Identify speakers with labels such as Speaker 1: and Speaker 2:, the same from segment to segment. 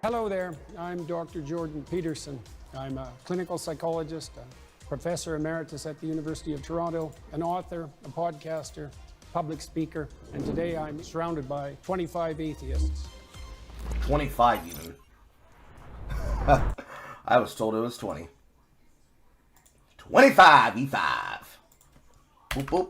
Speaker 1: Hello there, I'm Dr. Jordan Peterson. I'm a clinical psychologist, a professor emeritus at the University of Toronto, an author, a podcaster, public speaker, and today I'm surrounded by 25 atheists.
Speaker 2: 25 even. I was told it was 20. 25 E5. Boop boop.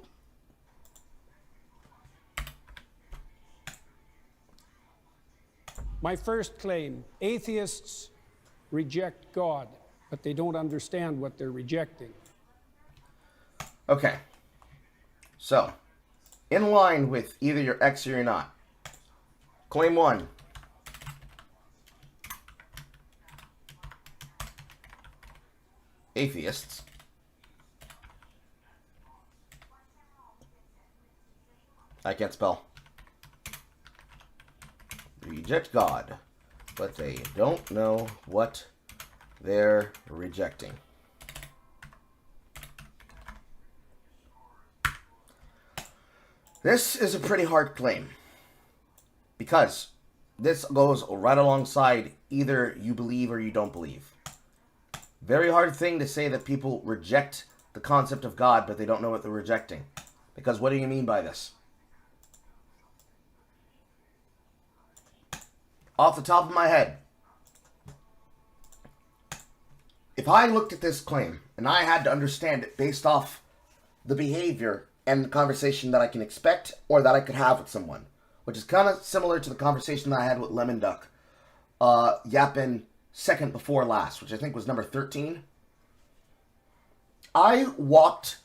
Speaker 1: My first claim, atheists reject God, but they don't understand what they're rejecting.
Speaker 2: Okay. So, in line with either you're X or you're not. Claim 1. Atheists I can't spell. Reject God, but they don't know what they're rejecting. This is a pretty hard claim, because this goes right alongside either you believe or you don't believe. Very hard thing to say that people reject the concept of God, but they don't know what they're rejecting. Because what do you mean by this? Off the top of my head, if I looked at this claim and I had to understand it based off the behavior and the conversation that I can expect or that I could have with someone, which is kind of similar to the conversation that I had with Lemon Duck, yapping second before last, which I think was number 13. I walked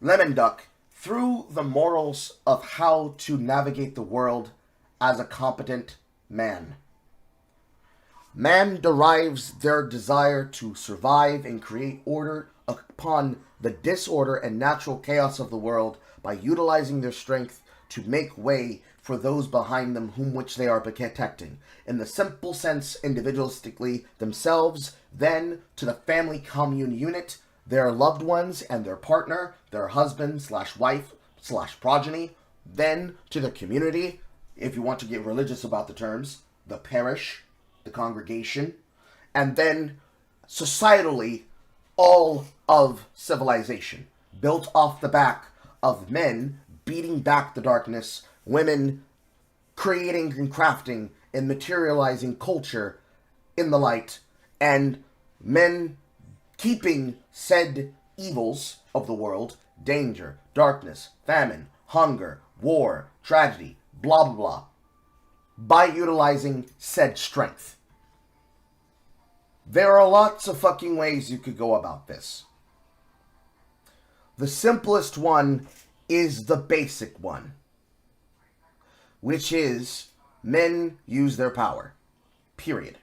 Speaker 2: Lemon Duck through the morals of how to navigate the world as a competent man. Man derives their desire to survive and create order upon the disorder and natural chaos of the world by utilizing their strength to make way for those behind them whom which they are protecting. In the simple sense, individualistically themselves, then to the family commune unit, their loved ones and their partner, their husband / wife / progeny, then to the community, if you want to get religious about the terms, the parish, the congregation, and then societally all of civilization, built off the back of men beating back the darkness, women creating and crafting and materializing culture in the light, and men keeping said evils of the world, danger, darkness, famine, hunger, war, tragedy, blah blah blah, by utilizing said strength. There are lots of fucking ways you could go about this. The simplest one is the basic one, which is men use their power. Period.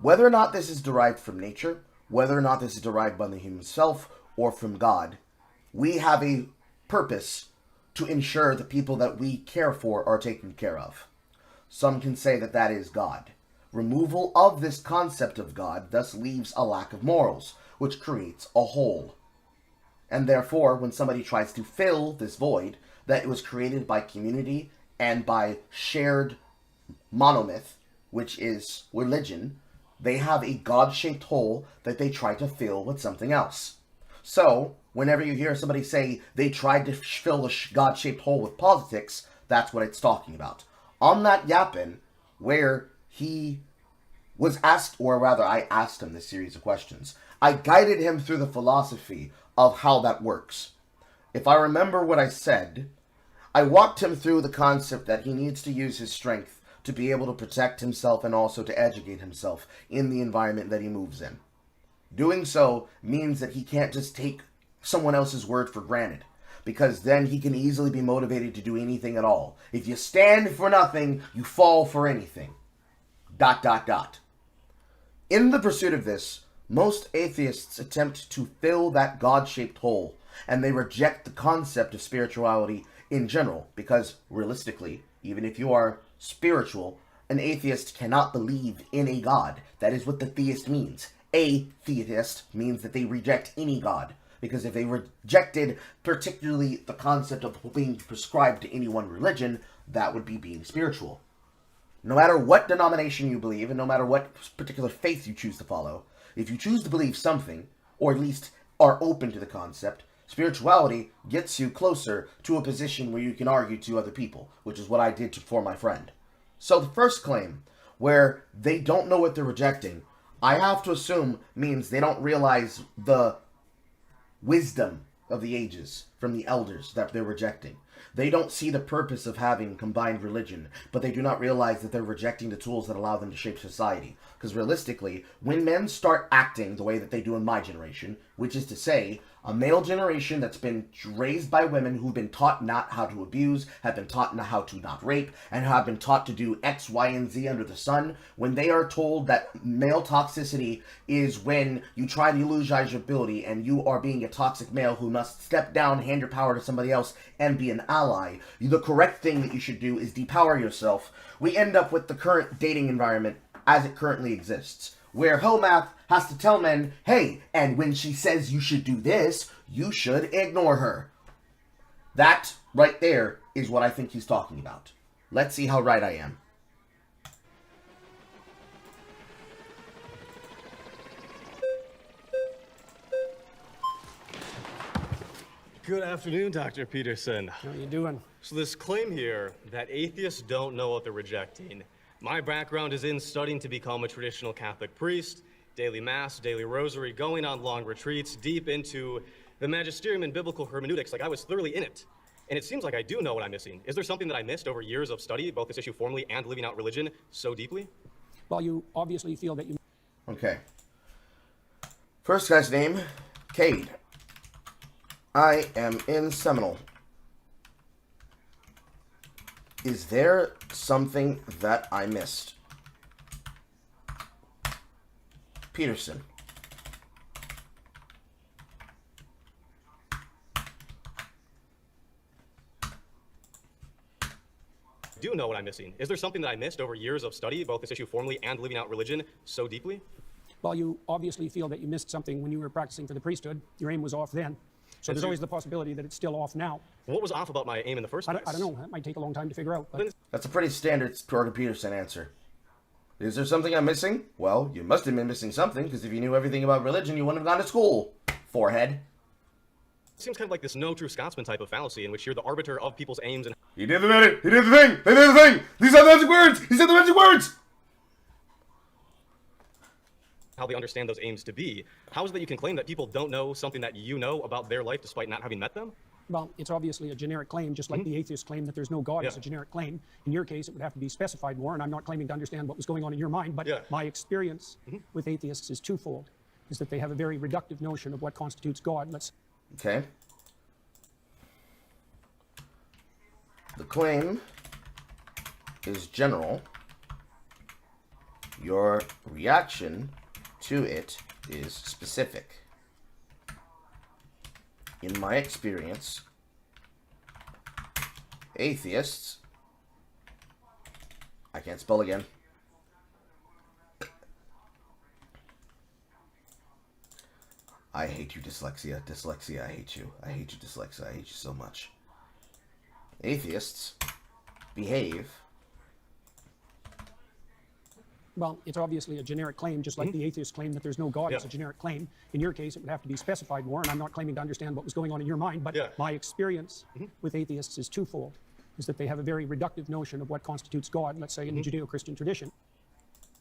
Speaker 2: Whether or not this is derived from nature, whether or not this is derived by the human self or from God, we have a purpose to ensure the people that we care for are taken care of. Some can say that that is God. Removal of this concept of God thus leaves a lack of morals, which creates a hole. And therefore, when somebody tries to fill this void that was created by community and by shared monomyth, which is religion, they have a God-shaped hole that they try to fill with something else. So, whenever you hear somebody say they tried to fill the God-shaped hole with politics, that's what it's talking about. On that yappin', where he was asked, or rather I asked him this series of questions, I guided him through the philosophy of how that works. If I remember what I said, I walked him through the concept that he needs to use his strength to be able to protect himself and also to educate himself in the environment that he moves in. Doing so means that he can't just take someone else's word for granted, because then he can easily be motivated to do anything at all. If you stand for nothing, you fall for anything. ... In the pursuit of this, most atheists attempt to fill that God-shaped hole, and they reject the concept of spirituality in general, because realistically, even if you are spiritual, an atheist cannot believe in a God. That is what the theist means. A theist means that they reject any God. Because if they rejected particularly the concept of being prescribed to any one religion, that would be being spiritual. no matter what denomination you believe, and no matter what particular faith you choose to follow, if you choose to believe something, or at least are open to the concept, spirituality gets you closer to a position where you can argue to other people, which is what I did for my friend. So the first claim, where they don't know what they're rejecting, I have to assume means they don't realize the wisdom of the ages from the elders that they're rejecting. They don't see the purpose of having combined religion, but they do not realize that they're rejecting the tools that allow them to shape society. Because realistically, when men start acting the way that they do in my generation, which is to say, a male generation that's been raised by women who've been taught not how to abuse, have been taught not how to not rape, and have been taught to do X, Y, and Z under the sun, when they are told that male toxicity is when you try to eulogize your ability and you are being a toxic male who must step down, hand your power to somebody else, and be an ally, the correct thing that you should do is depower yourself. We end up with the current dating environment as it currently exists, where Homath has to tell men, hey, and when she says you should do this, you should ignore her. That right there is what I think he's talking about. Let's see how right I am.
Speaker 3: Good afternoon, Dr. Peterson.
Speaker 1: How are you doing?
Speaker 3: So this claim here that atheists don't know what they're rejecting. My background is in studying to become a traditional Catholic priest, daily mass, daily rosary, going on long retreats, deep into the magisterium and biblical hermeneutics. Like, I was thoroughly in it. And it seems like I do know what I'm missing. Is there something that I missed over years of study, both this issue formally and living out religion so deeply?
Speaker 1: Well, you obviously feel that you...
Speaker 2: Okay. First guy's name, Cade. I am in Seminole. Is there something that I missed? Peterson.
Speaker 3: I do know what I'm missing. Is there something that I missed over years of study, both this issue formally and living out religion so deeply?
Speaker 1: Well, you obviously feel that you missed something when you were practicing for the priesthood. Your aim was off then. So there's always the possibility that it's still off now.
Speaker 3: What was off about my aim in the first place?
Speaker 1: I don't know. That might take a long time to figure out. But...
Speaker 2: That's a pretty standard Jordan Peterson answer. Is there something I'm missing? Well, you must have been missing something, because if you knew everything about religion, you wouldn't have gone to school. Forehead.
Speaker 3: It seems kind of like this no true Scotsman type of fallacy in which you're the arbiter of people's aims and...
Speaker 2: He did it! He did the thing! They did the thing! These are the magic words! He said the magic words!
Speaker 3: how they understand those aims to be. How is it that you can claim that people don't know something that you know about their life despite not having met them?
Speaker 1: Well, it's obviously a generic claim, just like the atheist claim that there's no God is a generic claim. In your case, it would have to be specified more, and I'm not claiming to understand what was going on in your mind, but my experience with atheists is twofold, is that they have a very reductive notion of what constitutes God.
Speaker 2: Okay. The claim is general. Your reaction to it is specific. In my experience, atheists, I can't spell again. I hate you, dyslexia. Dyslexia, I hate you. I hate you, dyslexia. I hate you so much. Atheists behave.
Speaker 1: Well, it's obviously a generic claim, just like the atheist claim that there's no God is a generic claim. In your case, it would have to be specified more, and I'm not claiming to understand what was going on in your mind, but my experience with atheists is twofold, is that they have a very reductive notion of what constitutes God, let's say in the Judeo-Christian tradition.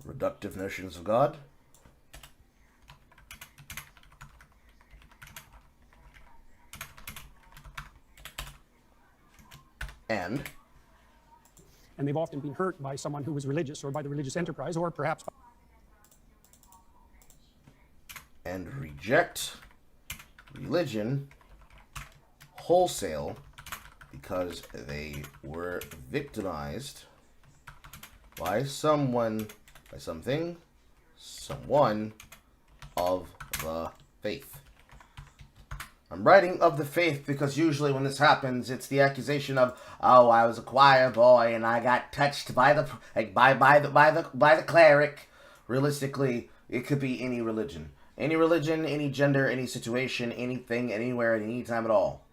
Speaker 2: Reductive notions of God? And
Speaker 1: they've often been hurt by someone who was religious or by the religious enterprise or perhaps...
Speaker 2: And reject religion wholesale because they were victimized by someone, by something, someone of the faith. I'm writing of the faith because usually when this happens, it's the accusation of, oh, I was a choir boy and I got touched by the by the cleric. Realistically, it could be any religion, any gender, any situation, anything, anywhere, at any time at all.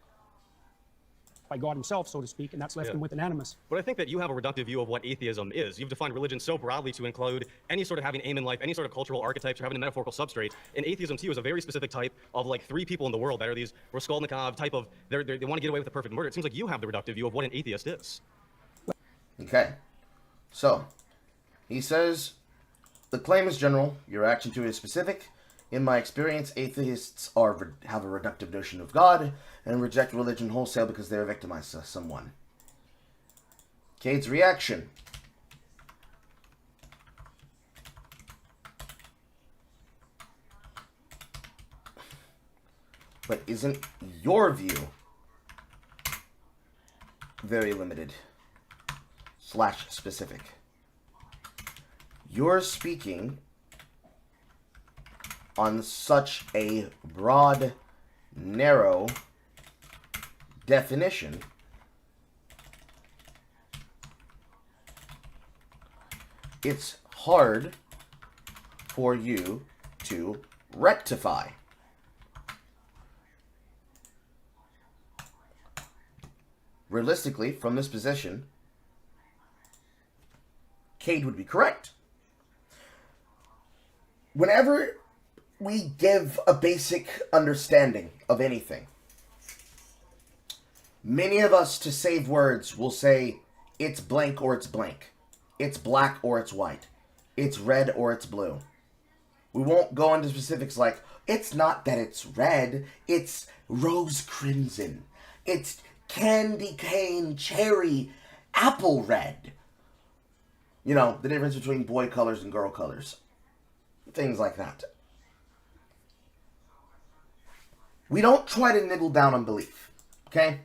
Speaker 1: by God himself, so to speak, and that's left him with an animus.
Speaker 3: But I think that you have a reductive view of what atheism is. You've defined religion so broadly to include any sort of having aim in life, any sort of cultural archetypes, or having a metaphorical substrate. And atheism to you is a very specific type of like 3 people in the world that are these Raskolnikov type of, they want to get away with a perfect murder. It seems like you have the reductive view of what an atheist is.
Speaker 2: Okay. So, he says, the claim is general, your action to it is specific. In my experience, atheists have a reductive notion of God and reject religion wholesale because they are victimized to someone. Cade's reaction. But isn't your view very limited / specific? You're speaking on such a broad, narrow definition it's hard for you to rectify. Realistically, from this position, Cade would be correct. Whenever we give a basic understanding of anything, many of us, to save words, will say it's blank or it's blank. It's black or it's white. It's red or it's blue. We won't go into specifics like, it's not that it's red, it's rose crimson. It's candy cane cherry apple red. You know, the difference between boy colors and girl colors. Things like that. We don't try to nibble down on belief, okay?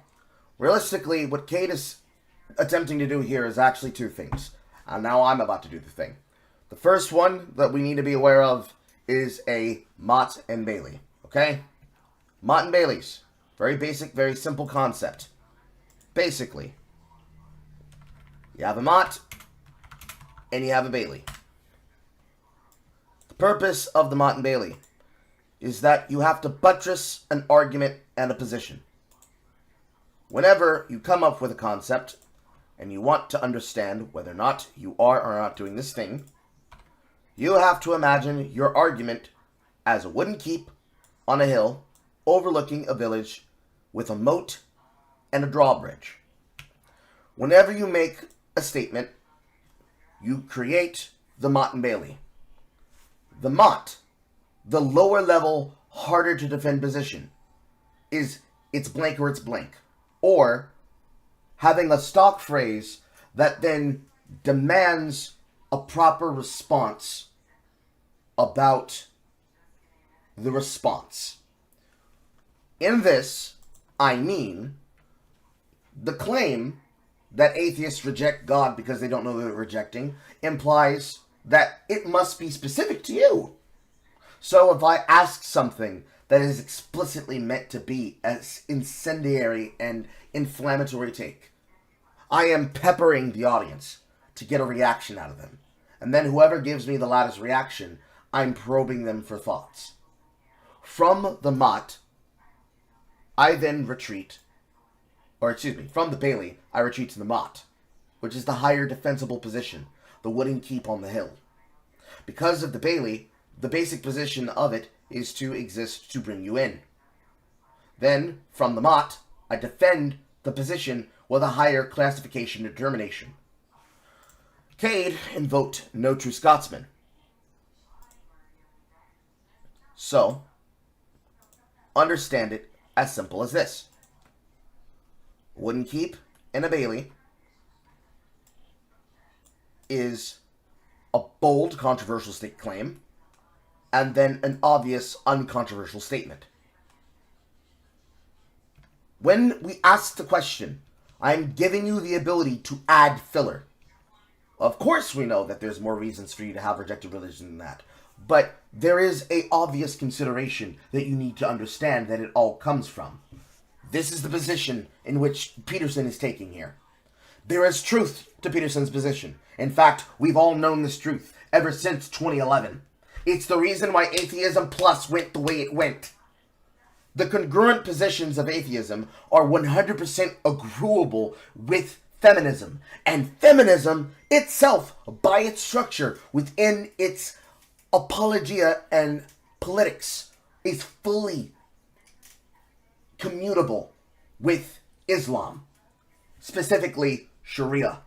Speaker 2: Realistically, what Cade is attempting to do here is actually 2 things. And now I'm about to do the thing. The first one that we need to be aware of is a Mott and Bailey, okay? Mott and Bailey's. Very basic, very simple concept. Basically, you have a Mott and you have a Bailey. The purpose of the Mott and Bailey is that you have to buttress an argument and a position. Whenever you come up with a concept and you want to understand whether or not you are or not doing this thing, you have to imagine your argument as a wooden keep on a hill overlooking a village with a moat and a drawbridge. Whenever you make a statement, you create the Mott and Bailey. The Mott, the lower level, harder to defend position, is it's blank or it's blank. Or having a stock phrase that then demands a proper response about the response. In this, I mean the claim that atheists reject God because they don't know they're rejecting implies that it must be specific to you. So if I ask something that is explicitly meant to be as incendiary and inflammatory take, I am peppering the audience to get a reaction out of them. And then whoever gives me the loudest reaction, I'm probing them for thoughts. From the Mott, I then retreat, from the Bailey, I retreat to the Mott, which is the higher defensible position, the wooden keep on the hill. Because of the Bailey, the basic position of it is to exist to bring you in. Then, from the Mott, I defend the position with a higher classification determination. Cade invoked no true Scotsman. So, understand it as simple as this. Wooden keep and a Bailey is a bold, controversial state claim, and then an obvious, uncontroversial statement. When we ask the question, I'm giving you the ability to add filler. Of course we know that there's more reasons for you to have rejected religion than that, but there is a obvious consideration that you need to understand that it all comes from. This is the position in which Peterson is taking here. There is truth to Peterson's position. In fact, we've all known this truth ever since 2011. It's the reason why Atheism Plus went the way it went. the congruent positions of atheism are 100% agreeable with feminism. And feminism itself, by its structure, within its apologia and politics, is fully commutable with Islam, specifically Sharia.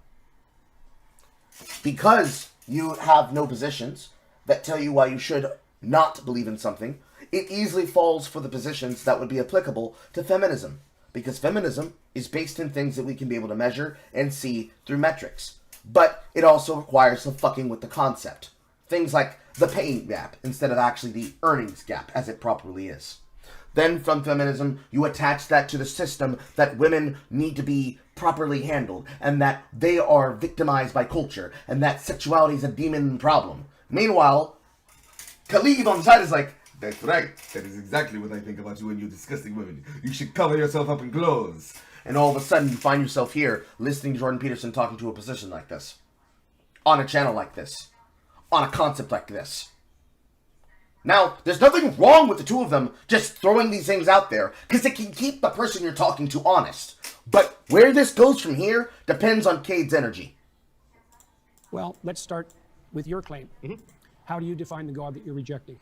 Speaker 2: Because you have no positions that tell you why you should not believe in something, it easily falls for the positions that would be applicable to feminism. Because feminism is based in things that we can be able to measure and see through metrics. But it also requires some fucking with the concept. Things like the paying gap instead of actually the earnings gap, as it properly is. Then from feminism, you attach that to the system that women need to be properly handled, and that they are victimized by culture, and that sexuality is a demon problem. Meanwhile, Khalid on the side is like, that's right, that is exactly what I think about you and you disgusting women. You should cover yourself up in clothes. And all of a sudden, you find yourself here, listening to Jordan Peterson talking to a position like this. On a channel like this. On a concept like this. Now, there's nothing wrong with the two of them just throwing these things out there, because it can keep the person you're talking to honest. But where this goes from here depends on Cade's energy.
Speaker 1: Well, let's start with your claim. How do you define the God that you're rejecting?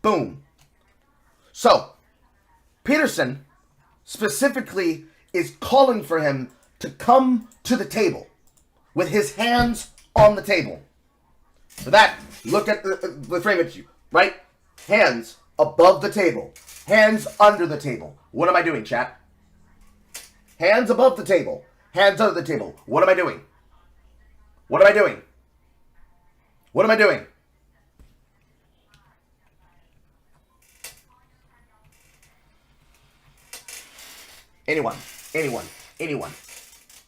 Speaker 2: Boom. So, Peterson specifically is calling for him to come to the table with his hands on the table. For that, look at the frame at you, right? Hands above the table. Hands under the table. What am I doing, chat? Hands above the table. Hands under the table. What am I doing? What am I doing? What am I doing? Anyone.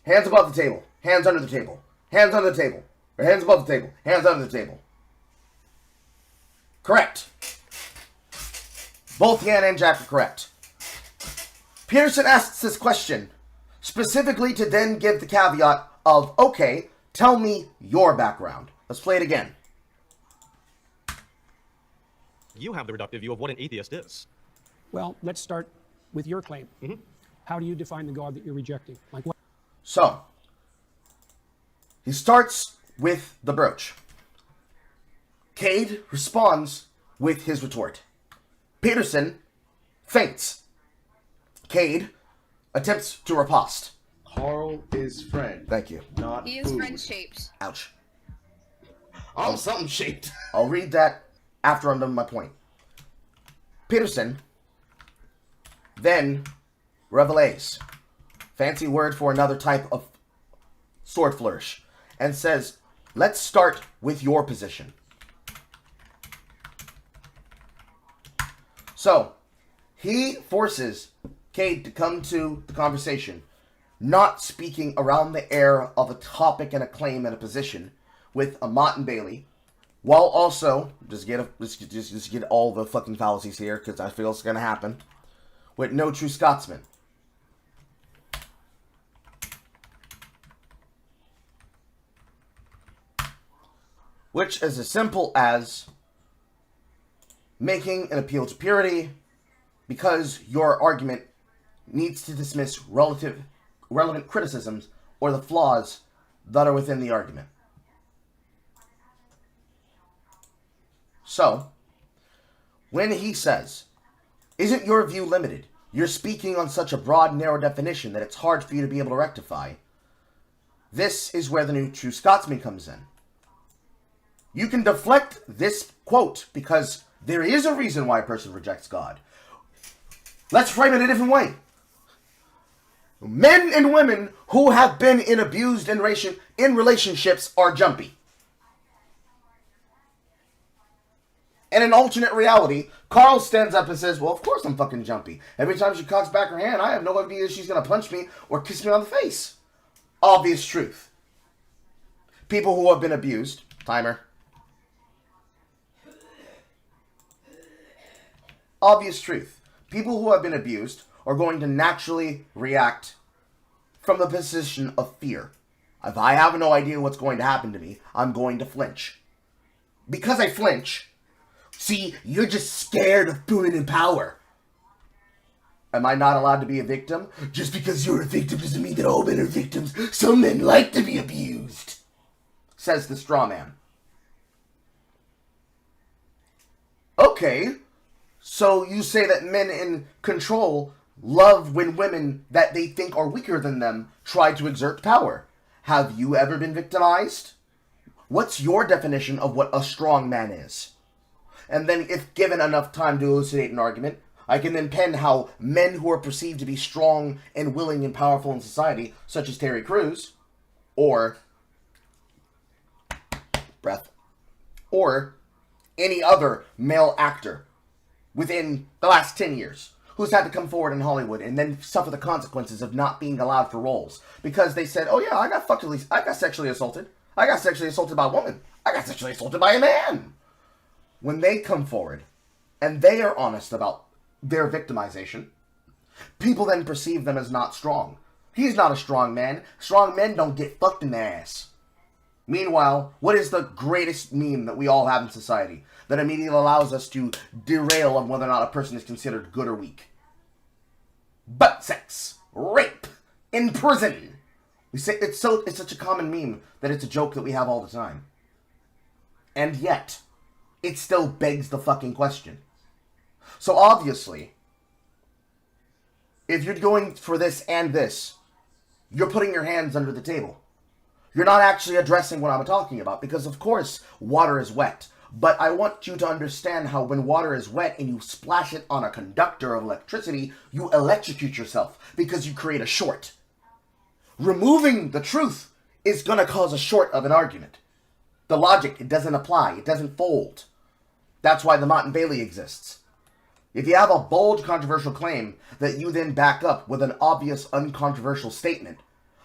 Speaker 2: Hands above the table. Hands under the table. Hands under the table. Or hands above the table. Hands under the table. Correct. Both Yan and Jack are correct. Peterson asks this question specifically to then give the caveat of, okay, tell me your background. Let's play it again.
Speaker 3: You have the reductive view of what an atheist is.
Speaker 1: Well, let's start with your claim. How do you define the God that you're rejecting?
Speaker 2: So, he starts with the brooch. Cade responds with his retort. Peterson faints. Cade attempts to riposte.
Speaker 4: Carl is friend.
Speaker 2: Thank you.
Speaker 4: Not
Speaker 5: He is
Speaker 4: food.
Speaker 5: friend-shaped.
Speaker 2: Ouch.
Speaker 4: I'm something shaped.
Speaker 2: I'll read that after I'm done with my point. Peterson then revelates, fancy word for another type of sword flourish, and says, let's start with your position. So, he forces Cade to come to the conversation, not speaking around the air of a topic and a claim and a position with Amat and Bailey, while also, just get all the fucking fallacies here, because I feel it's going to happen, with no true Scotsman. Which is as simple as making an appeal to purity because your argument needs to dismiss relevant criticisms or the flaws that are within the argument. So, when he says, isn't your view limited? You're speaking on such a broad, narrow definition that it's hard for you to be able to rectify. This is where the new true Scotsman comes in. You can deflect this quote because there is a reason why a person rejects God. Let's frame it a different way. Men and women who have been abused in relationships are jumpy. In an alternate reality, Carl stands up and says, well, of course I'm fucking jumpy. Every time she cocks back her hand, I have no idea if she's going to punch me or kiss me on the face. Obvious truth. People who have been abused, timer. Obvious truth. People who have been abused are going to naturally react from the position of fear. If I have no idea what's going to happen to me, I'm going to flinch. Because I flinch, see, you're just scared of being in power. Am I not allowed to be a victim? Just because you're a victim doesn't mean that all men are victims. Some men like to be abused, says the straw man. Okay, so you say that men in control love when women that they think are weaker than them try to exert power. Have you ever been victimized? What's your definition of what a strong man is? And then if given enough time to elucidate an argument, I can then pen how men who are perceived to be strong and willing and powerful in society, such as Terry Crews, or any other male actor within the last 10 years who's had to come forward in Hollywood and then suffer the consequences of not being allowed for roles because they said, oh yeah, I got sexually assaulted. I got sexually assaulted by a woman. I got sexually assaulted by a man. When they come forward and they are honest about their victimization, people then perceive them as not strong. He's not a strong man. Strong men don't get fucked in the ass. Meanwhile, what is the greatest meme that we all have in society that immediately allows us to derail on whether or not a person is considered good or weak? Butt sex, rape, in prison. We say it's such a common meme that it's a joke that we have all the time. And yet, it still begs the fucking question. So obviously, if you're going for this and this, you're putting your hands under the table. You're not actually addressing what I'm talking about, because of course, water is wet. But I want you to understand how when water is wet and you splash it on a conductor of electricity, you electrocute yourself because you create a short. Removing the truth is going to cause a short of an argument. The logic, it doesn't apply. It doesn't fold. That's why the Mott and Bailey exists. If you have a bold, controversial claim that you then back up with an obvious, uncontroversial statement,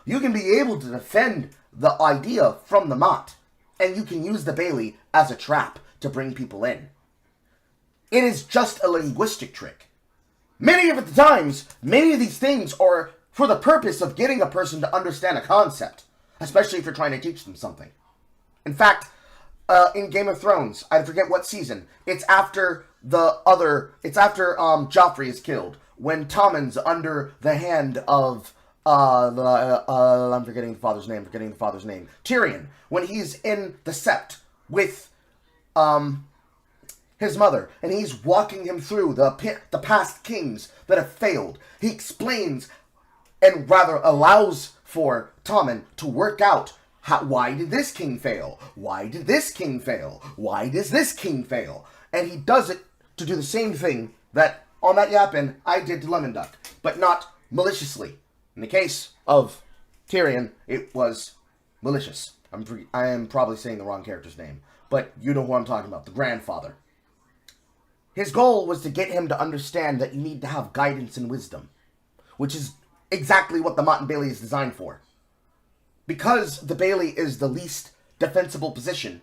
Speaker 2: you can be able to defend the idea from the Mott, and you can use the Bailey as a trap to bring people in. It is just a linguistic trick. Many of the times, many of these things are for the purpose of getting a person to understand a concept, especially if you're trying to teach them something. In fact, in Game of Thrones, I forget what season, it's after Joffrey is killed, when Tommen's under the hand of I'm forgetting the father's name. Tyrion, when he's in the Sept with his mother, and he's walking him through the past kings that have failed. He explains, and rather allows for Tommen to work out why did this king fail? Why did this king fail? Why does this king fail? And he does it to do the same thing that on that yappin I did to Lemon Duck, but not maliciously. In the case of Tyrion, it was malicious. I am probably saying the wrong character's name, but you know who I'm talking about, the grandfather. His goal was to get him to understand that you need to have guidance and wisdom, which is exactly what the Mott and Bailey is designed for. Because the Bailey is the least defensible position,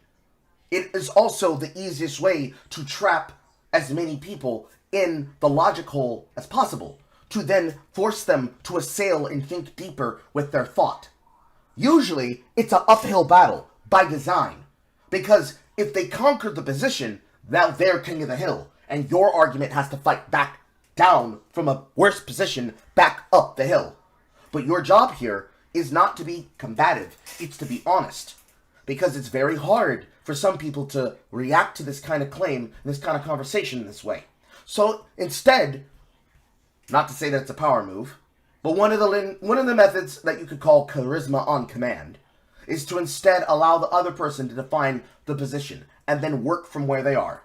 Speaker 2: it is also the easiest way to trap as many people in the logic hole as possible, to then force them to assail and think deeper with their thought. Usually, it's an uphill battle by design, because if they conquer the position, now they're king of the hill, and your argument has to fight back down from a worse position back up the hill. But your job here is not to be combative, it's to be honest, because it's very hard for some people to react to this kind of claim, this kind of conversation in this way. So instead, not to say that it's a power move, but one of the methods that you could call charisma on command is to instead allow the other person to define the position and then work from where they are.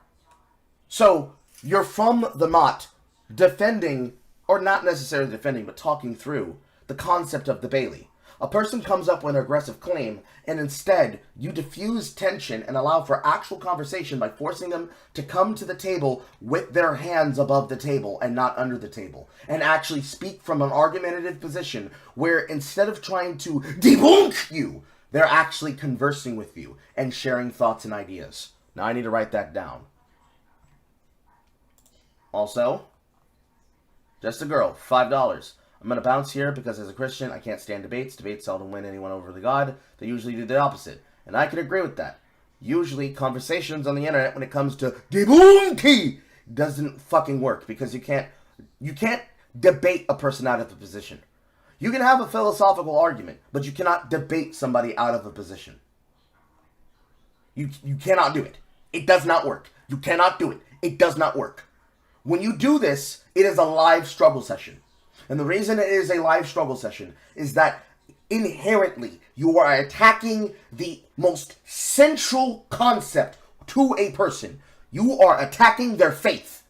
Speaker 2: So you're from the Mott defending, or not necessarily defending, but talking through the concept of the Bailey. A person comes up with an aggressive claim, and instead, you diffuse tension and allow for actual conversation by forcing them to come to the table with their hands above the table and not under the table, and actually speak from an argumentative position where instead of trying to debunk you, they're actually conversing with you and sharing thoughts and ideas. Now, I need to write that down. Also, just a girl, $5. I'm going to bounce here because as a Christian, I can't stand debates. Debates seldom win anyone over the God. They usually do the opposite. And I can agree with that. Usually, conversations on the internet when it comes to debunking doesn't fucking work because you can't debate a person out of a position. You can have a philosophical argument, but you cannot debate somebody out of a position. You cannot do it. It does not work. You cannot do it. It does not work. When you do this, it is a live struggle session. And the reason it is a live struggle session is that inherently you are attacking the most central concept to a person. You are attacking their faith.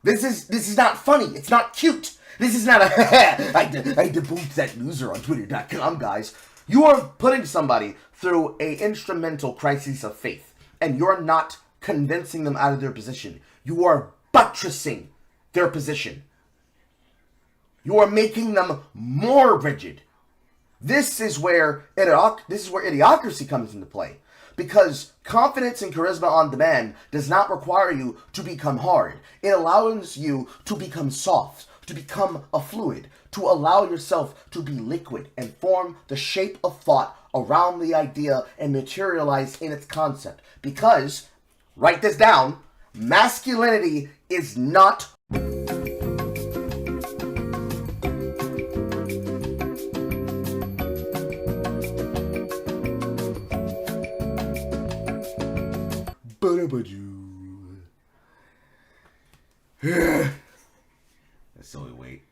Speaker 2: This is not funny. It's not cute. This is not a I debunked that loser on Twitter.com, guys. You are putting somebody through a instrumental crisis of faith, and you're not convincing them out of their position. You are buttressing their position. You are making them more rigid. This is where idiocracy comes into play. Because confidence and charisma on demand does not require you to become hard. It allows you to become soft, to become a fluid, to allow yourself to be liquid and form the shape of thought around the idea and materialize in its concept. Because, write this down, masculinity is not That's so we wait.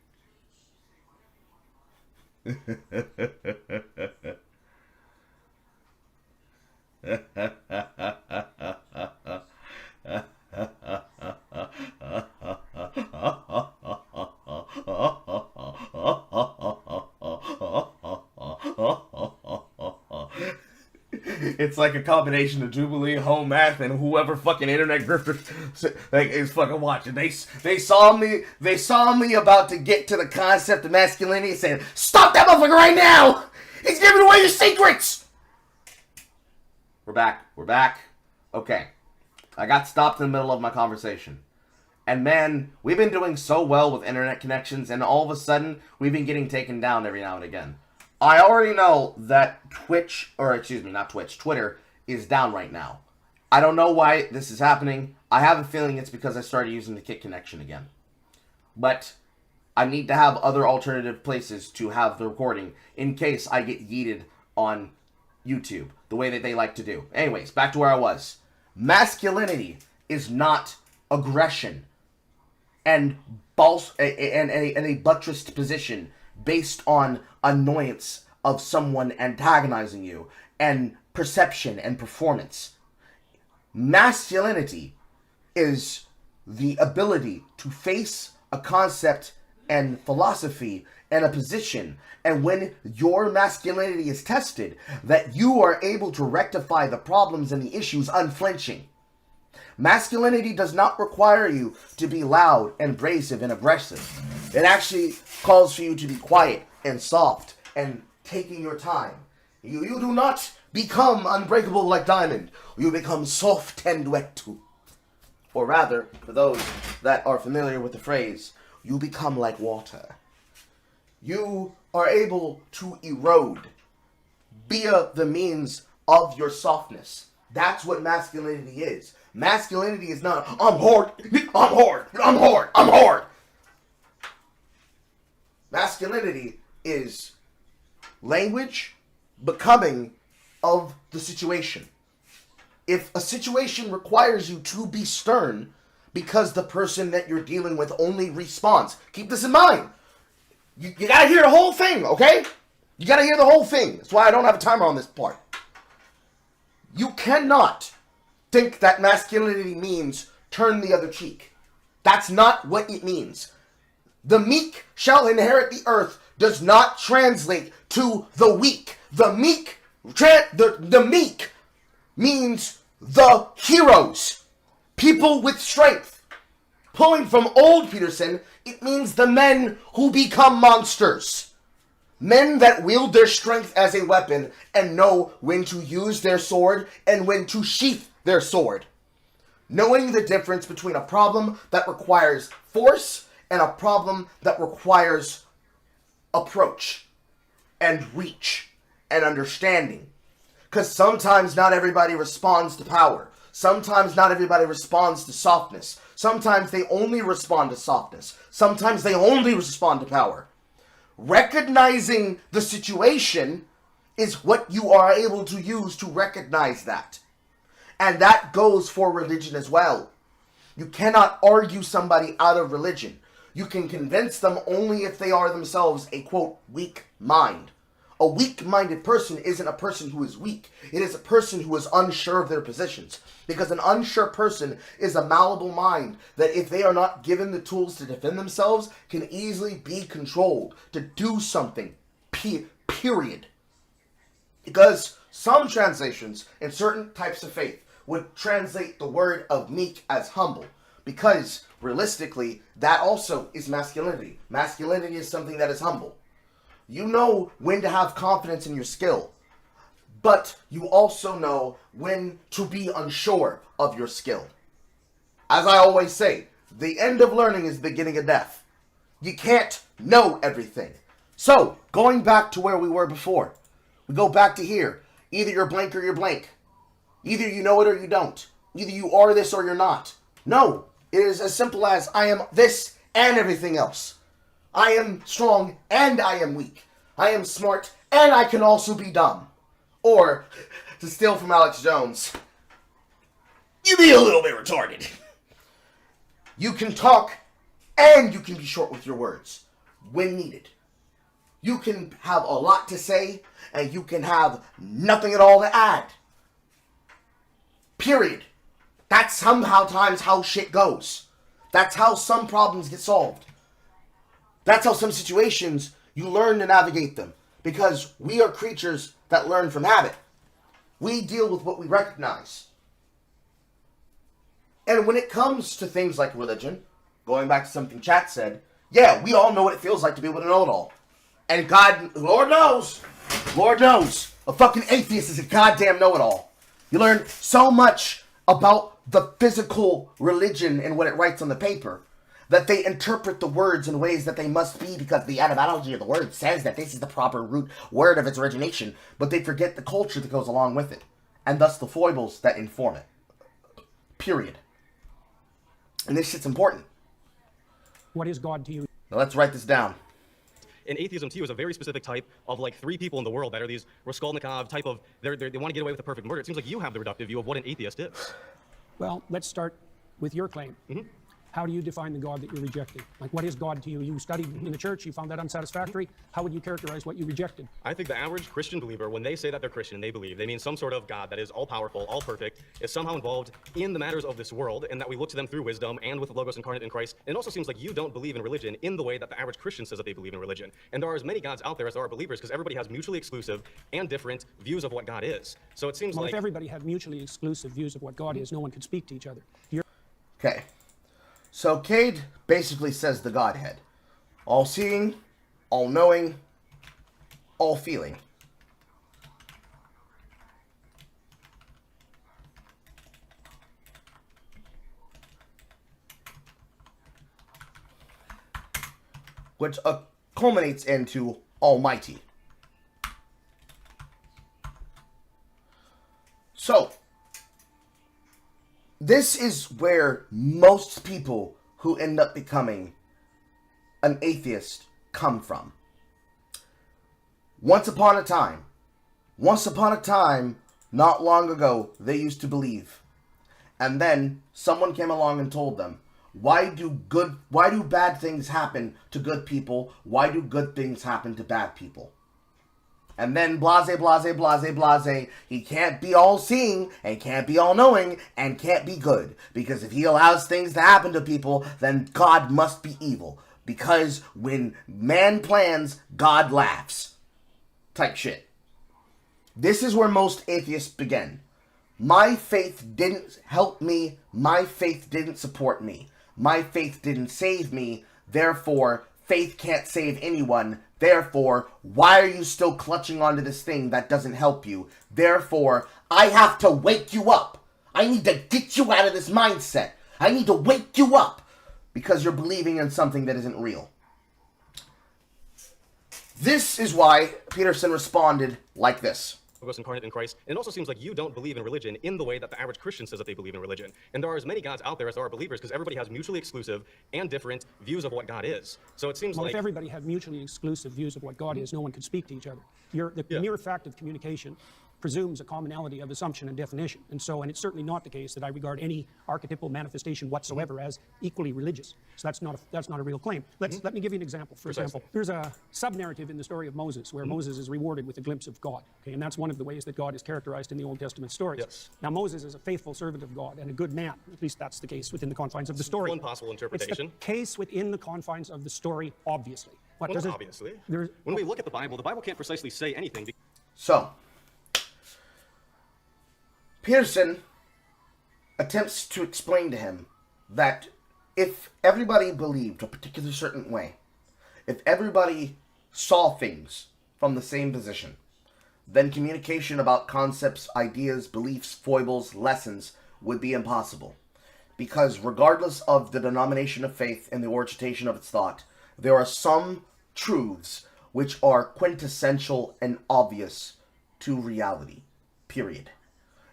Speaker 2: It's like a combination of Jubilee, Home Math, and whoever fucking internet grifter like is fucking watching. They saw me about to get to the concept of masculinity and said, "Stop that motherfucker right now! He's giving away your secrets!" We're back. Okay. I got stopped in the middle of my conversation. And man, we've been doing so well with internet connections, and all of a sudden, we've been getting taken down every now and again. I already know that Twitter is down right now. I don't know why this is happening. I have a feeling it's because I started using the Kit connection again. But I need to have other alternative places to have the recording in case I get yeeted on YouTube, the way that they like to do. Anyways, back to where I was. Masculinity is not aggression and a buttressed position based on annoyance of someone antagonizing you and perception and performance. Masculinity is the ability to face a concept and philosophy and a position, and when your masculinity is tested, that you are able to rectify the problems and the issues unflinching. Masculinity does not require you to be loud and abrasive and aggressive. It actually calls for you to be quiet and soft and taking your time. You do not become unbreakable like diamond. You become soft and wet too. Or rather, for those that are familiar with the phrase, you become like water. You are able to erode via the means of your softness. That's what masculinity is. Masculinity is not, I'm hard. Masculinity is language becoming of the situation. If a situation requires you to be stern because the person that you're dealing with only responds, keep this in mind. You gotta hear the whole thing, okay? You gotta hear the whole thing. That's why I don't have a timer on this part. You cannot think that masculinity means turn the other cheek. That's not what it means. The meek shall inherit the earth does not translate to the weak. The meek means the heroes. People with strength. Pulling from old Peterson, it means the men who become monsters. Men that wield their strength as a weapon and know when to use their sword and when to sheath their sword. Knowing the difference between a problem that requires force and a problem that requires approach and reach and understanding. Because sometimes not everybody responds to power. Sometimes not everybody responds to softness. Sometimes they only respond to softness. Sometimes they only respond to power. Recognizing the situation is what you are able to use to recognize that. And that goes for religion as well. You cannot argue somebody out of religion. You can convince them only if they are themselves a, quote, weak mind. A weak-minded person isn't a person who is weak. It is a person who is unsure of their positions. Because an unsure person is a malleable mind that, if they are not given the tools to defend themselves, can easily be controlled to do something. Period. Because some translations in certain types of faith would translate the word of meek as humble. Because, realistically, that also is masculinity. Masculinity is something that is humble. You know when to have confidence in your skill, but you also know when to be unsure of your skill. As I always say, the end of learning is the beginning of death. You can't know everything. So, going back to where we were before, we go back to here. Either you're blank or you're blank. Either you know it or you don't. Either you are this or you're not. No, it is as simple as I am this and everything else. I am strong and I am weak. I am smart and I can also be dumb. Or, to steal from Alex Jones, you be a little bit retarded. You can talk and you can be short with your words when needed. You can have a lot to say and you can have nothing at all to add. Period. That's sometimes how shit goes. That's how some problems get solved. That's how some situations you learn to navigate them. Because we are creatures that learn from habit. We deal with what we recognize. And when it comes to things like religion, going back to something Chat said, yeah, we all know what it feels like to be able to know it all. And God, Lord knows, a fucking atheist is a goddamn know-it-all. You learn so much about the physical religion and what it writes on the paper that they interpret the words in ways that they must be because the etymology of the word says that this is the proper root word of its origination, but they forget the culture that goes along with it, and thus the foibles that inform it. Period. And this shit's important.
Speaker 1: What is God to you?
Speaker 2: Now let's write this down.
Speaker 3: And atheism to you is a very specific type of like 3 people in the world that are these Raskolnikov type of, they want to get away with a perfect murder. It seems like you have the reductive view of what an atheist is.
Speaker 1: Well, let's start with your claim. How do you define the God that you're rejecting? Like, what is God to you? You studied in the church, you found that unsatisfactory. How would you characterize what you rejected?
Speaker 3: I think the average Christian believer, when they say that they're Christian, they believe, they mean some sort of God that is all-powerful, all-perfect, is somehow involved in the matters of this world, and that we look to them through wisdom and with the Logos incarnate in Christ. And it also seems like you don't believe in religion in the way that the average Christian says that they believe in religion. And there are as many gods out there as there are believers, because everybody has mutually exclusive and different views of what God is. So it seems
Speaker 1: Well,
Speaker 3: like...
Speaker 1: if everybody had mutually exclusive views of what God is, no one could speak to each other.
Speaker 2: Okay. So Cade basically says the Godhead. All-seeing, all-knowing, all-feeling. Which culminates into Almighty. So, this is where most people who end up becoming an atheist come from. Once upon a time, not long ago, they used to believe. And then someone came along and told them, why do bad things happen to good people? Why do good things happen to bad people? And then blase, blase, blase, blase. He can't be all-seeing, and can't be all-knowing, and can't be good. Because if he allows things to happen to people, then God must be evil. Because when man plans, God laughs. Type shit. This is where most atheists begin. My faith didn't help me. My faith didn't support me. My faith didn't save me. Therefore, faith can't save anyone. Therefore, why are you still clutching onto this thing that doesn't help you? Therefore, I have to wake you up. I need to get you out of this mindset. I need to wake you up because you're believing in something that isn't real. This is why Peterson responded like this.
Speaker 3: Logos incarnate in Christ. And it also seems like you don't believe in religion in the way that the average Christian says that they believe in religion. And there are as many gods out there as there are believers because everybody has mutually exclusive and different views of what God is. So it seems
Speaker 1: Well,
Speaker 3: like...
Speaker 1: if everybody had mutually exclusive views of what God is, no one could speak to each other. The mere fact of communication presumes a commonality of assumption and definition. And it's certainly not the case that I regard any archetypal manifestation whatsoever as equally religious. So that's not a real claim. Let me give you an example. For example, there's a sub-narrative in the story of Moses where Moses is rewarded with a glimpse of God. Okay, and that's one of the ways that God is characterized in the Old Testament stories.
Speaker 3: Yes.
Speaker 1: Now, Moses is a faithful servant of God and a good man. At least that's the case within the confines of the story.
Speaker 3: One possible interpretation.
Speaker 1: It's the case within the confines of the story, obviously.
Speaker 3: Well, not obviously. When we look at the Bible can't precisely say anything.
Speaker 2: So, Peterson attempts to explain to him that if everybody believed a particular certain way, if everybody saw things from the same position, then communication about concepts, ideas, beliefs, foibles, lessons would be impossible. Because regardless of the denomination of faith and the orientation of its thought, there are some truths which are quintessential and obvious to reality. Period.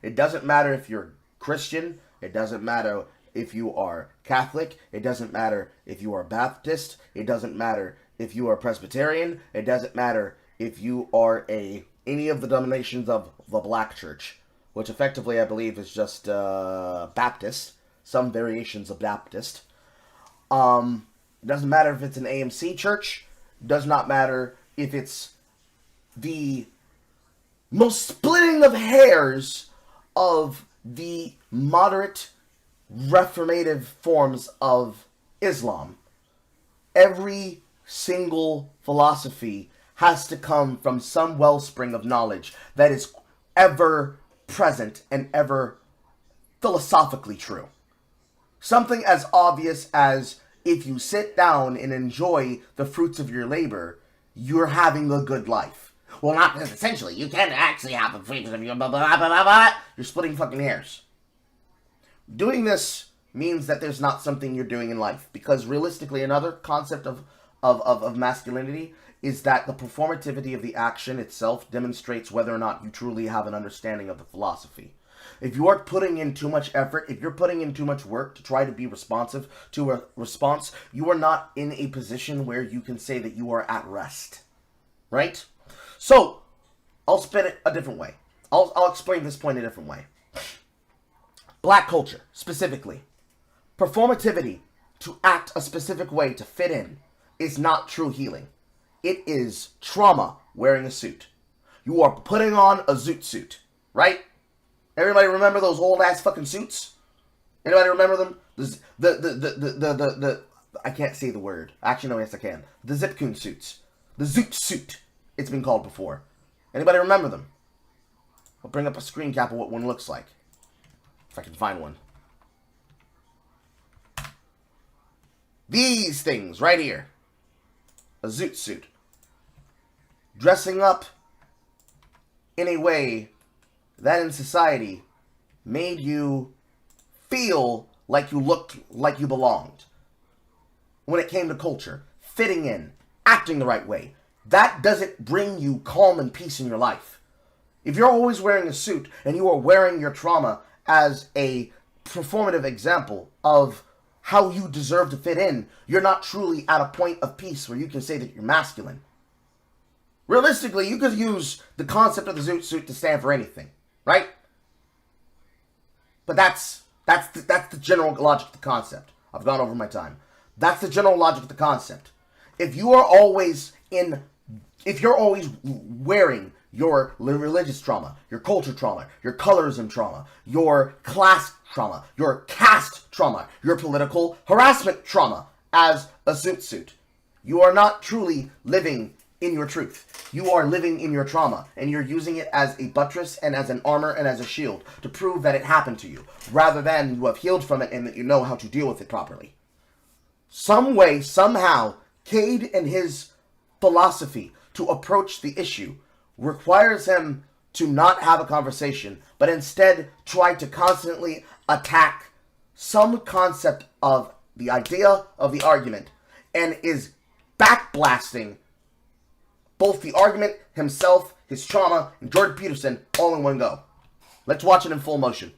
Speaker 2: It doesn't matter if you're Christian. It doesn't matter if you are Catholic. It doesn't matter if you are Baptist. It doesn't matter if you are Presbyterian. It doesn't matter if you are any of the denominations of the Black Church, which effectively I believe is just Baptist, some variations of Baptist. It doesn't matter if it's an AMC church. It does not matter if it's the most splitting of hairs of the moderate reformative forms of Islam. Every single philosophy has to come from some wellspring of knowledge that is ever present and ever philosophically true. Something as obvious as if you sit down and enjoy the fruits of your labor, you're having a good life. Well, not because essentially, you can't actually have the fruits of your blah, blah, blah, blah, blah. You're splitting fucking hairs. Doing this means that there's not something you're doing in life. Because realistically, another concept of masculinity is that the performativity of the action itself demonstrates whether or not you truly have an understanding of the philosophy. If you are putting in too much effort, if you're putting in too much work to try to be responsive to a response, you are not in a position where you can say that you are at rest. Right? So, I'll spin it a different way. I'll explain this point a different way. Black culture, specifically. Performativity, to act a specific way to fit in, is not true healing. It is trauma wearing a suit. You are putting on a zoot suit, right? Everybody remember those old ass fucking suits? Anybody remember them? The I can't say the word. Actually, no, yes I can. The Zipcoon suits. The zoot suit, it's been called before. Anybody remember them? I'll bring up a screen cap of what one looks like. If I can find one. These things right here. A zoot suit. Dressing up in a way that in society made you feel like you looked like you belonged. When it came to culture, fitting in, acting the right way, that doesn't bring you calm and peace in your life. If you're always wearing a suit and you are wearing your trauma as a performative example of how you deserve to fit in, you're not truly at a point of peace where you can say that you're masculine. Realistically, you could use the concept of the zoot suit to stand for anything, right? But that's the general logic of the concept. I've gone over my time. That's the general logic of the concept. If you're always wearing your religious trauma, your culture trauma, your colorism trauma, your class trauma, your caste trauma, your political harassment trauma as a zoot suit, you are not truly living in your truth. You are living in your trauma, and you're using it as a buttress and as an armor and as a shield to prove that it happened to you, rather than you have healed from it and that you know how to deal with it properly. Some way, somehow, Cade and his philosophy to approach the issue requires him to not have a conversation, but instead try to constantly attack some concept of the idea of the argument, and is backblasting both the argument himself his trauma, and Jordan Peterson all in one go. Let's watch it in full motion.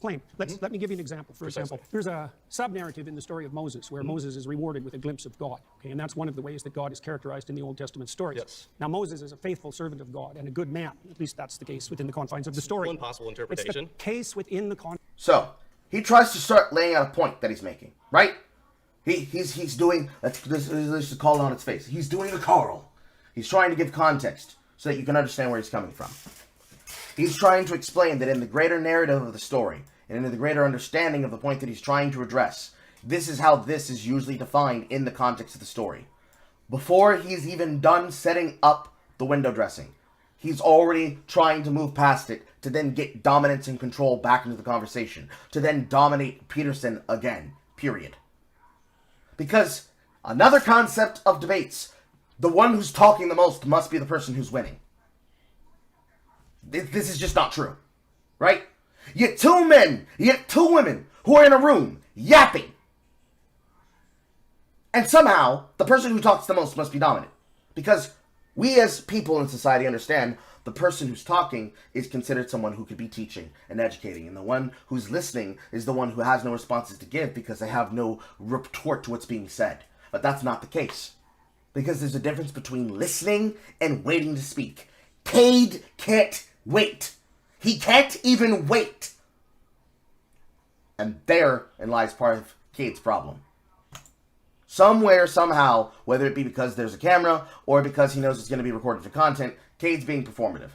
Speaker 1: Claim. Let me give you an example. For example, there's a sub-narrative in the story of Moses where Moses is rewarded with a glimpse of God. Okay, and that's one of the ways that God is characterized in the Old Testament stories.
Speaker 3: Yes.
Speaker 1: Now, Moses is a faithful servant of God and a good man. At least that's the case within the confines of the story.
Speaker 3: One possible interpretation.
Speaker 1: It's the case within the
Speaker 2: So, he tries to start laying out a point that he's making, right? He's doing, let's just call it on its face. He's doing the Carl. He's trying to give context so that you can understand where he's coming from. He's trying to explain that in the greater narrative of the story, and in the greater understanding of the point that he's trying to address, this is how this is usually defined in the context of the story. Before he's even done setting up the window dressing, he's already trying to move past it to then get dominance and control back into the conversation, to then dominate Peterson again, period. Because another concept of debates, the one who's talking the most must be the person who's winning. This is just not true, right? You get two men, you get two women who are in a room yapping. And somehow, the person who talks the most must be dominant. Because we as people in society understand the person who's talking is considered someone who could be teaching and educating. And the one who's listening is the one who has no responses to give because they have no retort to what's being said. But that's not the case. Because there's a difference between listening and waiting to speak. Cade can't wait. He can't even wait. And therein lies part of Cade's problem. Somewhere, somehow, whether it be because there's a camera or because he knows it's going to be recorded for content, Cade's being performative.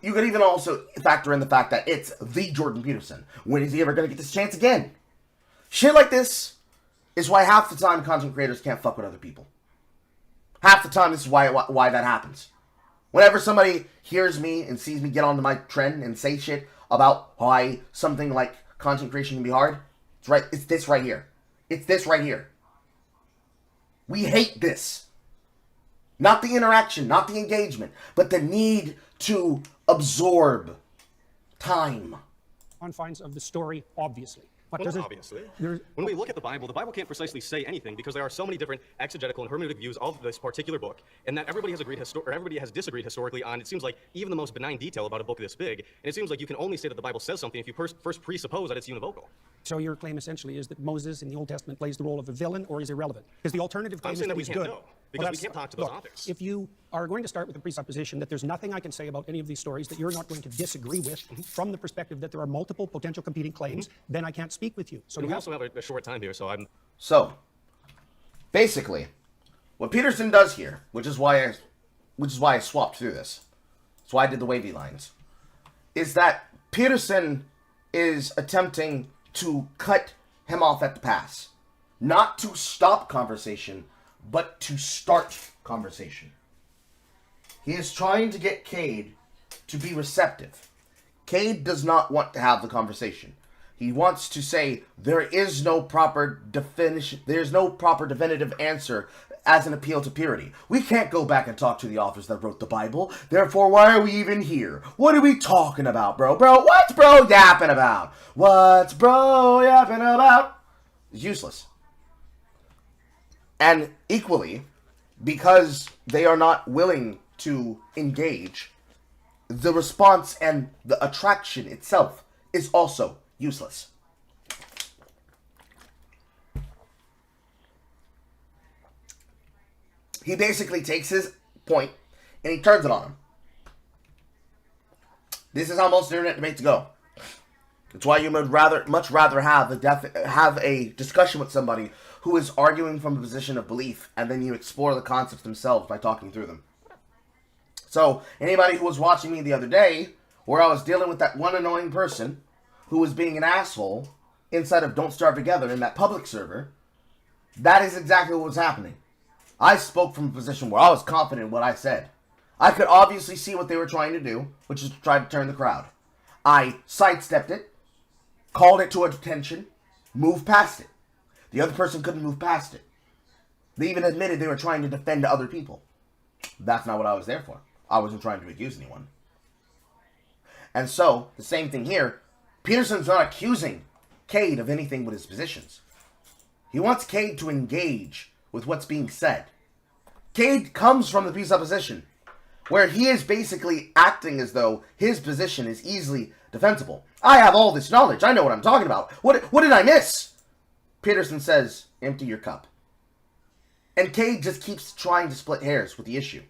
Speaker 2: You could even also factor in the fact that it's the Jordan Peterson. When is he ever going to get this chance again? Shit like this is why half the time content creators can't fuck with other people. Half the time this is why that happens. Whenever somebody hears me and sees me get onto my trend and say shit about why something like content creation can be hard, it's this right here. It's this right here. We hate this. Not the interaction, not the engagement, but the need to absorb time.
Speaker 1: confines of the story, obviously. But
Speaker 3: Well,
Speaker 1: does it,
Speaker 3: obviously.
Speaker 1: there's-
Speaker 3: When we look at the Bible can't precisely say anything because there are so many different exegetical and hermeneutic views of this particular book, and that everybody has agreed everybody has disagreed historically on, it seems like, even the most benign detail about a book this big. And it seems like you can only say that the Bible says something if you first presuppose that it's univocal.
Speaker 1: So your claim essentially is that Moses in the Old Testament plays the role of a villain or is irrelevant? Because the alternative claim
Speaker 3: I'm
Speaker 1: is
Speaker 3: saying
Speaker 1: that
Speaker 3: that we
Speaker 1: he's
Speaker 3: can't
Speaker 1: good.
Speaker 3: know, because we can't talk to those authors.
Speaker 1: If you are going to start with the presupposition that there's nothing I can say about any of these stories that you're not going to disagree with from the perspective that there are multiple potential competing claims, then I can't speak with you. So
Speaker 3: And
Speaker 1: you
Speaker 3: we
Speaker 1: have
Speaker 3: also have a short time here, so I'm...
Speaker 2: So, basically, what Peterson does here, which is why I swapped through this, that's why I did the wavy lines, is that Peterson is attempting to cut him off at the pass. Not to stop conversation, but to start conversation. He is trying to get Cade to be receptive. Cade does not want to have the conversation. He wants to say there is no proper definition, there's no proper definitive answer as an appeal to purity. We can't go back and talk to the authors that wrote the Bible. Therefore, why are we even here? What are we talking about, bro? Bro, what's bro yapping about? What's bro yapping about? It's useless. And equally, because they are not willing to engage, the response and the attraction itself is also useless. He basically takes his point and he turns it on him. This is how most internet debates go. It's why you would much rather have a discussion with somebody who is arguing from a position of belief, and then you explore the concepts themselves by talking through them. So, anybody who was watching me the other day, where I was dealing with that one annoying person who was being an asshole inside of Don't Starve Together in that public server, that is exactly what was happening. I spoke from a position where I was confident in what I said. I could obviously see what they were trying to do, which is to try to turn the crowd. I sidestepped it, called it to attention, moved past it. The other person couldn't move past it. They even admitted they were trying to defend other people. That's not what I was there for. I wasn't trying to accuse anyone. And so, the same thing here. Peterson's not accusing Cade of anything but his positions. He wants Cade to engage with what's being said. Cade comes from the presupposition where he is basically acting as though his position is easily defensible. I have all this knowledge. I know what I'm talking about. What did I miss? Peterson says, empty your cup. And Cade just keeps trying to split hairs with the issue,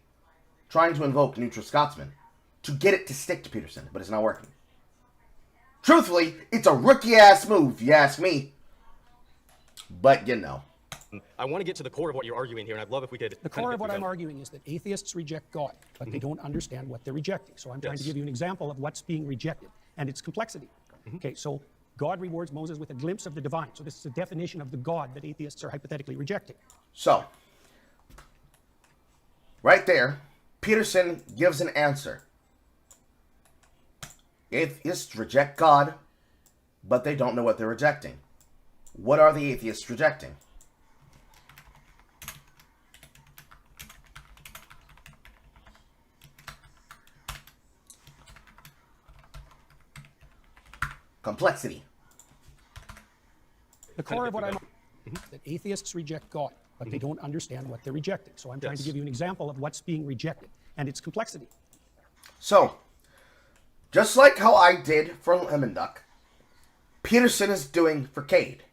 Speaker 2: trying to invoke neutral Scotsman to get it to stick to Peterson, but it's not working. Truthfully, it's a rookie-ass move, if you ask me. But, you know.
Speaker 3: I want to get to the core of what you're arguing here, and I'd love if we could...
Speaker 1: The core of what I'm arguing is that atheists reject God, but they don't understand what they're rejecting. So I'm trying to give you an example of what's being rejected and its complexity. Okay, so God rewards Moses with a glimpse of the divine. So this is a definition of the God that atheists are hypothetically rejecting.
Speaker 2: So, right there, Peterson gives an answer. Atheists reject God, but they don't know what they're rejecting. What are the atheists rejecting? Complexity.
Speaker 1: The core of what I'm that atheists reject God, but they don't understand what they're rejecting. So I'm trying to give you an example of what's being rejected and its complexity.
Speaker 2: So, just like how I did for Lemon Duck, Peterson is doing for Cade.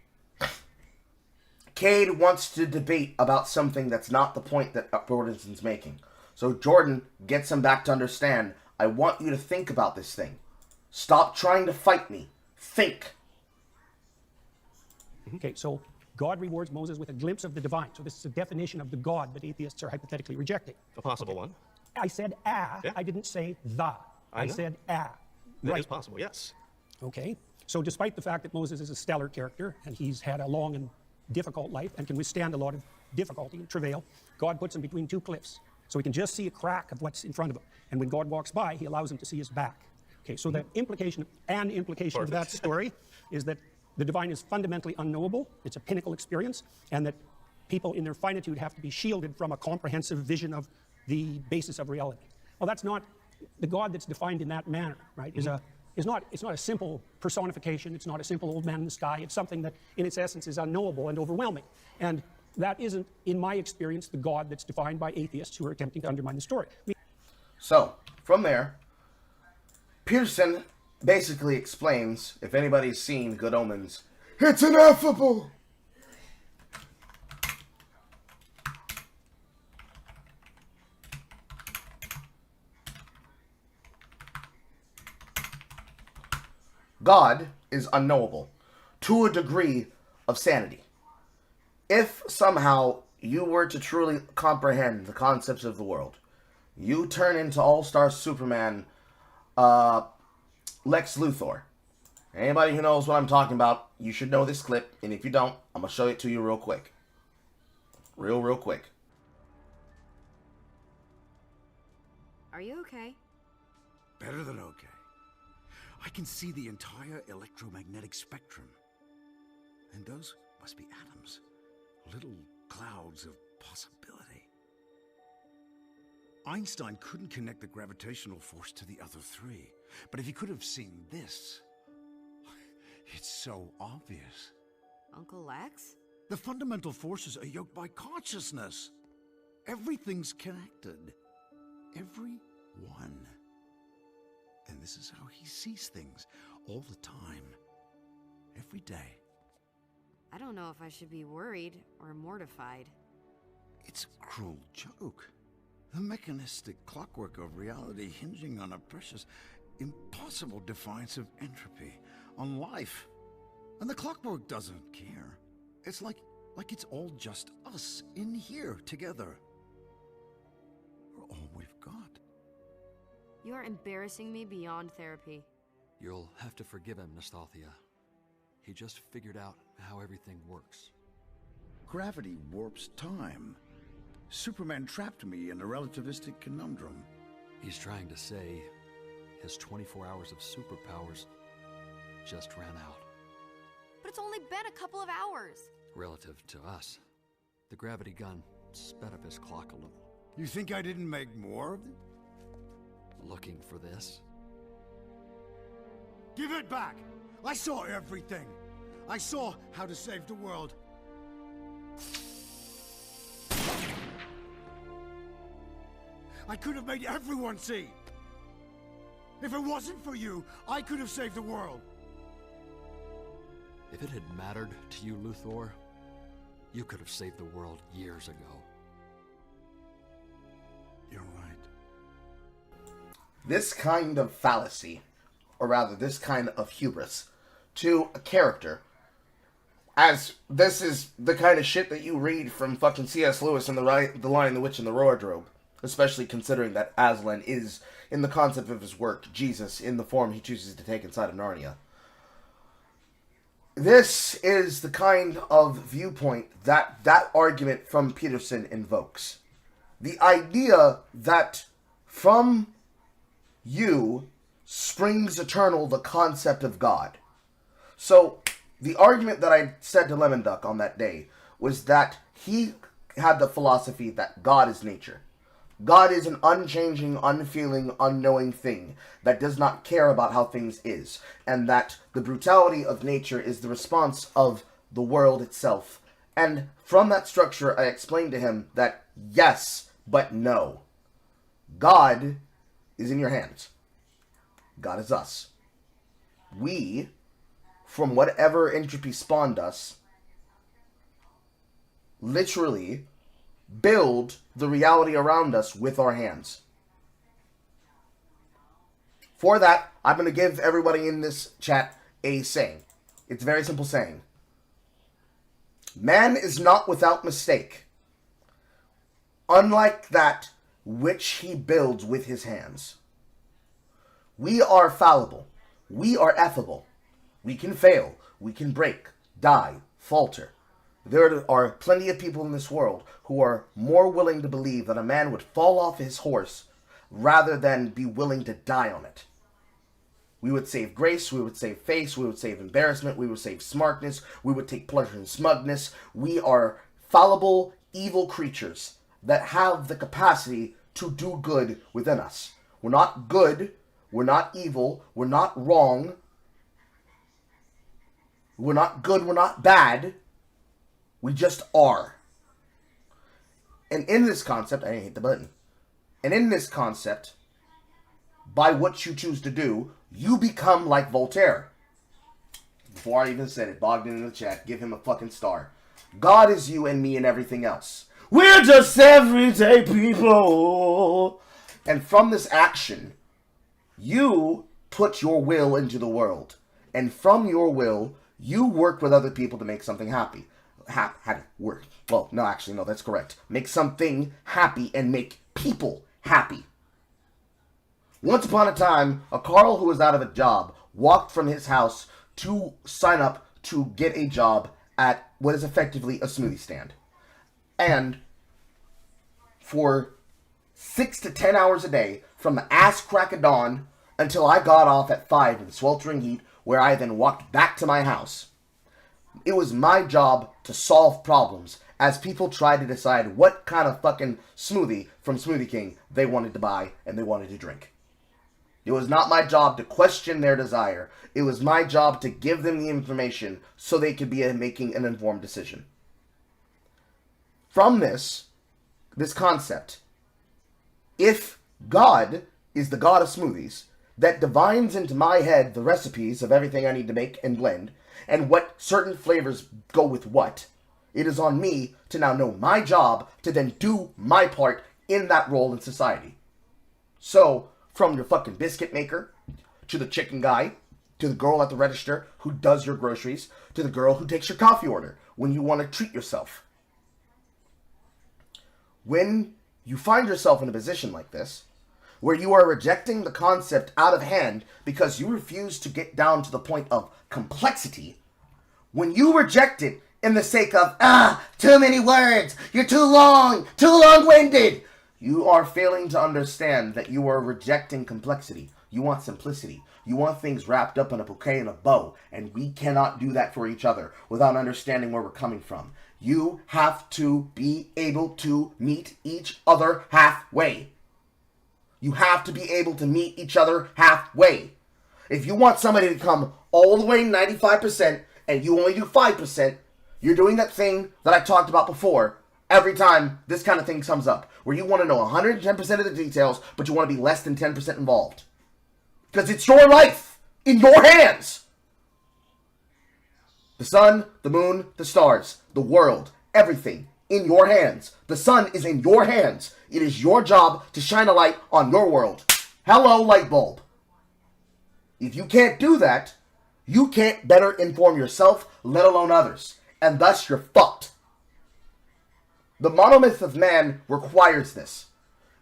Speaker 2: Cade wants to debate about something that's not the point that Jordan's making. So Jordan gets him back to understand, I want you to think about this thing. Stop trying to fight me. Think.
Speaker 1: Okay, so God rewards Moses with a glimpse of the divine. So this is a definition of the God that atheists are hypothetically rejecting.
Speaker 3: A possible one.
Speaker 1: I said ah,
Speaker 3: Yeah.
Speaker 1: I didn't say the. I
Speaker 3: know.
Speaker 1: said ah.
Speaker 3: That
Speaker 1: Right.
Speaker 3: is possible, yes.
Speaker 1: Okay, so despite the fact that Moses is a stellar character and he's had a long and difficult life and can withstand a lot of difficulty and travail, God puts him between two cliffs. So he can just see a crack of what's in front of him. And when God walks by, he allows him to see his back. Okay, so the implication of that story is that the divine is fundamentally unknowable. It's a pinnacle experience, and that people in their finitude have to be shielded from a comprehensive vision of the basis of reality. Well, that's not the God that's defined in that manner, right? It's not a simple personification. It's not a simple old man in the sky. It's something that, in its essence, is unknowable and overwhelming. And that isn't, in my experience, the God that's defined by atheists who are attempting to undermine the story.
Speaker 2: So, from there, Peterson basically explains, if anybody's seen Good Omens, it's ineffable! God is unknowable to a degree of sanity. If somehow you were to truly comprehend the concepts of the world, you turn into All-Star Superman, Lex Luthor. Anybody who knows what I'm talking about, you should know this clip, and if you don't, I'm going to show it to you real quick. Real quick.
Speaker 5: Are you okay?
Speaker 6: Better than okay. I can see the entire electromagnetic spectrum. And those must be atoms. Little clouds of possibility. Einstein couldn't connect the gravitational force to the other three. But if he could have seen this, it's so obvious.
Speaker 5: Uncle Lex?
Speaker 6: The fundamental forces are yoked by consciousness. Everything's connected. Every one. And this is how he sees things all the time. Every day.
Speaker 5: I don't know if I should be worried or mortified.
Speaker 6: It's a cruel joke. The mechanistic clockwork of reality hinging on a precious, impossible defiance of entropy, on life. And the clockwork doesn't care. It's like it's all just us in here together. We're all we've got.
Speaker 5: You are embarrassing me beyond therapy.
Speaker 7: You'll have to forgive him, Nastalthia. He just figured out how everything works.
Speaker 6: Gravity warps time. Superman trapped me in a relativistic conundrum.
Speaker 7: He's trying to say his 24 hours of superpowers just ran out.
Speaker 5: But it's only been a couple of hours.
Speaker 7: Relative to us, the gravity gun sped up his clock a little.
Speaker 6: You think I didn't make more of it?
Speaker 7: Looking for this?
Speaker 6: Give it back! I saw everything! I saw how to save the world. I could have made everyone see. If it wasn't for you, I could have saved the world.
Speaker 7: If it had mattered to you, Luthor, you could have saved the world years ago.
Speaker 6: You're right.
Speaker 2: This kind of fallacy, or rather this kind of hubris, to a character, as this is the kind of shit that you read from fucking C.S. Lewis in The Lion, the Witch, and the Wardrobe, especially considering that Aslan is, in the concept of his work, Jesus in the form he chooses to take inside of Narnia. This is the kind of viewpoint that that argument from Peterson invokes. The idea that from you springs eternal the concept of God. So, the argument that I said to Lemon Duck on that day was that he had the philosophy that God is nature. God is an unchanging, unfeeling, unknowing thing that does not care about how things is, and that the brutality of nature is the response of the world itself. And from that structure, I explained to him that yes, but no. God is in your hands. God is us. We, from whatever entropy spawned us, literally build the reality around us with our hands. For that, I'm going to give everybody in this chat a saying. It's a very simple saying. Man is not without mistake, unlike that which he builds with his hands. We are fallible. We are effable. We can fail. We can break, die, falter. There are plenty of people in this world who are more willing to believe that a man would fall off his horse rather than be willing to die on it. We would save grace, we would save face, we would save embarrassment, we would save smartness, we would take pleasure in smugness. We are fallible, evil creatures that have the capacity to do good within us. We're not good, we're not evil, we're not wrong, we're not good, we're not bad. We just are. And in this concept, I didn't hit the button. And in this concept, by what you choose to do, you become like Voltaire. Before I even said it, Bogdan in the chat, give him a fucking star. God is you and me and everything else. We're just everyday people. And from this action, you put your will into the world. And from your will, you work with other people to make something happy. Work. Well, no, actually, no, that's correct. Make something happy and make people happy. Once upon a time, a Carl who was out of a job walked from his house to sign up to get a job at what is effectively a smoothie stand. And for 6 to 10 hours a day, from the ass crack of dawn until I got off at 5 in the sweltering heat, where I then walked back to my house, it was my job to solve problems as people tried to decide what kind of fucking smoothie from Smoothie King they wanted to buy and they wanted to drink. It was not my job to question their desire. It was my job to give them the information so they could be making an informed decision. From this concept, if God is the God of smoothies that divines into my head the recipes of everything I need to make and blend, and what certain flavors go with what, it is on me to now know my job to then do my part in that role in society. So, from your fucking biscuit maker, to the chicken guy, to the girl at the register who does your groceries, to the girl who takes your coffee order when you want to treat yourself. When you find yourself in a position like this, where you are rejecting the concept out of hand because you refuse to get down to the point of complexity, when you reject it in the sake of, too many words, you're too long-winded, you are failing to understand that you are rejecting complexity. You want simplicity. You want things wrapped up in a bouquet and a bow, and we cannot do that for each other without understanding where we're coming from. You have to be able to meet each other halfway. You have to be able to meet each other halfway. If you want somebody to come all the way 95% and you only do 5%, you're doing that thing that I talked about before every time this kind of thing comes up, where you want to know 110% of the details, but you want to be less than 10% involved. Because it's your life in your hands. The sun, the moon, the stars, the world, everything in your hands. The sun is in your hands. It is your job to shine a light on your world. Hello, light bulb. If you can't do that, you can't better inform yourself, let alone others. And thus you're fucked. The monomyth of man requires this.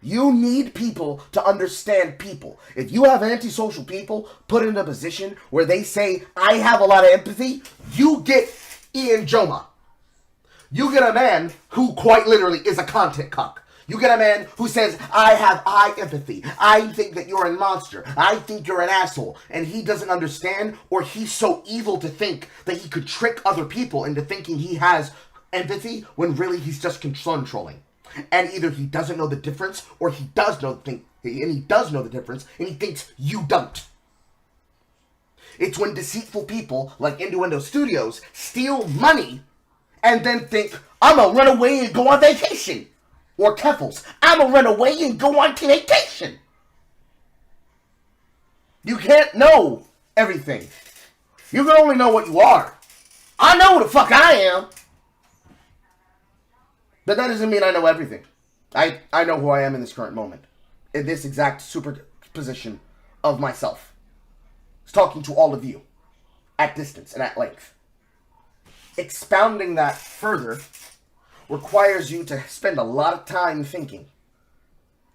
Speaker 2: You need people to understand people. If you have antisocial people put in a position where they say, I have a lot of empathy, you get Ian Joma. You get a man who quite literally is a content cuck. You get a man who says, I have high empathy. I think that you're a monster. I think you're an asshole. And he doesn't understand, or he's so evil to think that he could trick other people into thinking he has empathy when really he's just controlling. And either he doesn't know the difference, or he does know the difference, and he thinks you don't. It's when deceitful people like Innuendo Studios steal money and then think, I'm gonna run away and go on vacation. Or Keffels, I'm gonna run away and go on vacation. You can't know everything. You can only know what you are. I know who the fuck I am. But that doesn't mean I know everything. I know who I am in this current moment. In this exact superposition of myself. It's talking to all of you. At distance and at length. Expounding that further requires you to spend a lot of time thinking.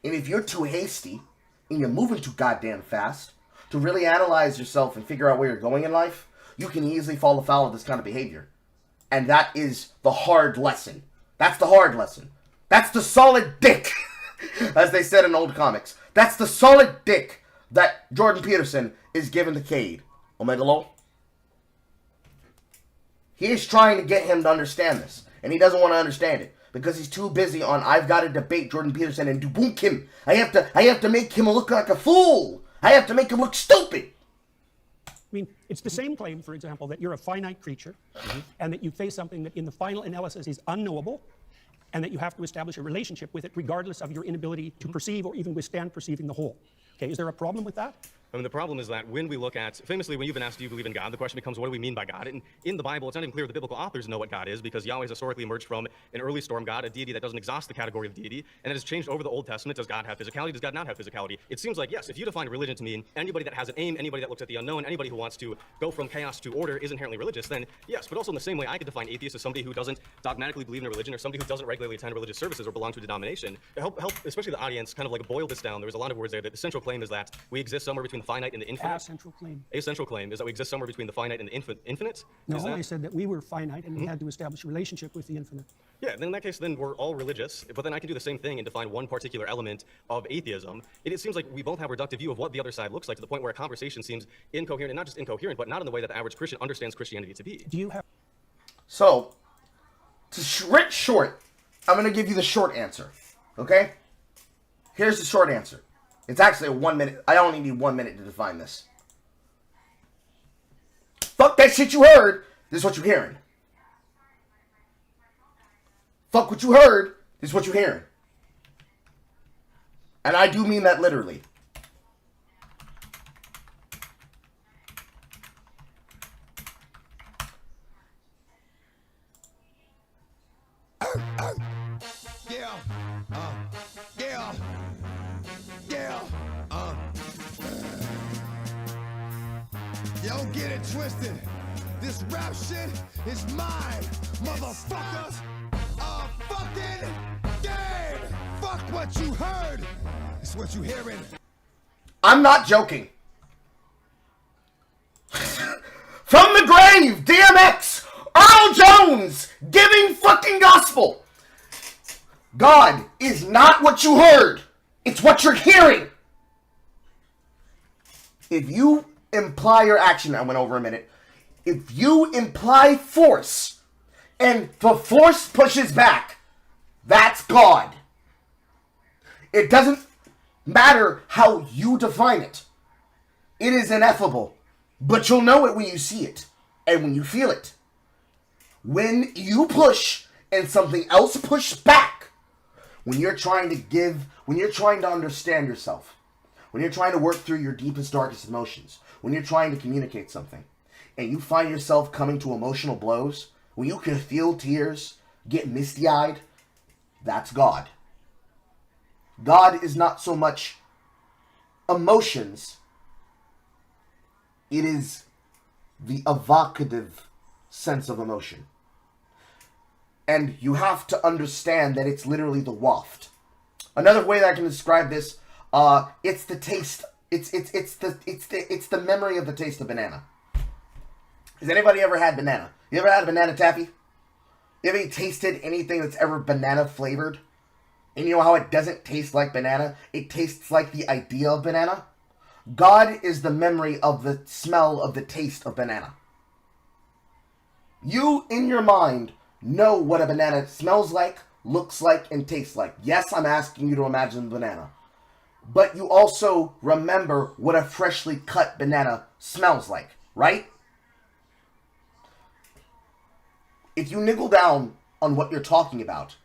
Speaker 2: And if you're too hasty, and you're moving too goddamn fast, to really analyze yourself and figure out where you're going in life, you can easily fall afoul of this kind of behavior. And that is the hard lesson. That's the hard lesson. That's the solid dick, as they said in old comics. That's the solid dick that Jordan Peterson is giving to Cade. Omega Low. He is trying to get him to understand this. And he doesn't want to understand it. Because he's too busy on, I've got to debate Jordan Peterson and debunk him. I have to make him look like a fool. I have to make him look stupid.
Speaker 8: I mean, it's the same claim, for example, that you're a finite creature, and that you face something that in the final analysis is unknowable, and that you have to establish a relationship with it regardless of your inability to perceive or even withstand perceiving the whole. Okay, is there a problem with that?
Speaker 3: I mean, the problem is that when we look at, famously, when you've been asked, do you believe in God, the question becomes, what do we mean by God? And in the Bible, it's not even clear the biblical authors know what God is, because Yahweh has historically emerged from an early storm god, a deity that doesn't exhaust the category of deity, and it has changed over the Old Testament. Does God have physicality? Does God not have physicality? It seems like, yes, if you define religion to mean anybody that has an aim, anybody that looks at the unknown, anybody who wants to go from chaos to order is inherently religious, then yes, but also in the same way, I could define atheist as somebody who doesn't dogmatically believe in a religion, or somebody who doesn't regularly attend religious services or belong to a denomination. To help especially the audience, kind of like boil this down, there was a lot of words there. That the central claim is that we exist somewhere between the finite and the infinite.
Speaker 8: Central claim.
Speaker 3: A central claim is that we exist somewhere between the finite and the infinite?
Speaker 8: No, I said that we were finite and we had to establish a relationship with the infinite.
Speaker 3: Yeah, then in that case, then we're all religious, but then I can do the same thing and define one particular element of atheism. It seems like we both have a reductive view of what the other side looks like, to the point where a conversation seems incoherent, and not just incoherent, but not in the way that the average Christian understands Christianity to be.
Speaker 8: Do you have...
Speaker 2: So, to short, I'm going to give you the short answer, okay? Here's the short answer. It's actually a 1 minute. I only need 1 minute to define this. Fuck that shit you heard. This is what you're hearing. Fuck what you heard. This is what you're hearing. And I do mean that literally.
Speaker 9: Don't get it twisted. This rap shit is mine, motherfuckers. Fucking game. Fuck what you heard. It's what you hearing.
Speaker 2: I'm not joking. From the grave, DMX, Earl Jones, giving fucking gospel. God is not what you heard. It's what you're hearing. If you imply your action, I went over a minute. If you imply force, and the force pushes back, that's God. It doesn't matter how you define it. It is ineffable. But you'll know it when you see it, and when you feel it. When you push, and something else pushes back, when you're trying to understand yourself, when you're trying to work through your deepest, darkest emotions, when you're trying to communicate something, and you find yourself coming to emotional blows, when you can feel tears, get misty-eyed, that's God. God is not so much emotions, it is the evocative sense of emotion. And you have to understand that it's literally the waft. Another way that I can describe this, it's the taste. It's the memory of the taste of banana. Has anybody ever had banana? You ever had a banana taffy? You ever tasted anything that's ever banana flavored? And you know how it doesn't taste like banana? It tastes like the idea of banana. God is the memory of the smell of the taste of banana. You, in your mind, know what a banana smells like, looks like, and tastes like. Yes, I'm asking you to imagine the banana. But you also remember what a freshly cut banana smells like, right? If you niggle down on what you're talking about,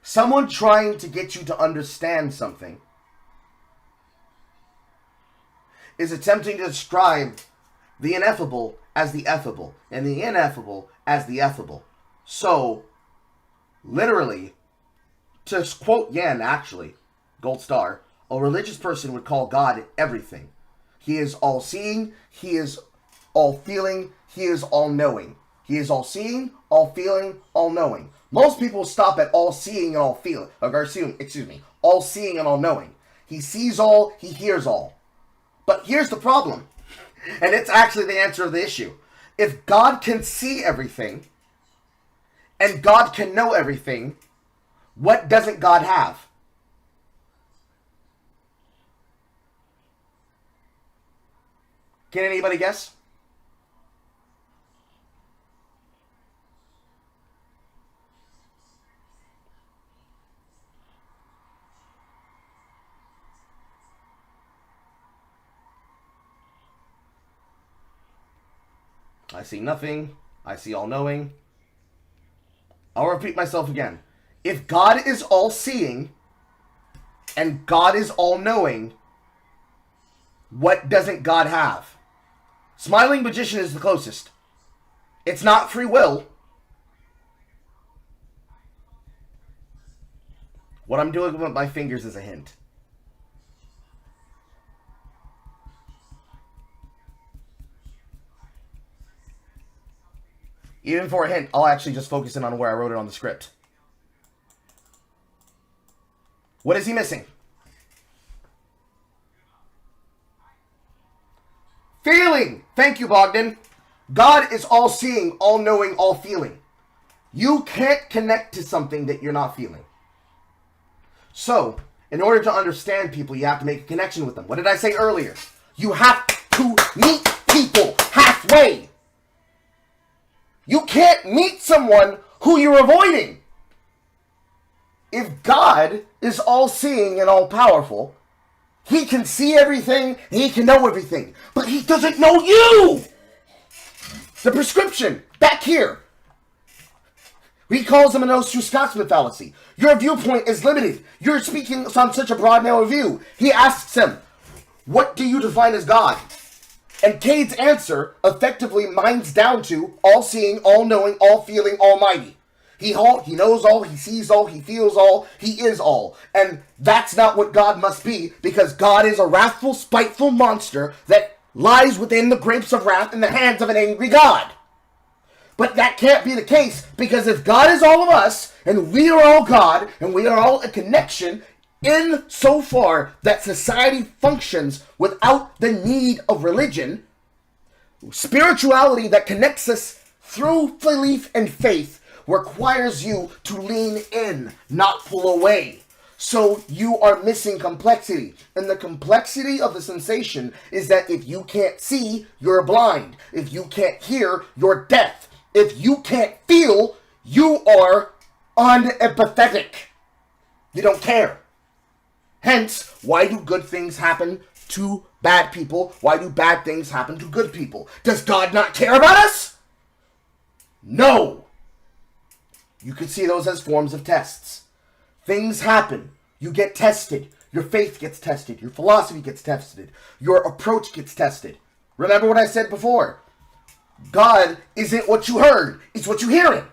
Speaker 2: someone trying to get you to understand something is attempting to describe the ineffable as the effable, and the ineffable as the effable. So, literally, to quote Yan, actually, gold star, a religious person would call God everything. He is all-seeing, he is all-feeling, he is all-knowing. He is all-seeing, all-feeling, all-knowing. Most people stop at all-seeing and all-feeling, all-seeing and all-knowing. He sees all, he hears all. But here's the problem, and it's actually the answer of the issue. If God can see everything, and God can know everything, what doesn't God have? Can anybody guess? I see nothing. I see all-knowing. I'll repeat myself again. If God is all-seeing and God is all-knowing, what doesn't God have? Smiling magician is the closest. It's not free will. What I'm doing with my fingers is a hint. Even for a hint, I'll actually just focus in on where I wrote it on the script. What is he missing? Feeling! Thank you, Bogdan. God is all-seeing, all-knowing, all-feeling. You can't connect to something that you're not feeling. So, in order to understand people, you have to make a connection with them. What did I say earlier? You have to meet people halfway. You can't meet someone who you're avoiding. If God is all-seeing and all-powerful, he can see everything, he can know everything, but he doesn't know you! The prescription, back here. He calls them a no-Scotsman fallacy. Your viewpoint is limited. You're speaking on such a broad, narrow view. He asks him, what do you define as God? And Cade's answer effectively minds down to all-seeing, all-knowing, all-feeling, almighty. He knows all, he sees all, he feels all, he is all. And that's not what God must be, because God is a wrathful, spiteful monster that lies within the grapes of wrath in the hands of an angry God. But that can't be the case, because if God is all of us, and we are all God, and we are all a connection, in so far that society functions without the need of religion, spirituality that connects us through belief and faith requires you to lean in, not pull away. So you are missing complexity. And the complexity of the sensation is that if you can't see, you're blind. If you can't hear, you're deaf. If you can't feel, you are unempathetic. You don't care. Hence, why do good things happen to bad people? Why do bad things happen to good people? Does God not care about us? No. You could see those as forms of tests. Things happen. You get tested. Your faith gets tested. Your philosophy gets tested. Your approach gets tested. Remember what I said before. God isn't what you heard. It's what you're hearing.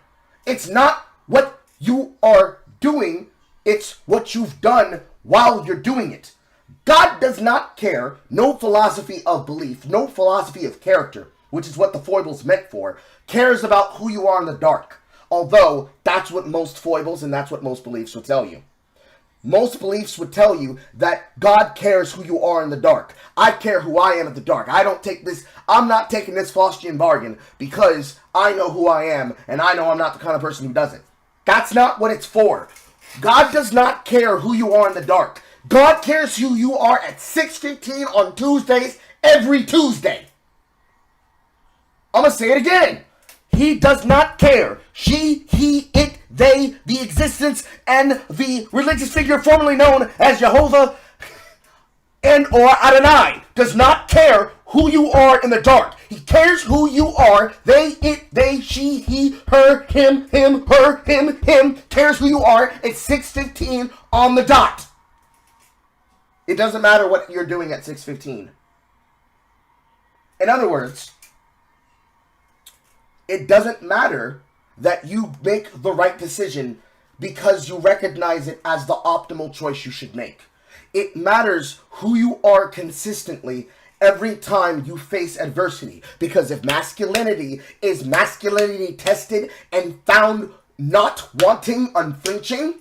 Speaker 2: It's not what you are doing. It's what you've done while you're doing it. God does not care. No philosophy of belief, no philosophy of character, which is what the foible's meant for, cares about who you are in the dark. Although, that's what most foibles and that's what most beliefs would tell you. Most beliefs would tell you that God cares who you are in the dark. I care who I am in the dark. I'm not taking this Faustian bargain because I know who I am and I know I'm not the kind of person who does it. That's not what it's for. God does not care who you are in the dark. God cares who you are at 6:15 on Tuesdays, every Tuesday. I'm going to say it again. He does not care. She, he, it, they, the existence, and the religious figure formerly known as Jehovah and or Adonai does not care who you are in the dark. He cares who you are. They, it, they, she, he, her, him, her, him, cares who you are at 6:15 on the dot. It doesn't matter what you're doing at 6:15. In other words, it doesn't matter that you make the right decision because you recognize it as the optimal choice you should make. It matters who you are consistently every time you face adversity. Because if masculinity is masculinity tested and found not wanting, unflinching,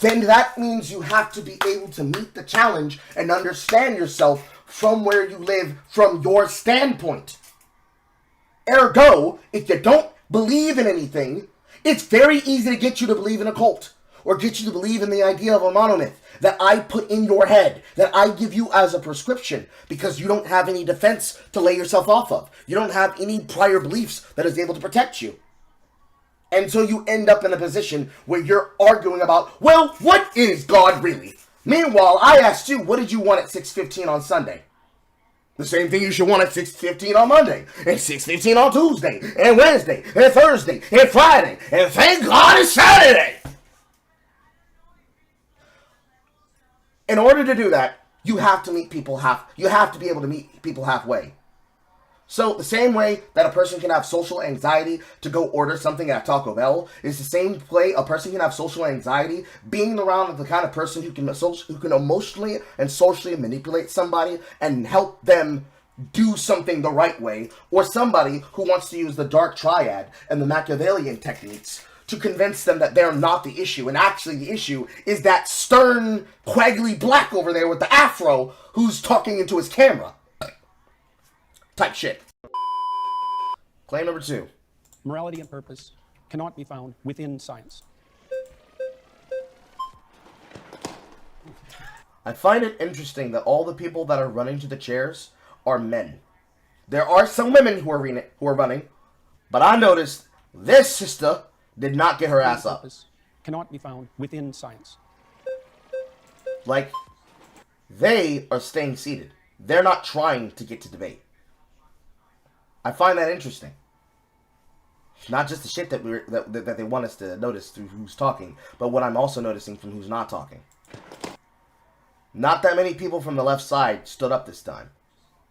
Speaker 2: then that means you have to be able to meet the challenge and understand yourself from where you live, from your standpoint. Ergo, if you don't believe in anything, it's very easy to get you to believe in a cult or get you to believe in the idea of a monomyth that I put in your head, that I give you as a prescription because you don't have any defense to lay yourself off of. You don't have any prior beliefs that is able to protect you. And so you end up in a position where you're arguing about, well, what is God really? Meanwhile, I asked you, what did you want at 6:15 on Sunday? The same thing you should want at 6:15 on Monday, and 6:15 on Tuesday, and Wednesday, and Thursday, and Friday, and thank God it's Saturday! In order to do that, you have to meet people you have to be able to meet people halfway. So the same way that a person can have social anxiety to go order something at Taco Bell is the same way a person can have social anxiety being around the kind of person who can emotionally and socially manipulate somebody and help them do something the right way, or somebody who wants to use the dark triad and the Machiavellian techniques to convince them that they're not the issue, and actually the issue is that stern, quaggly black over there with the afro who's talking into his camera. Type shit. Claim number 2.
Speaker 8: Morality and purpose cannot be found within science.
Speaker 2: I find it interesting that all the people that are running to the chairs are men. There are some women who are running, but I noticed this sister did not get her ass up.
Speaker 8: Cannot be found within science.
Speaker 2: Like, they are staying seated. They're not trying to get to debate. I find that interesting. Not just the shit that that they want us to notice through who's talking, but what I'm also noticing from who's not talking. Not that many people from the left side stood up this time.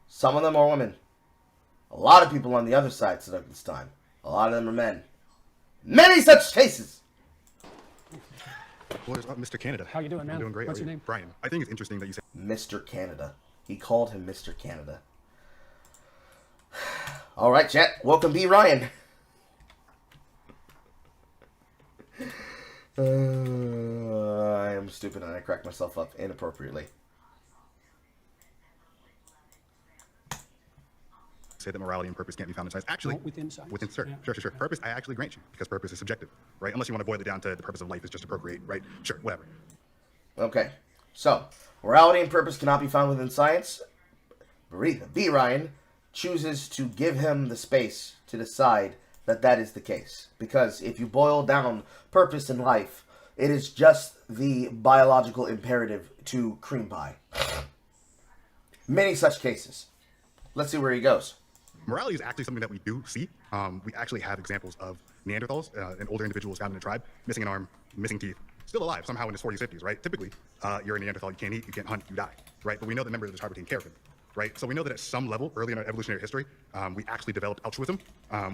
Speaker 2: Some of them are women. A lot of people on the other side stood up this time. A lot of them are men. Many such cases!
Speaker 10: Well, there's Mr. Canada.
Speaker 8: How you doing, man?
Speaker 10: I'm doing great.
Speaker 8: What's your name?
Speaker 10: Brian. I think it's interesting that you said
Speaker 2: Mr. Canada. He called him Mr. Canada. Alright, chat. Welcome, B. Ryan. I am stupid and I cracked myself up inappropriately.
Speaker 10: say that morality and purpose can't be found in science. Actually,
Speaker 8: within science.
Speaker 10: Sure. Purpose, I actually grant you, because purpose is subjective, right? Unless you want to boil it down to the purpose of life is just to procreate, right? Sure, whatever.
Speaker 2: Okay, so morality and purpose cannot be found within science. B. Ryan chooses to give him the space to decide that that is the case. Because if you boil down purpose in life, it is just the biological imperative to cream pie. Many such cases. Let's see where he goes.
Speaker 10: Morality is actually something that we do see. We actually have examples of Neanderthals and older individuals found in a tribe, missing an arm, missing teeth, still alive somehow in his 40s, 50s, right? Typically, you're a Neanderthal, you can't eat, you can't hunt, you die, right? But we know that members of the tribe are taking care of him, right? So we know that at some level, early in our evolutionary history, we actually developed altruism.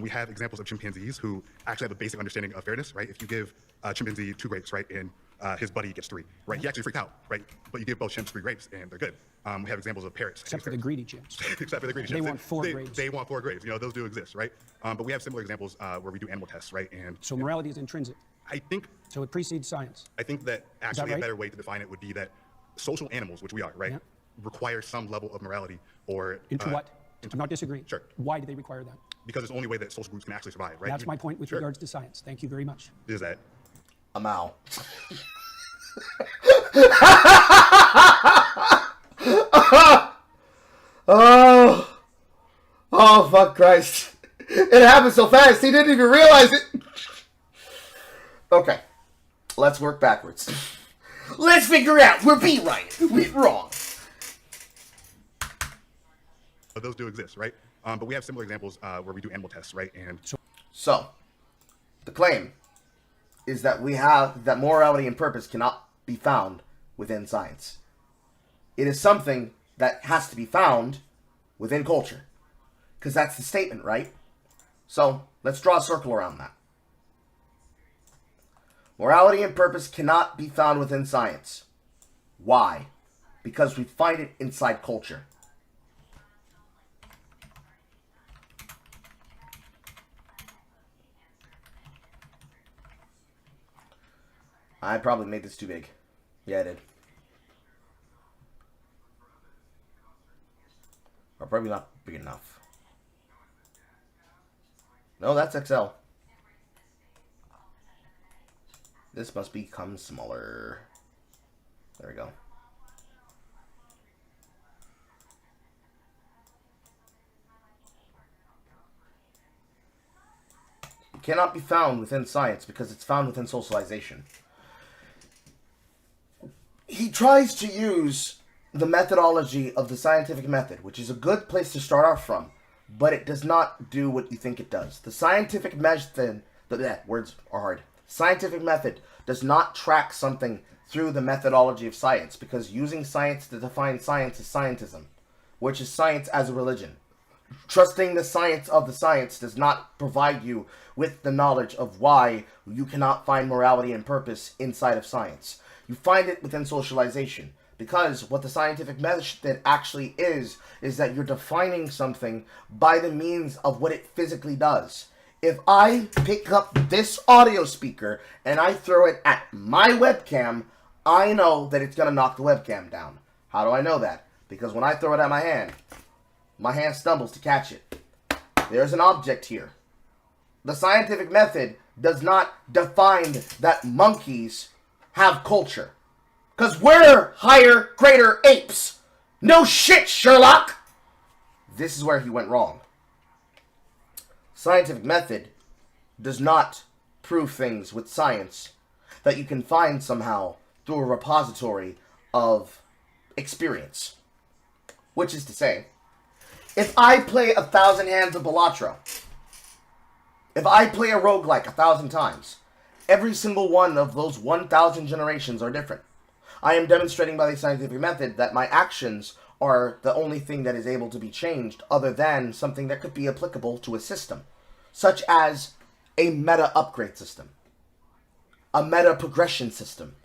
Speaker 10: We have examples of chimpanzees who actually have a basic understanding of fairness, right? If you give a chimpanzee 2 grapes, right, and his buddy gets 3, right? He actually freaked out, right? But you give both chimps 3 grapes and they're good. We have examples of parrots.
Speaker 8: Except for the greedy chimps.
Speaker 10: Except for the greedy chimps.
Speaker 8: They want 4 grapes.
Speaker 10: They want 4 grapes. You know, those do exist, right? But we have similar examples where we do animal tests, right? And
Speaker 8: so morality is intrinsic.
Speaker 10: I think.
Speaker 8: So it precedes science.
Speaker 10: I think that actually
Speaker 8: right?
Speaker 10: a better way to define it would be that social animals, which we are, right, require some level of morality or.
Speaker 8: Into what? I'm not disagreeing.
Speaker 10: Sure.
Speaker 8: Why do they require that?
Speaker 10: Because it's the only way that social groups can actually survive, right?
Speaker 8: That's my point with regards to science. Thank you very much.
Speaker 10: Is that?
Speaker 2: I'm out. Oh, fuck Christ. It happened so fast, he didn't even realize it. Okay, let's work backwards. Let's figure out where B right, who went wrong.
Speaker 10: Those do exist, right? But we have similar examples where we do animal tests, right? And
Speaker 2: so, the claim is that we have that morality and purpose cannot be found within science. It is something that has to be found within culture. Because that's the statement, right? So, let's draw a circle around that. Morality and purpose cannot be found within science. Why? Because we find it inside culture. I probably made this too big. Yeah, I did. Or probably not big enough. No, that's XL. This must become smaller. There we go. It cannot be found within science because it's found within socialization. He tries to use the methodology of the scientific method, which is a good place to start off from, but it does not do what you think it does. The scientific method, words are hard. Scientific method does not track something through the methodology of science, because using science to define science is scientism, which is science as a religion. Trusting the science of the science does not provide you with the knowledge of why you cannot find morality and purpose inside of science. You find it within socialization. Because what the scientific method actually is that you're defining something by the means of what it physically does. If I pick up this audio speaker and I throw it at my webcam, I know that it's going to knock the webcam down. How do I know that? Because when I throw it at my hand stumbles to catch it. There's an object here. The scientific method does not define that monkeys have culture. Because we're higher, greater apes. No shit, Sherlock! This is where he went wrong. Scientific method does not prove things with science that you can find somehow through a repository of experience. Which is to say, if I play 1,000 hands of Balatro, if I play a roguelike 1,000 times, every single one of those 1,000 generations are different. I am demonstrating by the scientific method that my actions are the only thing that is able to be changed other than something that could be applicable to a system, such as a meta upgrade system, a meta progression system.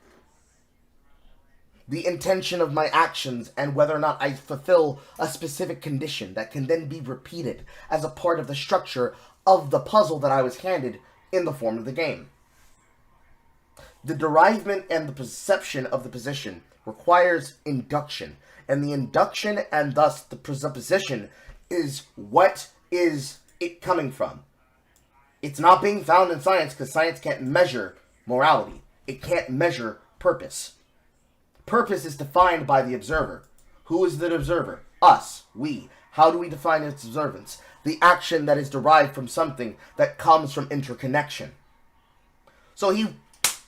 Speaker 2: The intention of my actions and whether or not I fulfill a specific condition that can then be repeated as a part of the structure of the puzzle that I was handed in the form of the game. The derivement and the perception of the position requires induction, and the induction and thus the presupposition is what is it coming from. It's not being found in science because science can't measure morality. It can't measure purpose. Purpose is defined by the observer. Who is the observer? Us, we. How do we define its observance? The action that is derived from something that comes from interconnection. So he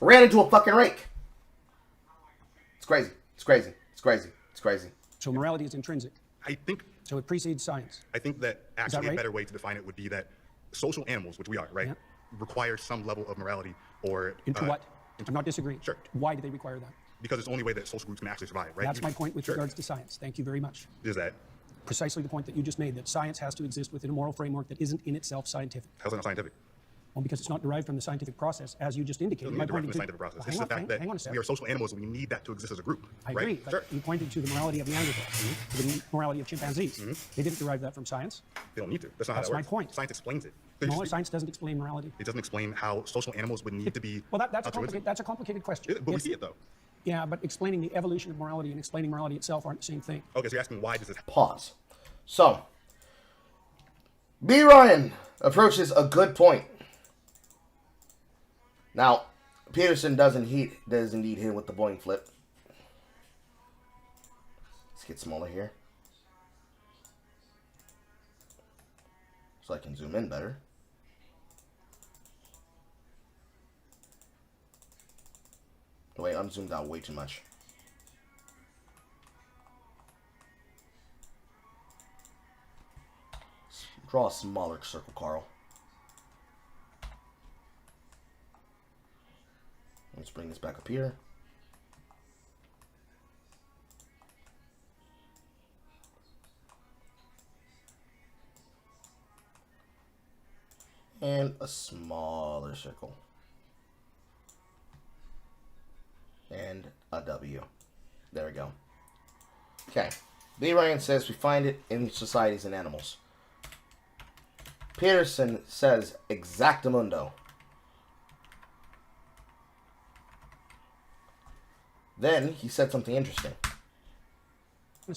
Speaker 2: ran into a fucking rake. It's crazy. It's crazy. It's crazy. It's crazy.
Speaker 8: So morality is intrinsic.
Speaker 10: I think
Speaker 8: So it precedes science.
Speaker 10: I think that actually
Speaker 8: right?
Speaker 10: a better way to define it would be that social animals, which we are, right,
Speaker 8: Yep.
Speaker 10: require some level of morality or
Speaker 8: Into what? I'm not disagreeing.
Speaker 10: Sure.
Speaker 8: Why do they require that?
Speaker 10: because it's the only way that social groups can actually survive, right?
Speaker 8: That's my point with
Speaker 10: Sure.
Speaker 8: regards to science. Thank you very much.
Speaker 10: Is that
Speaker 8: Precisely the point that you just made, that science has to exist within a moral framework that isn't in itself scientific.
Speaker 10: how's that not scientific?
Speaker 8: Well, because it's not derived from the scientific process, as you just
Speaker 10: It
Speaker 8: indicated.
Speaker 10: doesn't
Speaker 8: by
Speaker 10: need to
Speaker 8: pointing
Speaker 10: reference the scientific process.
Speaker 8: Well,
Speaker 10: It's just the fact
Speaker 8: hang on a
Speaker 10: that
Speaker 8: second.
Speaker 10: we are social animals and we need that to exist as a group.
Speaker 8: I
Speaker 10: right?
Speaker 8: agree, but
Speaker 10: Sure.
Speaker 8: you pointed to the morality of Neanderthals, to the morality of chimpanzees. They didn't derive that from science.
Speaker 10: They don't need to. That's not
Speaker 8: That's
Speaker 10: how that
Speaker 8: my
Speaker 10: works.
Speaker 8: point.
Speaker 10: Science explains it.
Speaker 8: No, science doesn't explain morality.
Speaker 10: It doesn't explain how social animals would need to be.
Speaker 8: Well, that's a
Speaker 10: altruistic.
Speaker 8: complicated question.
Speaker 10: But we see it though.
Speaker 8: Yeah, but explaining the evolution of morality and explaining morality itself aren't the same thing.
Speaker 10: Okay, so you're asking why does this
Speaker 2: Pause. So, B. Ryan approaches a good point. Now, Peterson does indeed hit with the Boeing flip. Let's get smaller here, so I can zoom in better. Wait, I'm zoomed out way too much. Draw a smaller circle, Carl. Let's bring this back up here. And a smaller circle. And a W. There we go. Okay. B. Ryan says we find it in societies and animals. Peterson says exactamundo. Then he said something interesting.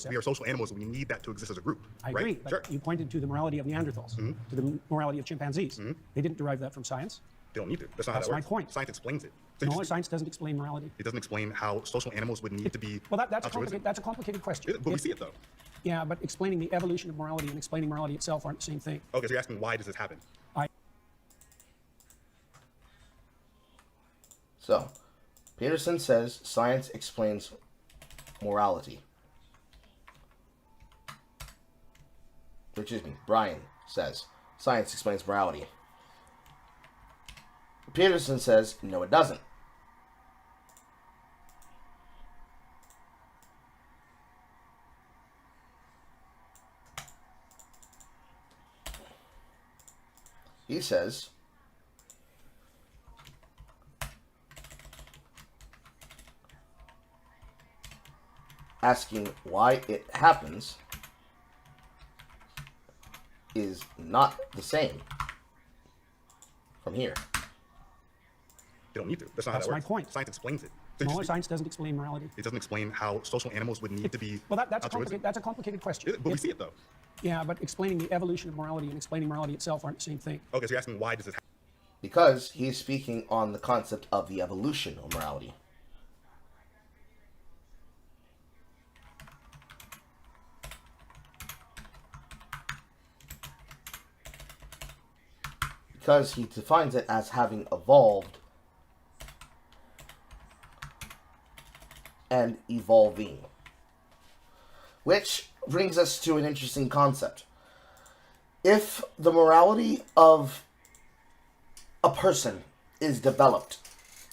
Speaker 10: we are social animals and we need that to exist as a group.
Speaker 8: I
Speaker 10: right?
Speaker 8: agree, but
Speaker 10: Sure.
Speaker 8: you pointed to the morality of Neanderthals, to the morality of chimpanzees. They didn't derive that from science.
Speaker 10: They don't need to. That's not
Speaker 8: That's
Speaker 10: how that
Speaker 8: my
Speaker 10: works.
Speaker 8: point.
Speaker 10: Science explains it. So
Speaker 8: No, science doesn't explain morality.
Speaker 10: it doesn't explain how social animals would need to be.
Speaker 8: Well, that's
Speaker 10: altruistic.
Speaker 8: a complicated question.
Speaker 10: But we see it though.
Speaker 8: Yeah, but explaining the evolution of morality and explaining morality itself aren't the same thing.
Speaker 10: Okay, so you're asking why does this happen?
Speaker 2: So, Peterson says science explains morality. Excuse me, Brian says science explains morality. Peterson says no, it doesn't. He says asking why it happens is not the same from here.
Speaker 10: They don't need to. That's not
Speaker 8: That's
Speaker 10: how that
Speaker 8: my
Speaker 10: works.
Speaker 8: point.
Speaker 10: Science explains it.
Speaker 8: No, science doesn't explain morality.
Speaker 10: It doesn't explain how social animals would need to be.
Speaker 8: Well, that's
Speaker 10: altruistic.
Speaker 8: a complicated question.
Speaker 10: But we see it though.
Speaker 8: Yeah, but explaining the evolution of morality and explaining morality itself aren't the same thing.
Speaker 10: Okay, so you're asking why does this happen?
Speaker 2: Because he's speaking on the concept of the evolution of morality. Because he defines it as having evolved and evolving. Which brings us to an interesting concept. If the morality of a person is developed,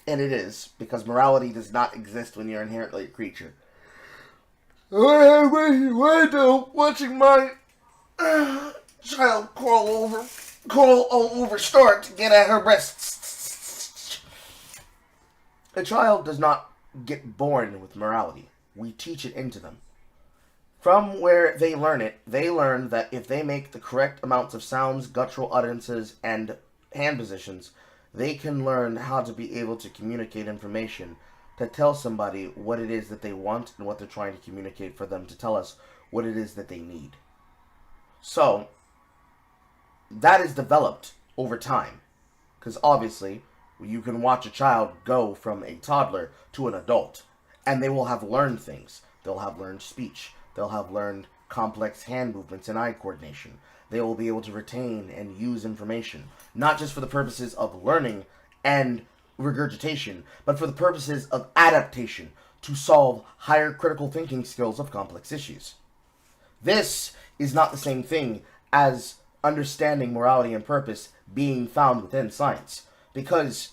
Speaker 2: and it is, because morality does not exist when you're inherently a creature. Why don't watching my child crawl all over start to get at her breasts. A child does not get born with morality. We teach it into them. From where they learn it, they learn that if they make the correct amounts of sounds, guttural utterances, and hand positions, they can learn how to be able to communicate information to tell somebody what it is that they want and what they're trying to communicate for them to tell us what it is that they need. So, that is developed over time. Because obviously, you can watch a child go from a toddler to an adult, and they will have learned things. They'll have learned speech. They'll have learned complex hand movements and eye coordination. They will be able to retain and use information, not just for the purposes of learning and regurgitation, but for the purposes of adaptation to solve higher critical thinking skills of complex issues. This is not the same thing as understanding morality and purpose being found within science, because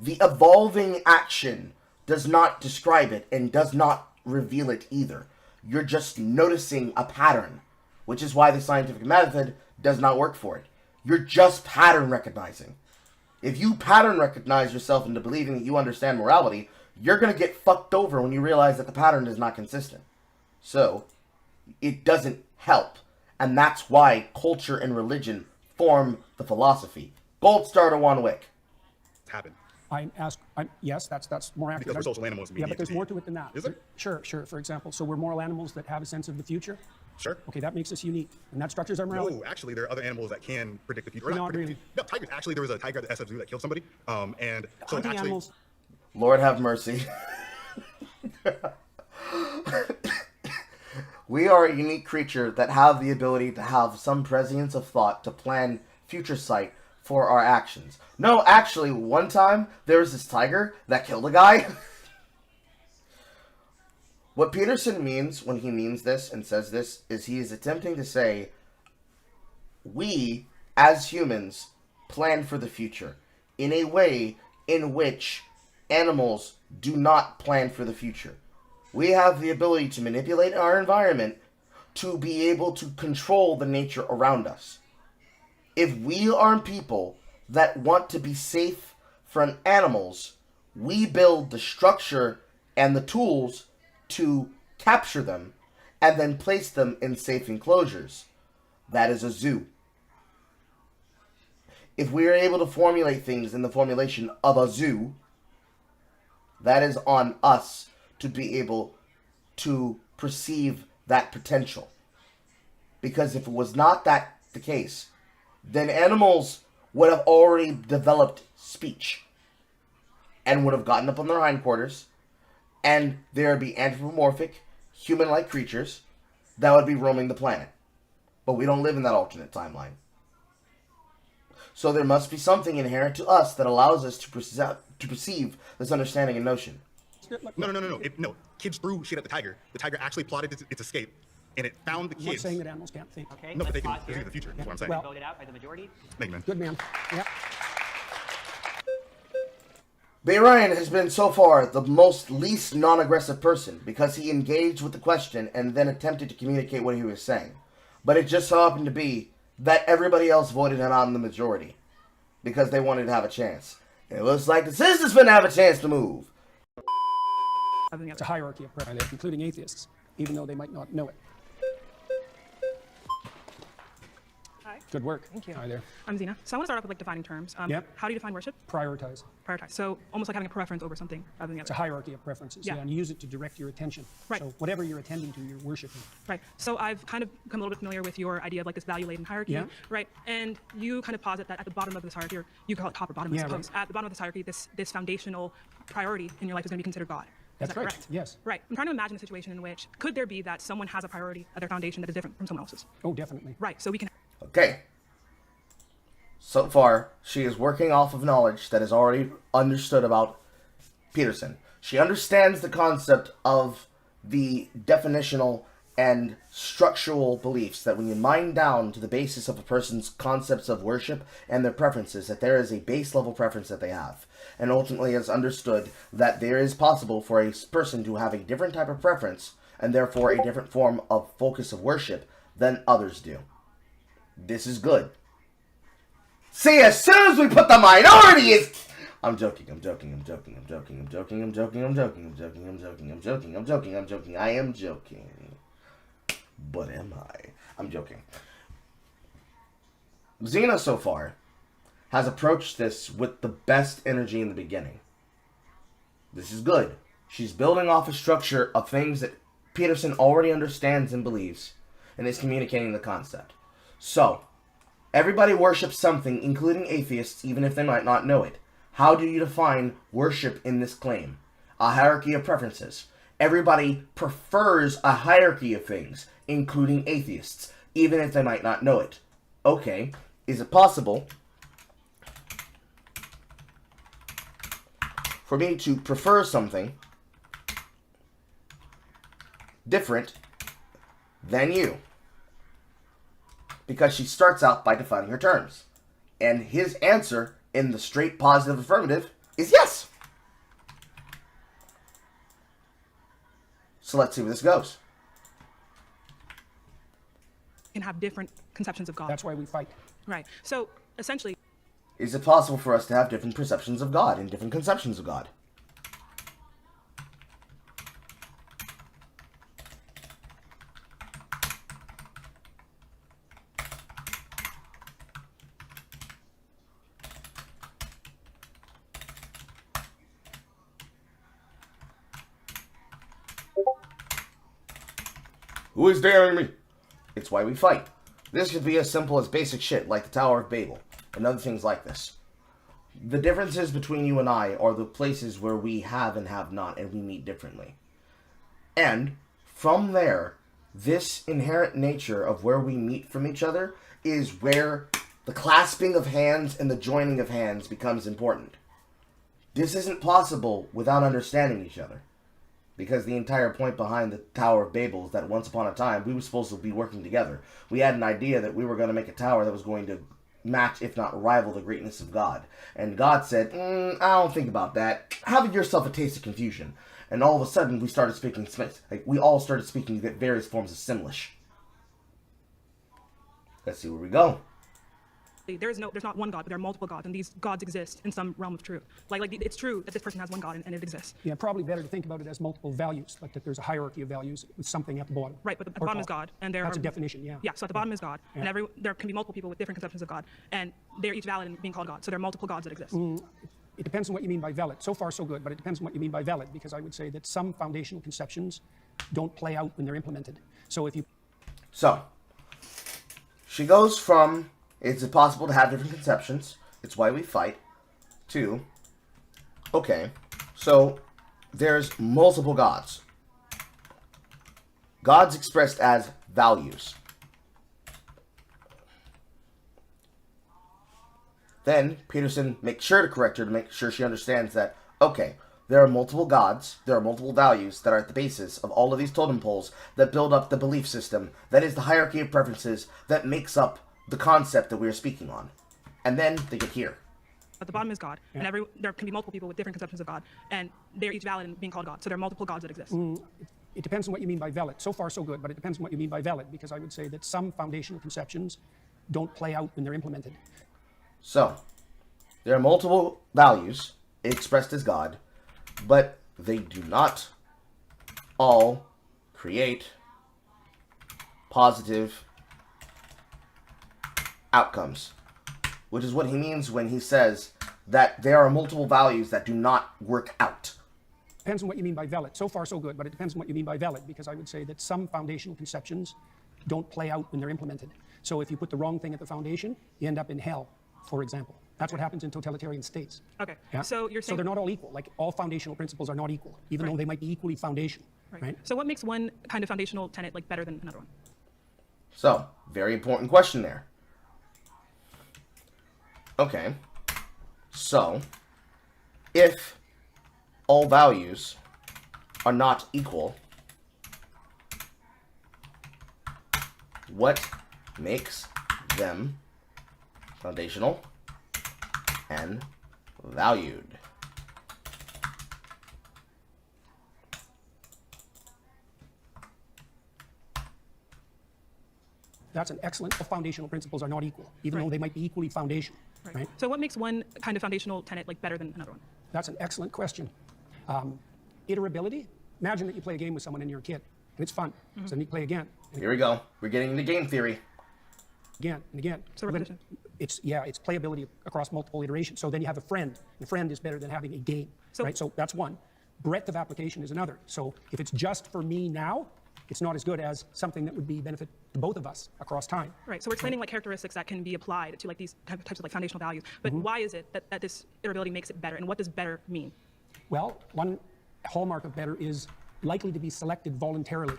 Speaker 2: the evolving action does not describe it and does not reveal it either. You're just noticing a pattern, which is why the scientific method does not work for it. You're just pattern recognizing. If you pattern recognize yourself into believing that you understand morality, you're going to get fucked over when you realize that the pattern is not consistent. So, it doesn't help. And that's why culture and religion form the philosophy. Gold star to Wanwick.
Speaker 10: Happen.
Speaker 8: Yes, that's more accurate.
Speaker 10: Because we're social animals.
Speaker 8: Yeah, but there's more to it than that.
Speaker 10: Is there?
Speaker 8: Sure. For example, so we're moral animals that have a sense of the future.
Speaker 10: Sure.
Speaker 8: Okay, that makes us unique, and that structures our morality.
Speaker 10: No, actually, there are other animals that can predict the future. Or
Speaker 8: Not
Speaker 10: predict
Speaker 8: really.
Speaker 10: the future. No, tigers. Actually, there was a tiger at the SF Zoo that killed somebody. And so
Speaker 8: Hunting
Speaker 10: actually,
Speaker 8: animals.
Speaker 2: Lord have mercy. We are a unique creature that have the ability to have some prescience of thought to plan future sight for our actions. No, actually, one time, there was this tiger that killed a guy. What Peterson means when he means this and says this is he is attempting to say, we, as humans, plan for the future in a way in which animals do not plan for the future. We have the ability to manipulate our environment to be able to control the nature around us. If we are people that want to be safe from animals, we build the structure and the tools to capture them and then place them in safe enclosures. That is a zoo. If we are able to formulate things in the formulation of a zoo, that is on us to be able to perceive that potential. Because if it was not that the case, then animals would have already developed speech and would have gotten up on their hindquarters, and there would be anthropomorphic, human-like creatures that would be roaming the planet. But we don't live in that alternate timeline. So there must be something inherent to us that allows us to perceive this understanding and notion.
Speaker 10: No. No, kids threw shit at the tiger. The tiger actually plotted its escape, and it found the
Speaker 8: I'm not
Speaker 10: kids.
Speaker 8: saying that animals can't think.
Speaker 11: Okay,
Speaker 10: No, but they can
Speaker 11: pause
Speaker 10: see
Speaker 11: here.
Speaker 10: the future. That's what I'm saying.
Speaker 8: Well-
Speaker 11: Voted out by the majority.
Speaker 10: Thank you, man.
Speaker 8: Good man. Yeah.
Speaker 2: Bay Ryan has been so far the least non-aggressive person because he engaged with the question and then attempted to communicate what he was saying. But it just so happened to be that everybody else voted him out in the majority because they wanted to have a chance. And it looks like the sisters finna have a chance to move.
Speaker 8: It's a hierarchy of prejudice, including atheists, even though they might not know it.
Speaker 12: Hi.
Speaker 8: Good work.
Speaker 12: Thank you.
Speaker 8: Hi there.
Speaker 12: I'm Zina. So I want to start off with defining terms.
Speaker 8: Yep.
Speaker 12: How do you define worship?
Speaker 8: Prioritize.
Speaker 12: Prioritize. So almost like having a preference over something rather than the
Speaker 8: It's a
Speaker 12: other.
Speaker 8: hierarchy of preferences.
Speaker 12: Yeah.
Speaker 8: And you use it to direct your attention.
Speaker 12: Right.
Speaker 8: So whatever you're attending to, you're worshiping.
Speaker 12: Right. So I've kind of become a little bit familiar with your idea of like this value-laden hierarchy.
Speaker 8: Yeah.
Speaker 12: Right. And you kind of posit that at the bottom of this hierarchy, or you call it top or bottom,
Speaker 8: Yeah,
Speaker 12: I suppose.
Speaker 8: right.
Speaker 12: At the bottom of this hierarchy, this foundational priority in your life is going to be considered God. Is
Speaker 8: That's
Speaker 12: that
Speaker 8: right.
Speaker 12: correct?
Speaker 8: Yes.
Speaker 12: Right. I'm trying to imagine a situation in which could there be that someone has a priority at their foundation that is different from someone else's?
Speaker 8: Oh, definitely.
Speaker 12: Right. So we can.
Speaker 2: Okay. So far, she is working off of knowledge that is already understood about Peterson. She understands the concept of the definitional and structural beliefs that when you mine down to the basis of a person's concepts of worship and their preferences, that there is a base level preference that they have. And ultimately has understood that there is possible for a person to have a different type of preference and therefore a different form of focus of worship than others do. This is good. See, as soon as we put the minority is... I'm joking. I am joking. But am I? I'm joking. Zina, so far, has approached this with the best energy in the beginning. This is good. She's building off a structure of things that Peterson already understands and believes, and is communicating the concept. So, everybody worships something, including atheists, even if they might not know it. How do you define worship in this claim? A hierarchy of preferences. Everybody prefers a hierarchy of things, including atheists, even if they might not know it. Okay, is it possible for me to prefer something different than you? because she starts out by defining her terms. And his answer in the straight positive affirmative is yes. So let's see where this goes.
Speaker 12: Can have different conceptions of God.
Speaker 8: That's why we fight.
Speaker 12: Right. So essentially,
Speaker 2: Is it possible for us to have different perceptions of God and different conceptions of God? Who is daring me? It's why we fight. This could be as simple as basic shit like the Tower of Babel and other things like this. The differences between you and I are the places where we have and have not, and we meet differently. And from there, this inherent nature of where we meet from each other is where the clasping of hands and the joining of hands becomes important. This isn't possible without understanding each other. Because the entire point behind the Tower of Babel is that once upon a time, we were supposed to be working together. We had an idea that we were going to make a tower that was going to match, if not rival, the greatness of God. And God said, I don't think about that. Have yourself a taste of confusion. And all of a sudden, we started speaking Smith. Like, we all started speaking various forms of Simlish. Let's see where we go.
Speaker 12: there's not one God, but there are multiple gods, and these gods exist in some realm of truth. Like it's true that this person has one God and it exists.
Speaker 8: Yeah, probably better to think about it as multiple values, like that there's a hierarchy of values with something at the bottom.
Speaker 12: Right, but at the bottom is God, and
Speaker 8: that's a definition. Yeah.
Speaker 12: Yeah, so at the bottom is God, and there can be multiple people with different conceptions of God, and they're each valid in being called God. So there are multiple gods that exist.
Speaker 8: It depends on what you mean by valid. So far, so good, but it depends on what you mean by valid, because I would say that some foundational conceptions don't play out when they're implemented. So if you...
Speaker 2: So, she goes from, is it possible to have different conceptions? It's why we fight. To, okay, so there's multiple gods. Gods expressed as values. Then Peterson makes sure to correct her to make sure she understands that, okay, there are multiple gods, there are multiple values that are at the basis of all of these totem poles that build up the belief system, that is the hierarchy of preferences that makes up the concept that we are speaking on. And then they get here.
Speaker 12: At the bottom is God, and there can be multiple people with different conceptions of God, and they're each valid in being called God. So there are multiple gods that exist.
Speaker 8: It depends on what you mean by valid. So far, so good, but it depends on what you mean by valid, because I would say that some foundational conceptions don't play out when they're implemented.
Speaker 2: So, there are multiple values expressed as God, but they do not all create positive outcomes, which is what he means when he says that there are multiple values that do not work out.
Speaker 8: Depends on what you mean by valid. So far, so good, but it depends on what you mean by valid, because I would say that some foundational conceptions don't play out when they're implemented. So if you put the wrong thing at the foundation, you end up in hell, for example. That's what happens in totalitarian states.
Speaker 12: Okay,
Speaker 8: Yeah?
Speaker 12: so you're saying...
Speaker 8: So they're not all equal. Like, all foundational principles are not equal, even though they might be equally foundational. Right?
Speaker 12: So what makes one kind of foundational tenet like better than another one?
Speaker 2: So, very important question there. Okay, so, if all values are not equal, what makes them foundational and valued?
Speaker 8: That's an excellent... Foundational principles are not equal, even though they might be equally foundational. Right?
Speaker 12: So what makes one kind of foundational tenet like better than another one?
Speaker 8: That's an excellent question. Iterability. Imagine that you play a game with someone and you're a kid, and it's fun. So then you play again.
Speaker 2: Here we go. We're getting into game theory.
Speaker 8: Again and again.
Speaker 12: So repetition.
Speaker 8: It's playability across multiple iterations. So then you have a friend. And a friend is better than having a game.
Speaker 12: So,
Speaker 8: right? So that's one. Breadth of application is another. So if it's just for me now, it's not as good as something that would be benefit to both of us across time.
Speaker 12: Right. So we're explaining like characteristics that can be applied to like these types of like foundational values. But why is it that this iterability makes it better, and what does better mean?
Speaker 8: Well, one hallmark of better is likely to be selected voluntarily.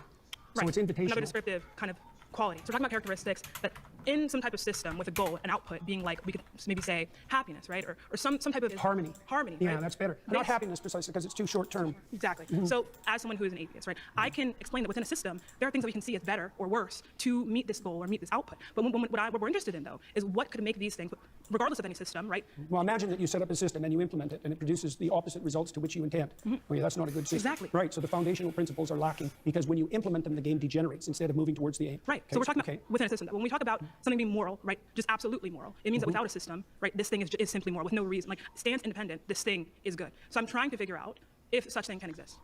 Speaker 8: So it's invitational.
Speaker 12: Another descriptive kind of quality. So we're talking about characteristics that in some type of system with a goal, an output being like, we could maybe say happiness, right? Or some type of
Speaker 8: harmony.
Speaker 12: Harmony.
Speaker 8: Yeah,
Speaker 12: right?
Speaker 8: that's better. Not happiness precisely, because it's too short term.
Speaker 12: Exactly. So as someone who is an atheist, right, I can explain that within a system, there are things that we can see as better or worse to meet this goal or meet this output. But what we're interested in, though, is what could make these things, regardless of any system, right?
Speaker 8: Well, imagine that you set up a system and you implement it, and it produces the opposite results to which you intend. Well, yeah, that's not a good system.
Speaker 12: Exactly.
Speaker 8: Right, so the foundational principles are lacking, because when you implement them, the game degenerates instead of moving towards the aim.
Speaker 12: Right. So we're talking about within a system. When we talk about something being moral, right, just absolutely moral, it means that without a system, right, this thing is simply moral with no reason. Like, stands independent, this thing is good. So I'm trying to figure out if such thing can exist.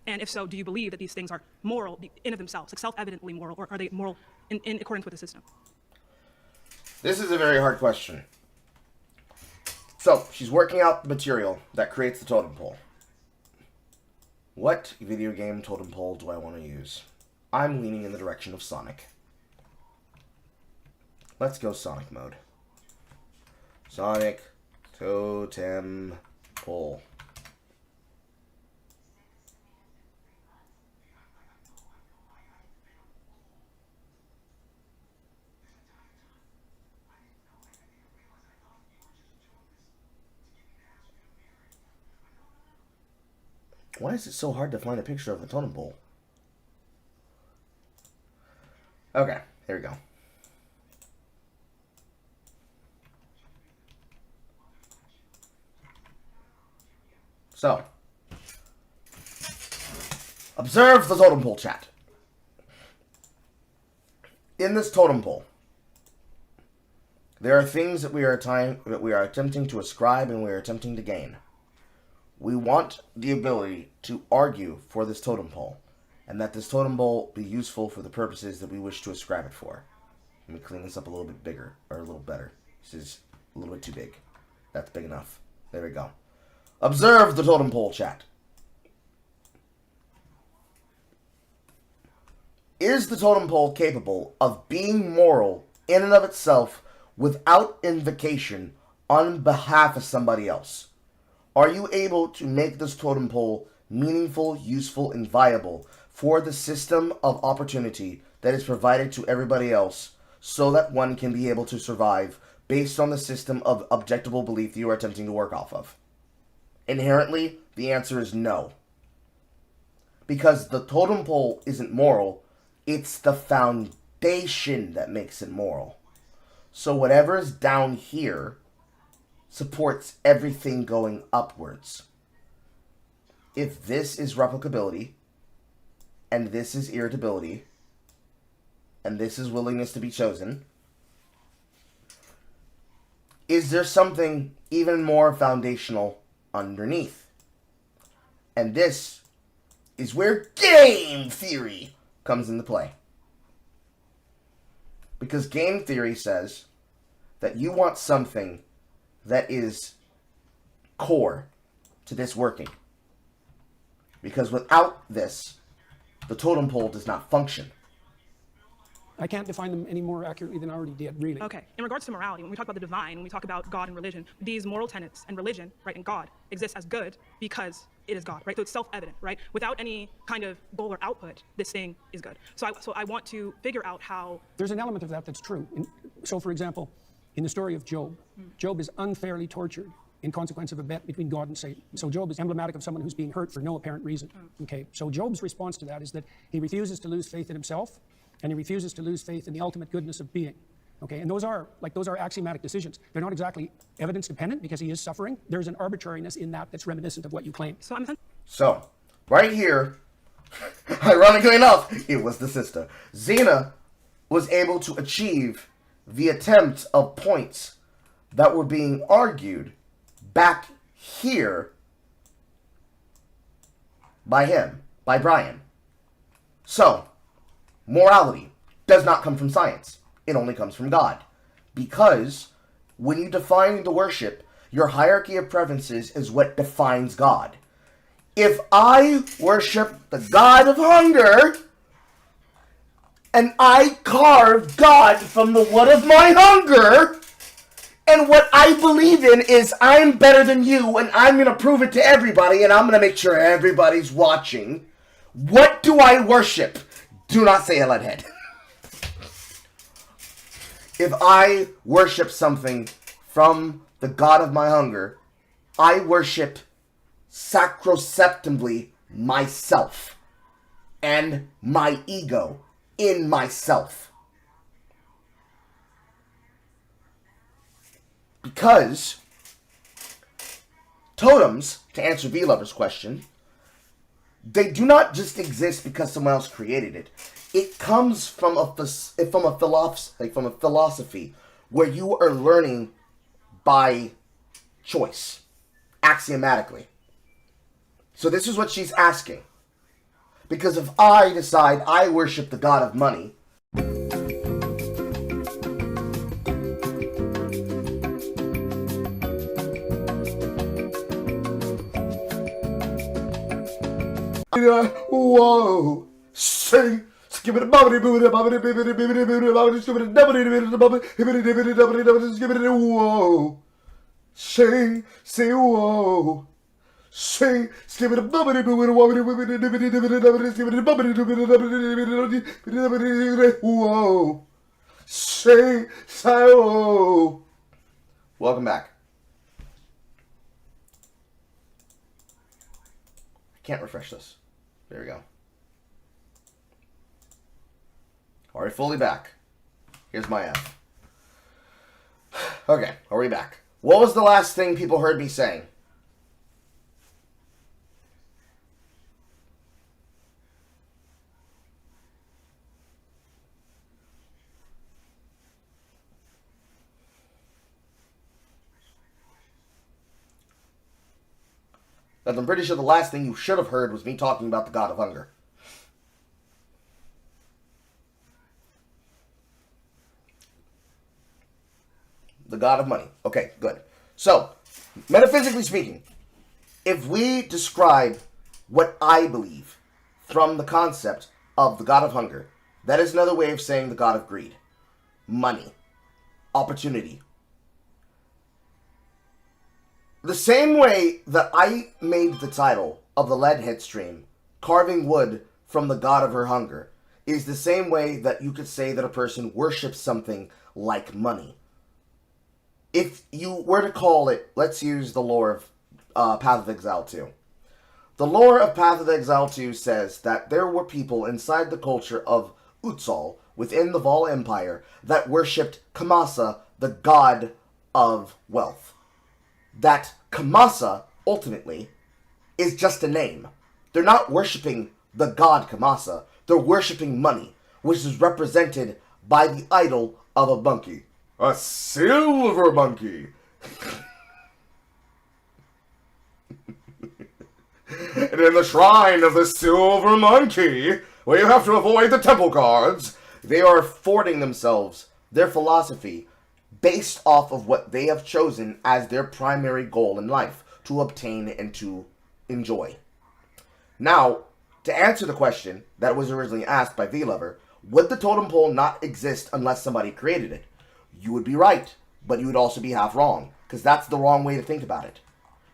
Speaker 12: And if so, do you believe that these things are moral in of themselves, like self-evidently moral, or are they moral in accordance with the system?
Speaker 2: This is a very hard question. So, she's working out the material that creates the totem pole. What video game totem pole do I want to use? I'm leaning in the direction of Sonic. Let's go Sonic mode. Sonic totem pole. Why is it so hard to find a picture of the totem pole? Okay, here we go. So, observe the totem pole, chat. In this totem pole, there are things that we are attempting to ascribe and we are attempting to gain. We want the ability to argue for this totem pole, and that this totem pole be useful for the purposes that we wish to ascribe it for. Let me clean this up a little bit bigger, or a little better. This is a little bit too big. That's big enough. There we go. Observe the totem pole, chat. Is the totem pole capable of being moral in and of itself without invocation on behalf of somebody else? Are you able to make this totem pole meaningful, useful, and viable for the system of opportunity that is provided to everybody else, so that one can be able to survive based on the system of objectable belief you are attempting to work off of? Inherently, the answer is no. Because the totem pole isn't moral, it's the foundation that makes it moral. So whatever is down here supports everything going upwards. If this is replicability, and this is irritability, and this is willingness to be chosen, is there something even more foundational underneath? And this is where game theory comes into play. Because game theory says that you want something that is core to this working. Because without this, the totem pole does not function.
Speaker 8: I can't define them any more accurately than I already did, really.
Speaker 12: Okay. In regards to morality, when we talk about the divine, when we talk about God and religion, these moral tenets and religion, right, and God exist as good because it is God, right? So it's self-evident, right? Without any kind of goal or output, this thing is good. So I want to figure out how...
Speaker 8: There's an element of that that's true. So, for example, in the story of Job, Job is unfairly tortured in consequence of a bet between God and Satan. So Job is emblematic of someone who's being hurt for no apparent reason. Okay, so Job's response to that is that he refuses to lose faith in himself, and he refuses to lose faith in the ultimate goodness of being. Okay, and those are axiomatic decisions. They're not exactly evidence dependent because he is suffering. There's an arbitrariness in that that's reminiscent of what you claim.
Speaker 2: So, right here, ironically enough, it was the sister. Zina was able to achieve the attempt of points that were being argued back here by him, by Brian. So, morality does not come from science. It only comes from God. Because when you define the worship, your hierarchy of preferences is what defines God. If I worship the god of hunger, and I carve God from the wood of my hunger, and what I believe in is I'm better than you, and I'm going to prove it to everybody, and I'm going to make sure everybody's watching, what do I worship? Do not say a leadhead. If I worship something from the god of my hunger, I worship sacrosanctumly myself and my ego in myself. Because totems, to answer V-Lover's question, they do not just exist because someone else created it. It comes from a philosophy where you are learning by choice, axiomatically. So this is what she's asking. Because if I decide I worship the god of money, whoa, sing, skip it, whoa, sing, say whoa. Sing, skip it, whoa. Sing, say whoa. Welcome back. I can't refresh this. There we go. Alright, fully back. Here's my F. Okay, are we back? What was the last thing people heard me saying? But I'm pretty sure the last thing you should have heard was me talking about the god of hunger. The god of money. Okay, good. So, metaphysically speaking, if we describe what I believe from the concept of the god of hunger, that is another way of saying the god of greed. Money. Opportunity. The same way that I made the title of the Leadhead stream, carving wood from the god of her hunger, is the same way that you could say that a person worships something like money. If you were to call it, let's use the lore of Path of Exile 2. The lore of Path of Exile 2 says that there were people inside the culture of Utsal, within the Vol Empire, that worshipped Kamasa, the god of wealth. That Kamasa, ultimately, is just a name. They're not worshipping the god Kamasa. They're worshipping money, which is represented by the idol of a monkey. A silver monkey. And in the shrine of the silver monkey, where you have to avoid the temple guards, they are affording themselves their philosophy based off of what they have chosen as their primary goal in life, to obtain and to enjoy. Now, to answer the question that was originally asked by V-Lover, would the totem pole not exist unless somebody created it? You would be right, but you would also be half wrong, because that's the wrong way to think about it.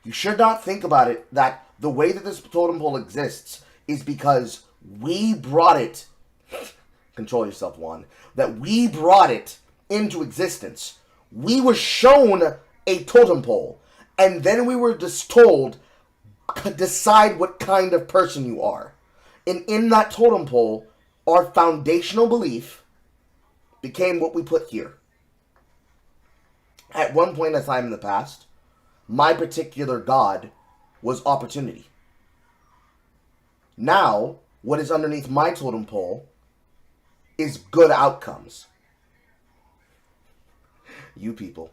Speaker 2: You should not think about it that the way that this totem pole exists is because we brought it, control yourself, Juan, that we brought it into existence. We were shown a totem pole, and then we were just told, decide what kind of person you are. And in that totem pole, our foundational belief became what we put here. At one point in time in the past, my particular god was opportunity. Now, what is underneath my totem pole is good outcomes. You people.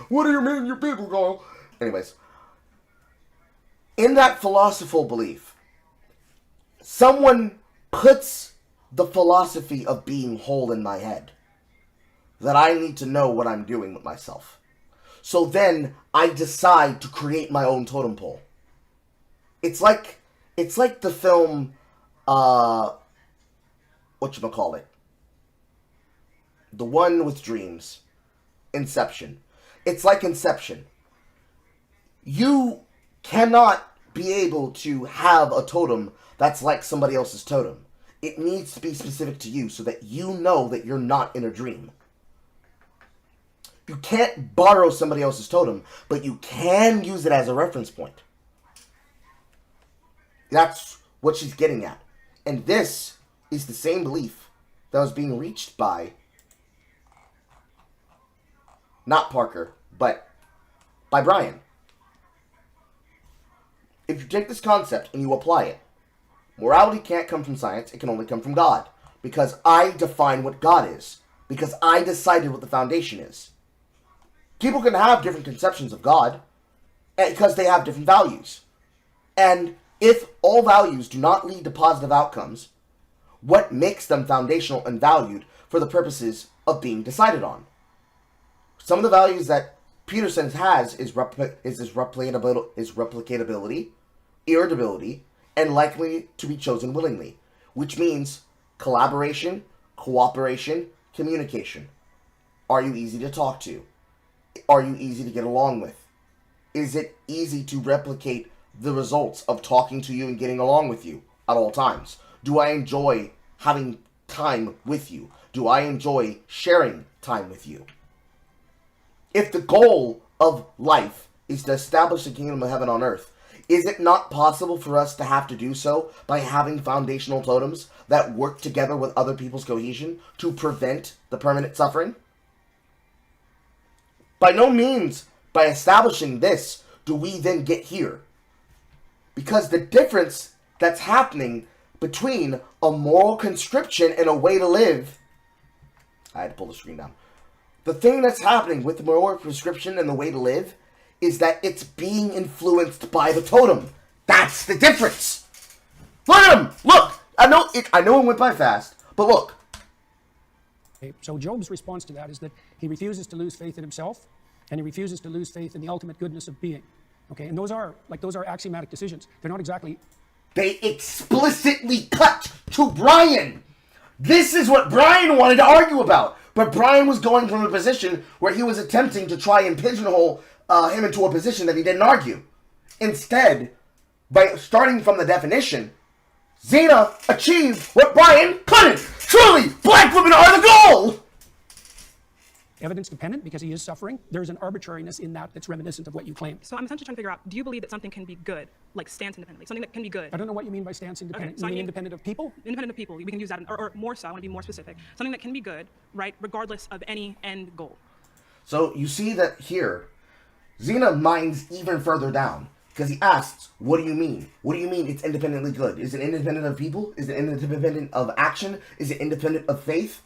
Speaker 2: What do you mean, you people, Carl? Anyways. In that philosophical belief, someone puts the philosophy of being whole in my head. That I need to know what I'm doing with myself. So then, I decide to create my own totem pole. It's like the film, whatchamacallit? The one with dreams. Inception. It's like Inception. You cannot be able to have a totem that's like somebody else's totem. It needs to be specific to you so that you know that you're not in a dream. You can't borrow somebody else's totem, but you can use it as a reference point. That's what she's getting at. And this is the same belief that was being reached by, not Parker, but by Brian. If you take this concept and you apply it, morality can't come from science, it can only come from God. Because I define what God is. Because I decided what the foundation is. People can have different conceptions of God because they have different values. And if all values do not lead to positive outcomes, what makes them foundational and valued for the purposes of being decided on? Some of the values that Peterson has is replicatability, irritability, and likely to be chosen willingly, which means collaboration, cooperation, communication. Are you easy to talk to? Are you easy to get along with? Is it easy to replicate the results of talking to you and getting along with you at all times? Do I enjoy having time with you? Do I enjoy sharing time with you? If the goal of life is to establish the kingdom of heaven on earth, is it not possible for us to have to do so by having foundational totems that work together with other people's cohesion to prevent the permanent suffering? By no means, by establishing this, do we then get here. Because the difference that's happening between a moral conscription and a way to live... I had to pull the screen down. The thing that's happening with the moral prescription and the way to live is that it's being influenced by the totem. That's the difference. Look at him! Look! I know it went by fast, but look.
Speaker 8: Okay, so Job's response to that is that he refuses to lose faith in himself, and he refuses to lose faith in the ultimate goodness of being. Okay, and those are axiomatic decisions. They're not exactly...
Speaker 2: They explicitly cut to Brian. This is what Brian wanted to argue about. But Brian was going from a position where he was attempting to try and pigeonhole him into a position that he didn't argue. Instead, by starting from the definition, Zina achieved what Brian couldn't. Truly, black women are the goal!
Speaker 8: Evidence dependent, because he is suffering. There's an arbitrariness in that that's reminiscent of what you claim.
Speaker 12: So I'm essentially trying to figure out, do you believe that something can be good, like stance independently? Something that can be good?
Speaker 8: I don't know what you mean by stance independent.
Speaker 12: Okay, so
Speaker 8: you mean independent of people?
Speaker 12: Independent of people. We can use that, or more so, I want to be more specific. Something that can be good, right, regardless of any end goal.
Speaker 2: So you see that here, Zina mines even further down. Because he asks, what do you mean? What do you mean it's independently good? Is it independent of people? Is it independent of action? Is it independent of faith?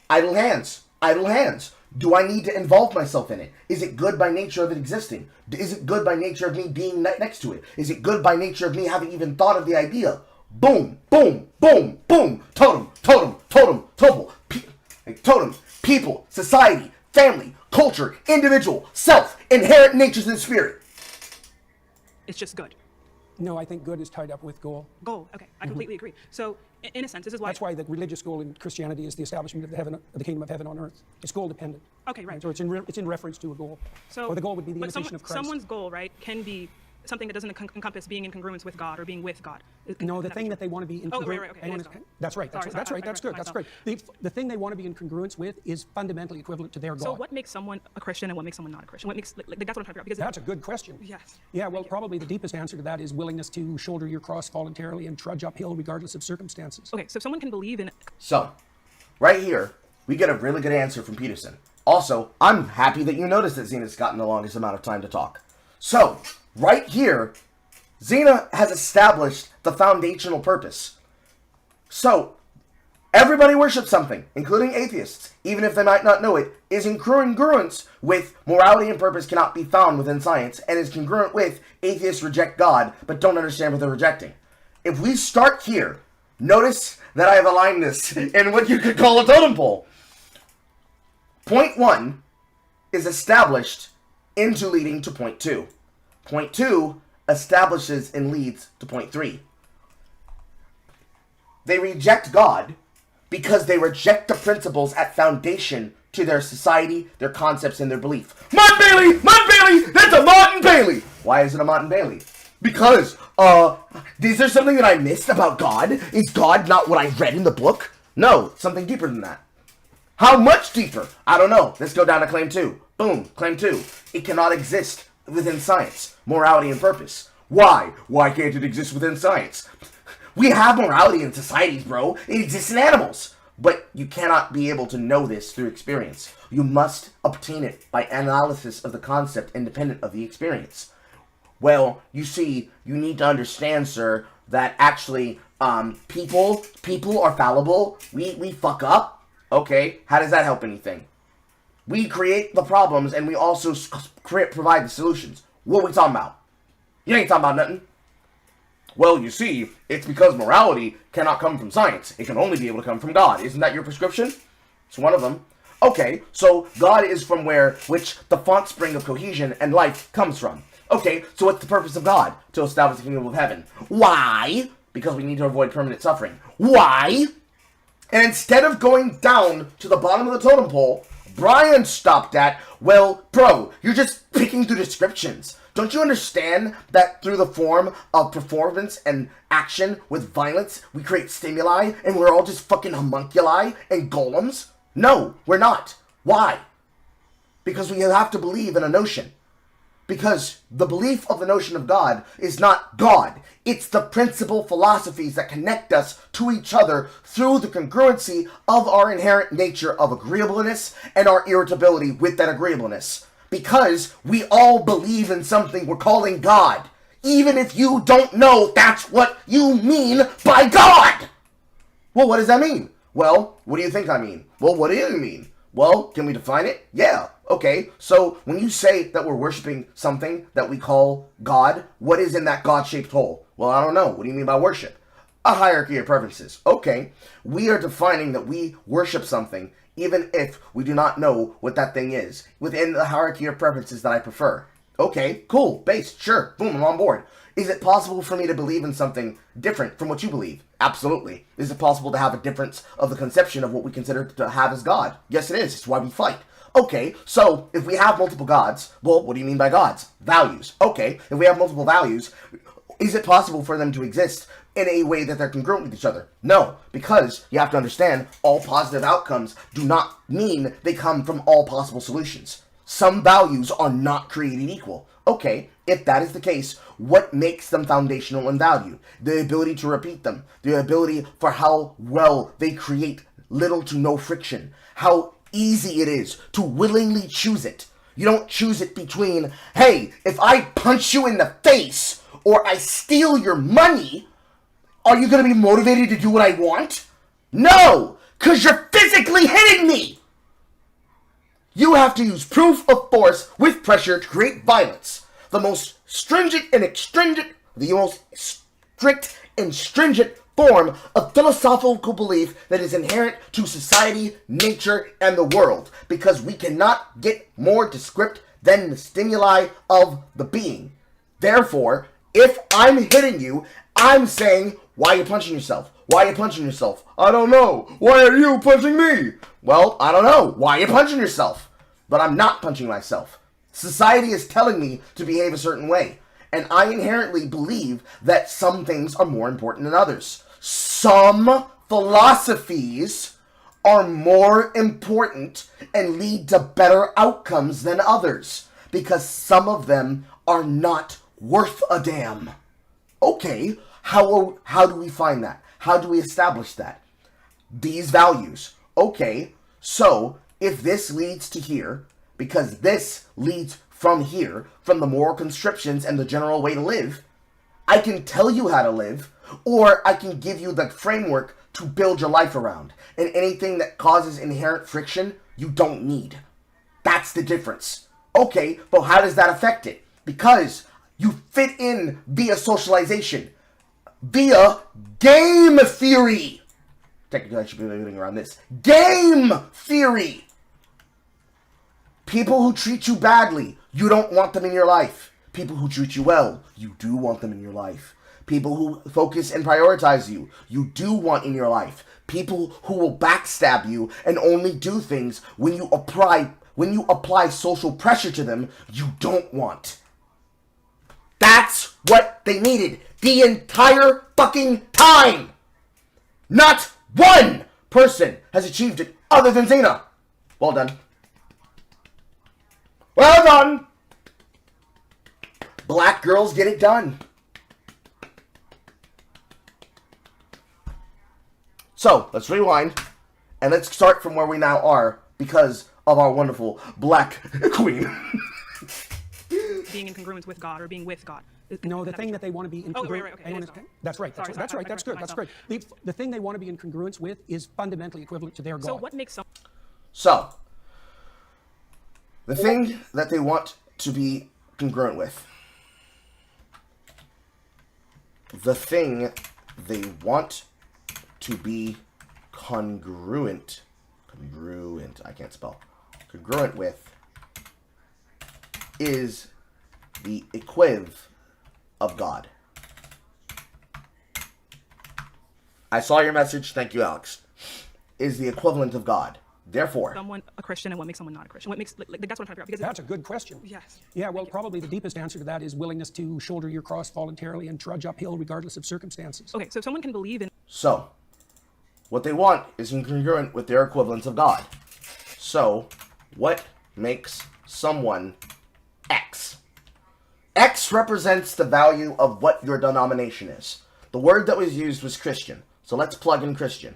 Speaker 2: Idle hands. Idle hands. Do I need to involve myself in it? Is it good by nature of it existing? Is it good by nature of me being next to it? Is it good by nature of me having even thought of the idea? Boom, boom, boom, boom. Totem, totem, totem, totem. Totem, people, society, family, culture, individual, self, inherent natures and spirit.
Speaker 12: It's just good.
Speaker 8: No, I think good is tied up with goal.
Speaker 12: Goal, okay, I completely agree. So, in a sense, this is why...
Speaker 8: That's why the religious goal in Christianity is the establishment of the kingdom of heaven on earth. It's goal dependent.
Speaker 12: Okay, right.
Speaker 8: So it's in reference to a goal.
Speaker 12: So,
Speaker 8: or the goal would be the imitation of Christ.
Speaker 12: Someone's goal, right, can be something that doesn't encompass being in congruence with God or being with God.
Speaker 8: No, the thing that they want to be in congruence...
Speaker 12: Okay.
Speaker 8: That's right. That's good. The thing they want to be in congruence with is fundamentally equivalent to their God.
Speaker 12: So what makes someone a Christian and what makes someone not a Christian? What makes, that's what I'm trying to figure out. Because
Speaker 8: that's a good question.
Speaker 12: Yes.
Speaker 8: Yeah, well, probably the deepest answer to that is willingness to shoulder your cross voluntarily and trudge uphill regardless of circumstances.
Speaker 12: Okay, so if someone can believe in...
Speaker 2: So, right here, we get a really good answer from Peterson. Also, I'm happy that you noticed that Zina's gotten the longest amount of time to talk. So, right here, Zina has established the foundational purpose. So, everybody worships something, including atheists, even if they might not know it, is in congruence with morality and purpose cannot be found within science, and is congruent with atheists reject God, but don't understand what they're rejecting. If we start here, notice that I have aligned this in what you could call a totem pole. Point 1 is established into leading to point 2. Point 2 establishes and leads to point 3. They reject God because they reject the principles at foundation to their society, their concepts, and their belief. Mont Bailey! Mont Bailey! That's a Mont Bailey! Why is it a Mont Bailey? Because, is there something that I missed about God? Is God not what I read in the book? No, something deeper than that. How much deeper? I don't know. Let's go down to claim 2. Boom. Claim 2. It cannot exist within science. Morality and purpose. Why? Why can't it exist within science? We have morality in societies, bro. It exists in animals. But you cannot be able to know this through experience. You must obtain it by analysis of the concept independent of the experience. Well, you see, you need to understand, sir, that actually, people are fallible. We fuck up. Okay, how does that help anything? We create the problems and we also provide the solutions. What are we talking about? You ain't talking about nothing. Well, you see, it's because morality cannot come from science. It can only be able to come from God. Isn't that your prescription? It's one of them. Okay, so God is from which the font spring of cohesion and life comes from. Okay, so what's the purpose of God? To establish the kingdom of heaven. Why? Because we need to avoid permanent suffering. Why? And instead of going down to the bottom of the totem pole, Brian stopped at, well, bro, you're just picking through descriptions. Don't you understand that through the form of performance and action with violence, we create stimuli and we're all just fucking homunculi and golems? No, we're not. Why? Because we have to believe in a notion. Because the belief of the notion of God is not God. It's the principal philosophies that connect us to each other through the congruency of our inherent nature of agreeableness and our irritability with that agreeableness. Because we all believe in something we're calling God. Even if you don't know that's what you mean by God. Well, what does that mean? Well, what do you think I mean? Well, what do you mean? Well, can we define it? Yeah. Okay, so when you say that we're worshiping something that we call God, what is in that God-shaped hole? Well, I don't know. What do you mean by worship? A hierarchy of preferences. Okay, we are defining that we worship something even if we do not know what that thing is, within the hierarchy of preferences that I prefer. Okay, cool, based, sure, boom, I'm on board. Is it possible for me to believe in something different from what you believe? Absolutely. Is it possible to have a difference of the conception of what we consider to have as God? Yes, it is. It's why we fight. Okay, so if we have multiple gods, well, what do you mean by gods? Values. Okay, if we have multiple values, is it possible for them to exist in a way that they're congruent with each other? No, because you have to understand all positive outcomes do not mean they come from all possible solutions. Some values are not created equal. Okay, if that is the case, what makes them foundational in value? The ability to repeat them, the ability for how well they create little to no friction, how easy it is to willingly choose it. You don't choose it between, hey, if I punch you in the face or I steal your money, are you going to be motivated to do what I want? No, because you're physically hitting me. You have to use proof of force with pressure to create violence. The most stringent and stringent, the most strict and stringent form of philosophical belief that is inherent to society, nature, and the world, because we cannot get more descript than the stimuli of the being. Therefore, if I'm hitting you, I'm saying, why are you punching yourself? Why are you punching yourself? I don't know. Why are you punching me? Well, I don't know. Why are you punching yourself? But I'm not punching myself. Society is telling me to behave a certain way, and I inherently believe that some things are more important than others. Some philosophies are more important and lead to better outcomes than others, because some of them are not worth a damn. Okay, how do we find that? How do we establish that? These values. Okay, so if this leads to here, because this leads from here, from the moral conscriptions and the general way to live, I can tell you how to live, or I can give you the framework to build your life around. And anything that causes inherent friction, you don't need. That's the difference. Okay, but how does that affect it? Because you fit in via socialization, via game theory. Technically, I should be living around this. Game theory. People who treat you badly, you don't want them in your life. People who treat you well, you do want them in your life. People who focus and prioritize you, you do want in your life. People who will backstab you and only do things when you apply social pressure to them, you don't want. That's what they needed the entire fucking time. Not one person has achieved it other than Zina. Well done. Well done. Black girls get it done. So, let's rewind, and let's start from where we now are, because of our wonderful black queen.
Speaker 12: Being in congruence with God or being with God.
Speaker 8: No, the thing that they want to be in congruence.
Speaker 12: Okay.
Speaker 8: That's right. That's right. That's good. That's good. The thing they want to be in congruence with is fundamentally equivalent to their God.
Speaker 12: So what makes some?
Speaker 2: So, the thing that they want to be congruent with. The thing they want to be congruent with is the equiv of God. I saw your message. Thank you, Alex. Is the equivalent of God. Therefore,
Speaker 12: someone a Christian and what makes someone not a Christian? What makes that's what I'm trying to figure out. Because
Speaker 8: that's a good question.
Speaker 12: Yes.
Speaker 8: Yeah. Well, probably the deepest answer to that is willingness to shoulder your cross voluntarily and trudge uphill regardless of circumstances.
Speaker 12: Okay. So if someone can believe in.
Speaker 2: So, what they want is congruent with their equivalence of God. So, what makes someone X? X represents the value of what your denomination is. The word that was used was Christian. So let's plug in Christian.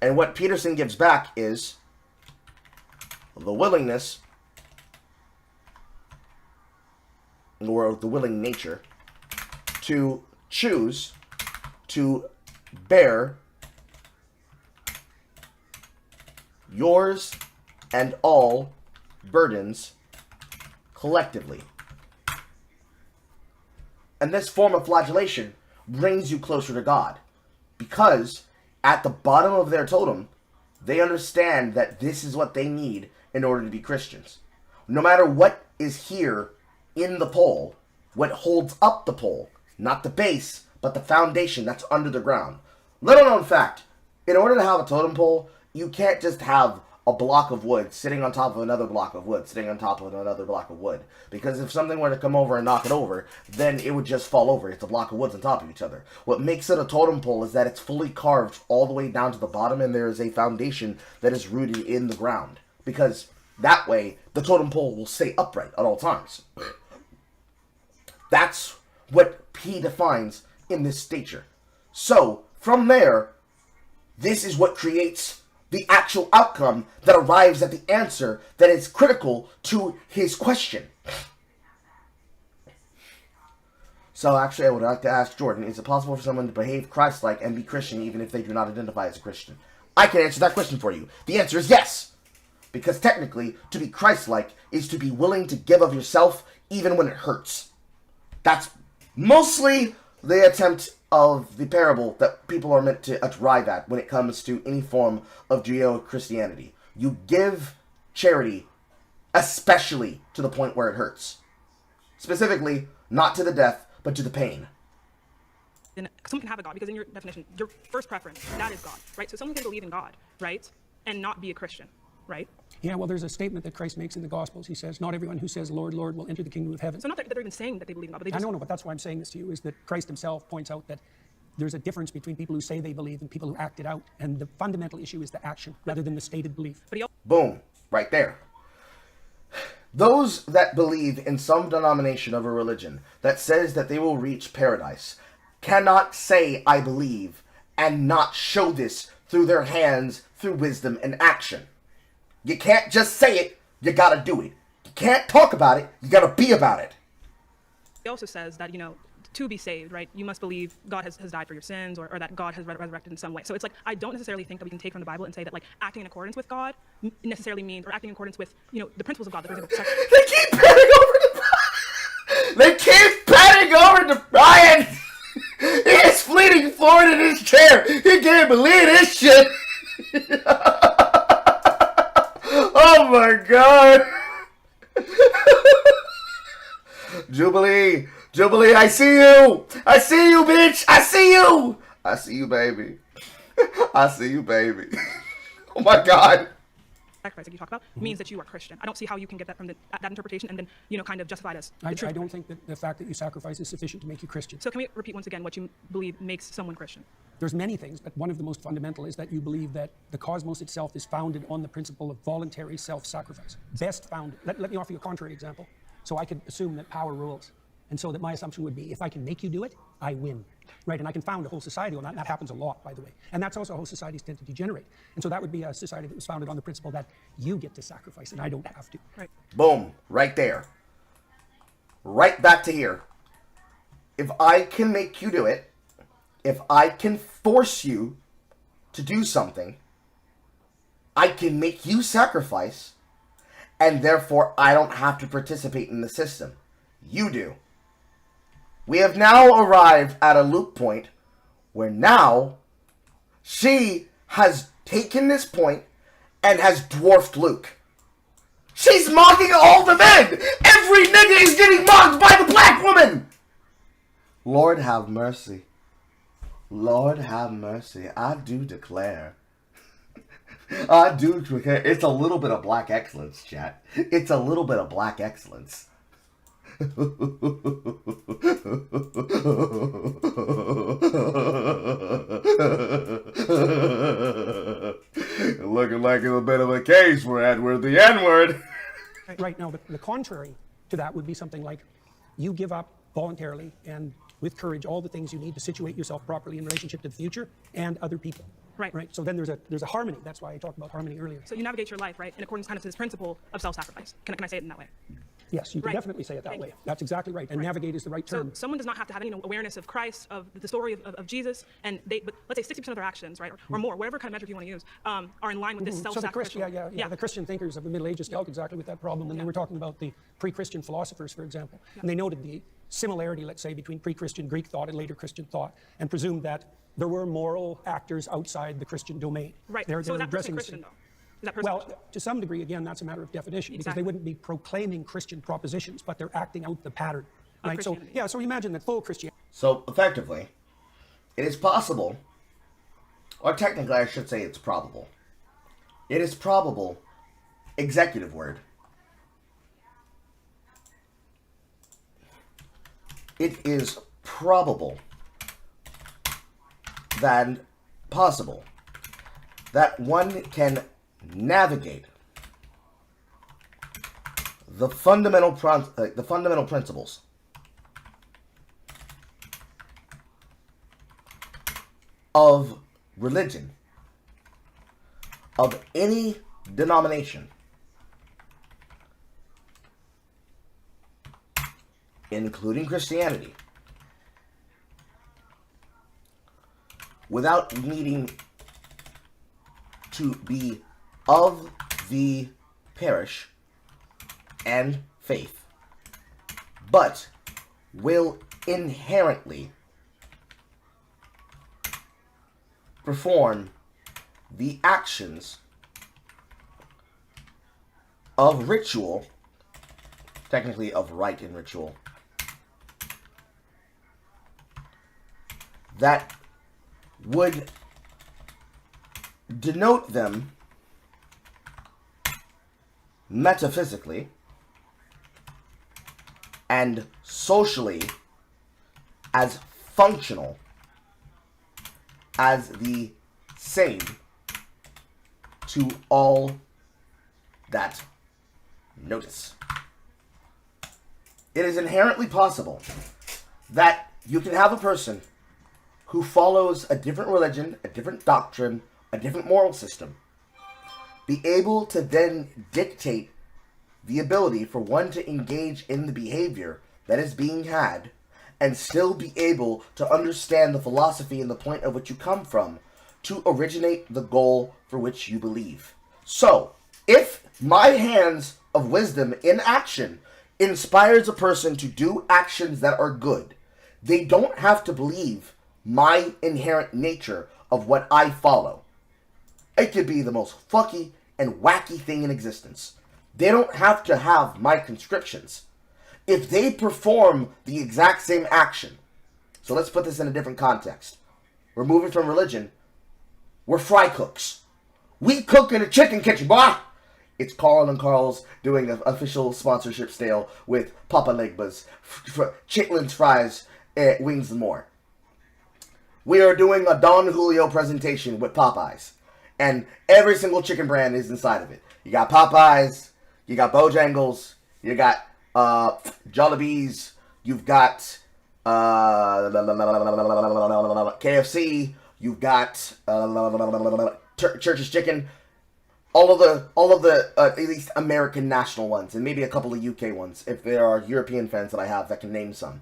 Speaker 2: And what Peterson gives back is the willingness, or the willing nature, to choose to bear yours and all burdens collectively. And this form of flagellation brings you closer to God, because at the bottom of their totem, they understand that this is what they need in order to be Christians. No matter what is here in the pole, what holds up the pole, not the base, but the foundation that's under the ground. Little known fact, in order to have a totem pole, you can't just have a block of wood sitting on top of another block of wood, sitting on top of another block of wood. Because if something were to come over and knock it over, then it would just fall over. It's a block of woods on top of each other. What makes it a totem pole is that it's fully carved all the way down to the bottom, and there is a foundation that is rooted in the ground. Because that way, the totem pole will stay upright at all times. That's what he defines in this stature. So, from there, this is what creates the actual outcome that arrives at the answer that is critical to his question. So actually, I would like to ask Jordan, is it possible for someone to behave Christ-like and be Christian even if they do not identify as a Christian? I can answer that question for you. The answer is yes. Because technically, to be Christ-like is to be willing to give of yourself even when it hurts. That's mostly the attempt of the parable that people are meant to arrive at when it comes to any form of Judeo-Christianity. You give charity, especially to the point where it hurts. Specifically, not to the death, but to the pain.
Speaker 12: Then someone can have a God, because in your definition, your first preference, that is God, right? So someone can believe in God, right, and not be a Christian, right?
Speaker 8: Yeah, well, there's a statement that Christ makes in the Gospels. He says, not everyone who says, Lord, Lord, will enter the kingdom of heaven.
Speaker 12: So not that they're even saying that they believe in God, but they just...
Speaker 8: I know, but that's why I'm saying this to you, is that Christ himself points out that there's a difference between people who say they believe and people who act it out. And the fundamental issue is the action rather than the stated belief.
Speaker 2: Boom, right there. Those that believe in some denomination of a religion that says that they will reach paradise cannot say, I believe, and not show this through their hands, through wisdom and action. You can't just say it, you gotta do it. You can't talk about it, you gotta be about it.
Speaker 12: He also says that, you know, to be saved, right, you must believe God has died for your sins, or that God has resurrected in some way. So it's like, I don't necessarily think that we can take from the Bible and say that, like, acting in accordance with God necessarily means, or acting in accordance with, you know, the principles of God. They
Speaker 2: keep patting over to They keep patting over to Brian! He's fleeting forward in his chair! He can't believe this shit! Oh my god! Jubilee! Jubilee, I see you! I see you, bitch! I see you! I see you, baby. I see you, baby. Oh my god.
Speaker 12: Sacrifice that you talk about means that you are Christian. I don't see how you can get that from that interpretation and then, you know, kind of justify it as the truth.
Speaker 8: I don't think that the fact that you sacrifice is sufficient to make you Christian.
Speaker 12: So can we repeat once again what you believe makes someone Christian?
Speaker 8: There's many things, but one of the most fundamental is that you believe that the cosmos itself is founded on the principle of voluntary self-sacrifice. Best founded. Let me offer you a contrary example. So I could assume that power rules. And so that my assumption would be, if I can make you do it, I win. Right? And I can found a whole society on that, and that happens a lot, by the way. And that's also how societies tend to degenerate. And so that would be a society that was founded on the principle that you get to sacrifice and I don't have to. Right.
Speaker 2: Boom. Right there. Right back to here. If I can make you do it, if I can force you to do something, I can make you sacrifice, and therefore I don't have to participate in the system. You do. We have now arrived at a loop point where now she has taken this point and has dwarfed Luke. She's mocking all the men! Every nigga is getting mocked by the black woman! Lord have mercy. Lord have mercy. I do declare. I do declare. It's a little bit of black excellence, chat. It's a little bit of black excellence. Looking like a bit of a case for Edward the N-word.
Speaker 8: Right now, the contrary to that would be something like you give up voluntarily and with courage all the things you need to situate yourself properly in relationship to the future and other people.
Speaker 12: Right.
Speaker 8: Right. So then there's a harmony. That's why I talked about harmony earlier.
Speaker 12: So you navigate your life, right, in accordance kind of to this principle of self-sacrifice. Can I say it in that way?
Speaker 8: Yes, you can
Speaker 12: Right.
Speaker 8: definitely say it that
Speaker 12: Thank
Speaker 8: way.
Speaker 12: you.
Speaker 8: That's exactly right. And navigate is the right term.
Speaker 12: So someone does not have to have any awareness of Christ, of the story of Jesus, and but let's say 60% of their actions, right, or more, whatever kind of metric you want to use, are in line with this
Speaker 8: So
Speaker 12: self-sacrificial.
Speaker 8: the Christian thinkers of the Middle Ages dealt exactly with that problem, and they were talking about the pre-Christian philosophers, for example, and they noted the similarity, let's say, between pre-Christian Greek thought and later Christian thought, and presumed that there were moral actors outside the Christian domain.
Speaker 12: Right.
Speaker 8: They're
Speaker 12: So is that person
Speaker 8: addressing
Speaker 12: Christian, though? Is that person Christian?
Speaker 8: Well, to some degree, again, that's a matter of definition, because they wouldn't be proclaiming Christian propositions, but they're acting out the pattern. Right? So, yeah, so imagine that full Christianity.
Speaker 2: So, effectively, it is possible, or technically I should say it's probable. It is probable, executive word. It is probable than possible that one can navigate the fundamental principles of religion, of any denomination, including Christianity, without needing to be of the parish and faith, but will inherently perform the actions of ritual, technically of rite and ritual, that would denote them metaphysically and socially as functional as the same to all that notice. It is inherently possible that you can have a person who follows a different religion, a different doctrine, a different moral system, be able to then dictate the ability for one to engage in the behavior that is being had and still be able to understand the philosophy and the point of which you come from to originate the goal for which you believe. So, if my hands of wisdom in action inspires a person to do actions that are good, they don't have to believe my inherent nature of what I follow. It could be the most fucky and wacky thing in existence. They don't have to have my conscriptions. If they perform the exact same action, so let's put this in a different context. We're moving from religion. We're fry cooks. We cook in a chicken kitchen, boy. It's Carl and Carl's doing an official sponsorship sale with Papa Legba's, Chitlin's fries, wings and more. We are doing a Don Julio presentation with Popeyes. And every single chicken brand is inside of it. You got Popeyes, you got Bojangles, you got Jollibees, you've got KFC, you've got Church's Chicken, all of the at least American national ones, and maybe a couple of UK ones, if there are European fans that I have that can name some.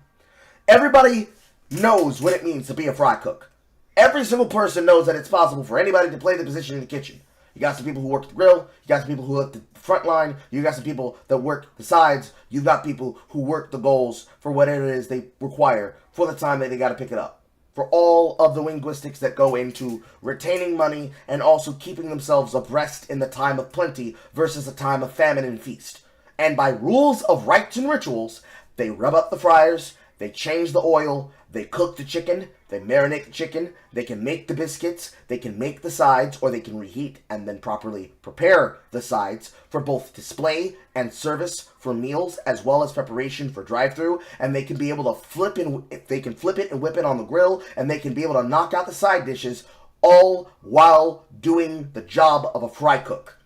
Speaker 2: Everybody knows what it means to be a fry cook. Every single person knows that it's possible for anybody to play the position in the kitchen. You got some people who work the grill, you got some people who work the front line, you got some people that work the sides, you got people who work the goals for whatever it is they require for the time that they got to pick it up. For all of the linguistics that go into retaining money and also keeping themselves abreast in the time of plenty versus the time of famine and feast. And by rules of rites and rituals, they rub up the fryers, they change the oil, they cook the chicken, they marinate the chicken, they can make the biscuits, they can make the sides, or they can reheat and then properly prepare the sides for both display and service for meals as well as preparation for drive-through, and they can be able to flip it and whip it on the grill, and they can be able to knock out the side dishes all while doing the job of a fry cook.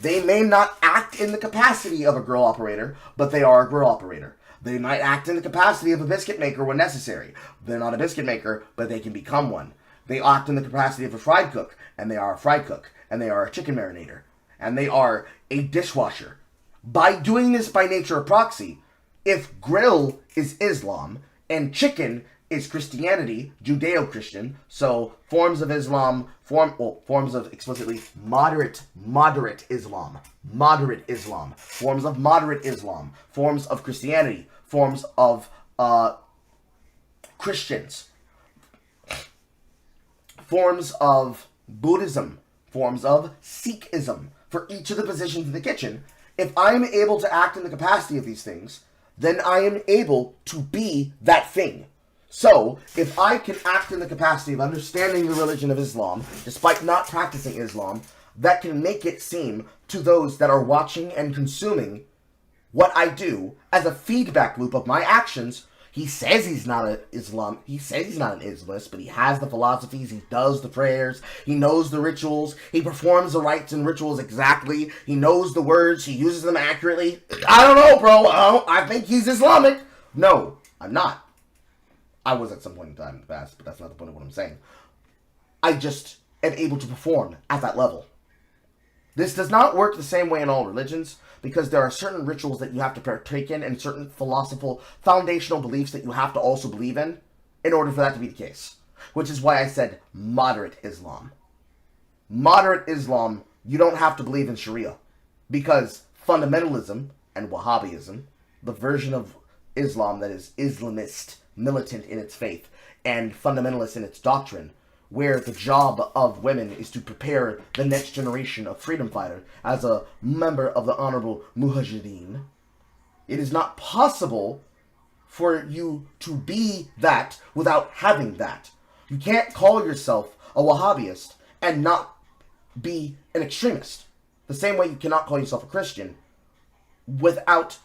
Speaker 2: They may not act in the capacity of a grill operator, but they are a grill operator. They might act in the capacity of a biscuit maker when necessary. They're not a biscuit maker, but they can become one. They act in the capacity of a fried cook, and they are a fried cook, and they are a chicken marinator, and they are a dishwasher. By doing this by nature of proxy, if grill is Islam, and chicken is Christianity, Judeo-Christian, so forms of Islam, forms of explicitly moderate Islam, forms of moderate Islam, forms of Christianity, forms of Christians, forms of Buddhism, forms of Sikhism, for each of the positions in the kitchen. If I'm able to act in the capacity of these things, then I am able to be that thing. So, if I can act in the capacity of understanding the religion of Islam, despite not practicing Islam, that can make it seem to those that are watching and consuming what I do as a feedback loop of my actions. He says he's not an Islamist, but he has the philosophies, he does the prayers, he knows the rituals, he performs the rites and rituals exactly, he knows the words, he uses them accurately. I don't know, bro. I think he's Islamic. No, I'm not. I was at some point in time in the past, but that's not the point of what I'm saying. I just am able to perform at that level. This does not work the same way in all religions, because there are certain rituals that you have to partake in and certain philosophical, foundational beliefs that you have to also believe in order for that to be the case. Which is why I said moderate Islam. Moderate Islam, you don't have to believe in Sharia, because fundamentalism and Wahhabism, the version of Islam that is Islamist, militant in its faith, and fundamentalist in its doctrine, where the job of women is to prepare the next generation of freedom fighter as a member of the honorable Mujahideen. It is not possible for you to be that without having that. You can't call yourself a Wahhabist and not be an extremist. The same way you cannot call yourself a Christian without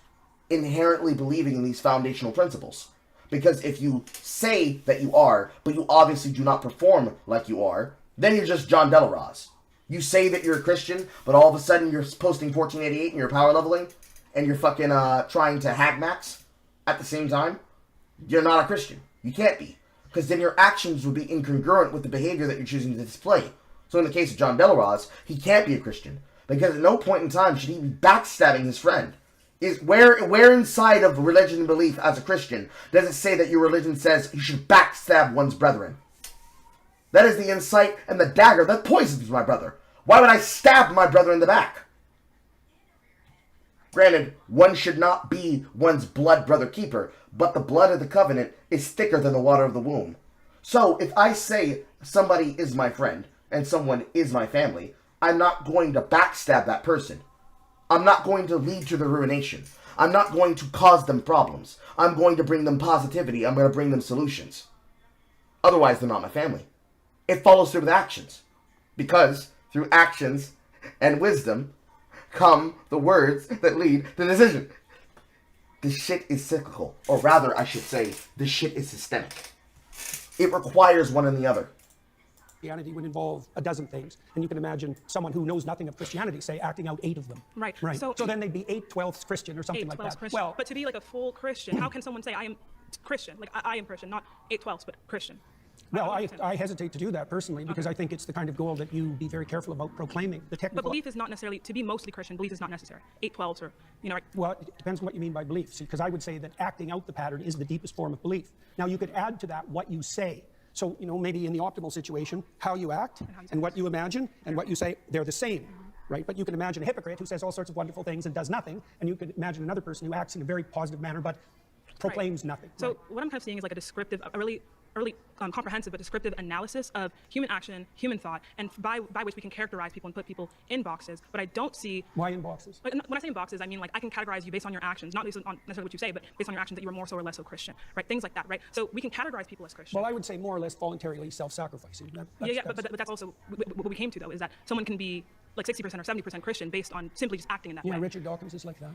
Speaker 2: inherently believing in these foundational principles. Because if you say that you are, but you obviously do not perform like you are, then you're just John Delaraz. You say that you're a Christian, but all of a sudden you're posting 1488 and you're power leveling, and you're fucking trying to hack max at the same time. You're not a Christian. You can't be. Because then your actions would be incongruent with the behavior that you're choosing to display. So in the case of John Delaraz, he can't be a Christian. Because at no point in time should he be backstabbing his friend. Where inside of religion and belief as a Christian does it say that your religion says you should backstab one's brethren? That is the insight and the dagger that poisons my brother. Why would I stab my brother in the back? Granted, one should not be one's blood brother keeper, but the blood of the covenant is thicker than the water of the womb. So if I say somebody is my friend and someone is my family, I'm not going to backstab that person. I'm not going to lead to their ruination. I'm not going to cause them problems. I'm going to bring them positivity. I'm going to bring them solutions. Otherwise, they're not my family. It follows through with actions. Because through actions and wisdom come the words that lead to decision. This shit is cyclical. Or rather, I should say, this shit is systemic. It requires one and the other.
Speaker 8: Christianity would involve a dozen things, and you can imagine someone who knows nothing of Christianity, say, acting out 8 of them.
Speaker 12: Right.
Speaker 8: Right. So then they'd be 8/12 Christian or something like that.
Speaker 12: Christian.
Speaker 8: Well,
Speaker 12: but to be like a full Christian, how can someone say I am Christian? Like I am Christian, not 8/12, but Christian.
Speaker 8: well, I hesitate to do that personally because I think it's the kind of goal that you be very careful about proclaiming. The technical.
Speaker 12: But belief is not necessarily, to be mostly Christian, belief is not necessary. 8/12s or, right?
Speaker 8: Well, it depends on what you mean by belief. See, because I would say that acting out the pattern is the deepest form of belief. Now, you could add to that what you say. So, maybe in the optimal situation, how you act and what you imagine and what you say, they're the same, right? But you can imagine a hypocrite who says all sorts of wonderful things and does nothing, and you could imagine another person who acts in a very positive manner but proclaims nothing.
Speaker 12: So what I'm kind of seeing is like a descriptive, a really comprehensive but descriptive analysis of human action, human thought, and by which we can characterize people and put people in boxes. But I don't see...
Speaker 8: Why in boxes?
Speaker 12: When I say in boxes, I mean like I can categorize you based on your actions, not based on necessarily what you say, but based on your actions that you are more so or less so Christian, right? Things like that, right? So we can categorize people as Christian.
Speaker 8: Well, I would say more or less voluntarily self-sacrificing.
Speaker 12: But that's also what we came to, though, is that someone can be like 60% or 70% Christian based on simply just acting in that way.
Speaker 8: Yeah, Richard Dawkins is like that.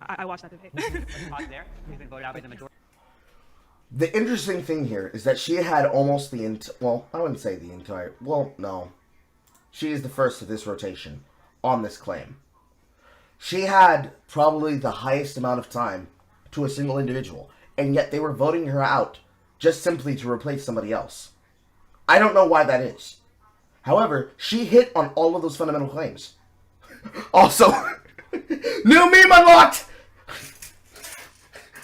Speaker 12: I watched that debate.
Speaker 11: There. He's been voted out by the majority.
Speaker 2: The interesting thing here is that she had almost the well, I wouldn't say the entire, well, no. She is the first of this rotation on this claim. She had probably the highest amount of time to a single individual, and yet they were voting her out just simply to replace somebody else. I don't know why that is. However, she hit on all of those fundamental claims. Also, new meme unlocked!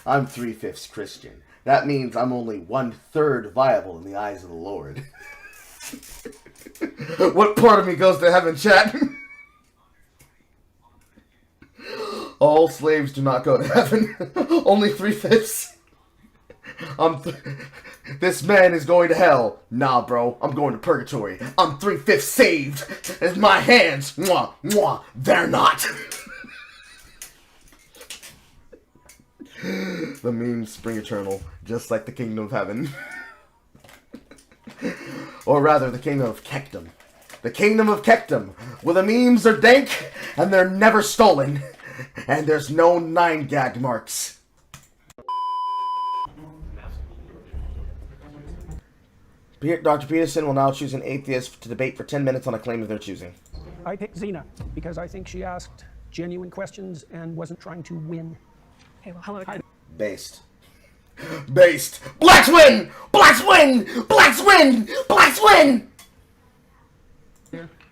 Speaker 2: I'm 3/5 Christian. That means I'm only 1/3 viable in the eyes of the Lord. What part of me goes to heaven, chat? All slaves do not go to heaven. Only 3/5. This man is going to hell. Nah, bro. I'm going to purgatory. I'm 3/5 saved. It's my hands. Mwah, mwah. They're not. The memes spring eternal, just like the kingdom of heaven. Or rather, the kingdom of Kekdom. The kingdom of Kekdom, where the memes are dank, and they're never stolen. And there's no 9 gag marks. Dr. Peterson will now choose an atheist to debate for 10 minutes on a claim of their choosing.
Speaker 8: I picked Zina because I think she asked genuine questions and wasn't trying to win.
Speaker 12: Okay, well, hello again.
Speaker 2: Based. Based. Blacks win! Blacks win! Blacks win! Blacks win!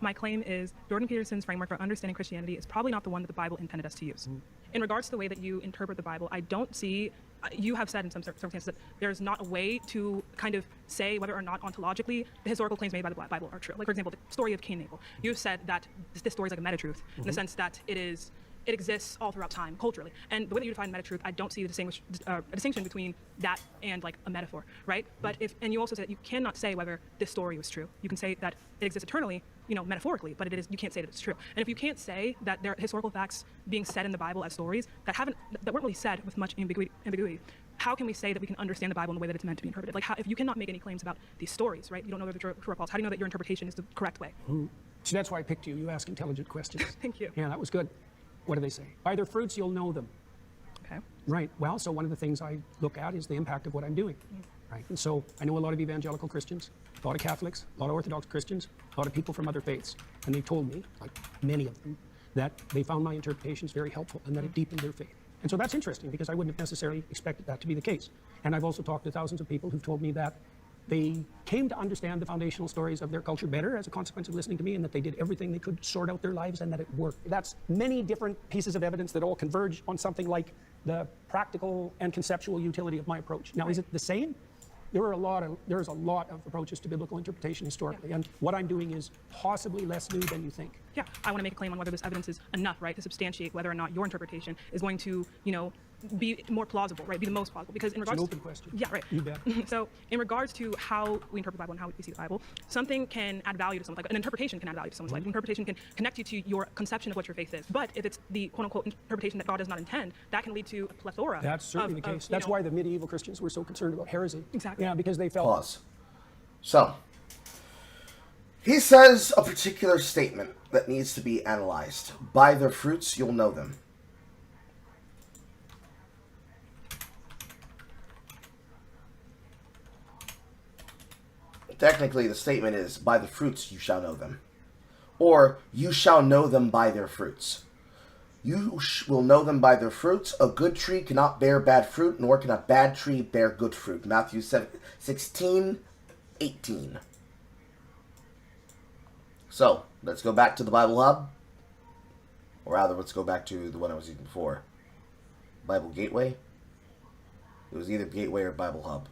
Speaker 12: My claim is Jordan Peterson's framework for understanding Christianity is probably not the one that the Bible intended us to use. In regards to the way that you interpret the Bible, I don't see, you have said in some circumstances that there's not a way to kind of say whether or not ontologically the historical claims made by the Bible are true. Like, for example, the story of Cain and Abel. You've said that this story is like a meta-truth in the sense that it exists all throughout time, culturally. And the way that you define meta-truth, I don't see a distinction between that and like a metaphor, right? But and you also said that you cannot say whether this story was true. You can say that it exists eternally, metaphorically, but you can't say that it's true. And if you can't say that there are historical facts being said in the Bible as stories that weren't really said with much ambiguity, how can we say that we can understand the Bible in the way that it's meant to be interpreted? Like, if you cannot make any claims about these stories, right? You don't know whether they're true or false. How do you know that your interpretation is the correct way?
Speaker 8: So that's why I picked you. You ask intelligent questions.
Speaker 12: Thank you.
Speaker 8: Yeah, that was good. What do they say? By their fruits, you'll know them.
Speaker 12: Okay.
Speaker 8: Right. Well, so one of the things I look at is the impact of what I'm doing. Right. And so I know a lot of evangelical Christians, a lot of Catholics, a lot of Orthodox Christians, a lot of people from other faiths. And they told me, like many of them, that they found my interpretations very helpful and that it deepened their faith. And so that's interesting because I wouldn't have necessarily expected that to be the case. And I've also talked to thousands of people who've told me that they came to understand the foundational stories of their culture better as a consequence of listening to me, and that they did everything they could to sort out their lives and that it worked. That's many different pieces of evidence that all converge on something like the practical and conceptual utility of my approach. Now, is it the same? There's a lot of approaches to biblical interpretation historically, and what I'm doing is possibly less new than you think.
Speaker 12: Yeah, I want to make a claim on whether this evidence is enough, right, to substantiate whether or not your interpretation is going to, be more plausible, right, be the most plausible. Because in regards
Speaker 8: it's an open question.
Speaker 12: Yeah, right.
Speaker 8: You bet.
Speaker 12: So in regards to how we interpret the Bible and how we see the Bible, something can add value to someone's life. An interpretation can add value to someone's life. An interpretation can connect you to your conception of what your faith is. But if it's the quote-unquote interpretation that God does not intend, that can lead to a plethora.
Speaker 8: That's certainly the case. That's why the medieval Christians were so concerned about heresy.
Speaker 12: Exactly.
Speaker 8: Yeah, because they felt...
Speaker 2: Pause. So, he says a particular statement that needs to be analyzed. By their fruits, you'll know them. technically the statement is, by the fruits you shall know them. Or, you shall know them by their fruits. You will know them by their fruits. A good tree cannot bear bad fruit, nor can a bad tree bear good fruit. Matthew 16:18. So, let's go back to the Bible Hub. Or rather, let's go back to the one I was using before. Bible Gateway. It was either Gateway or Bible Hub.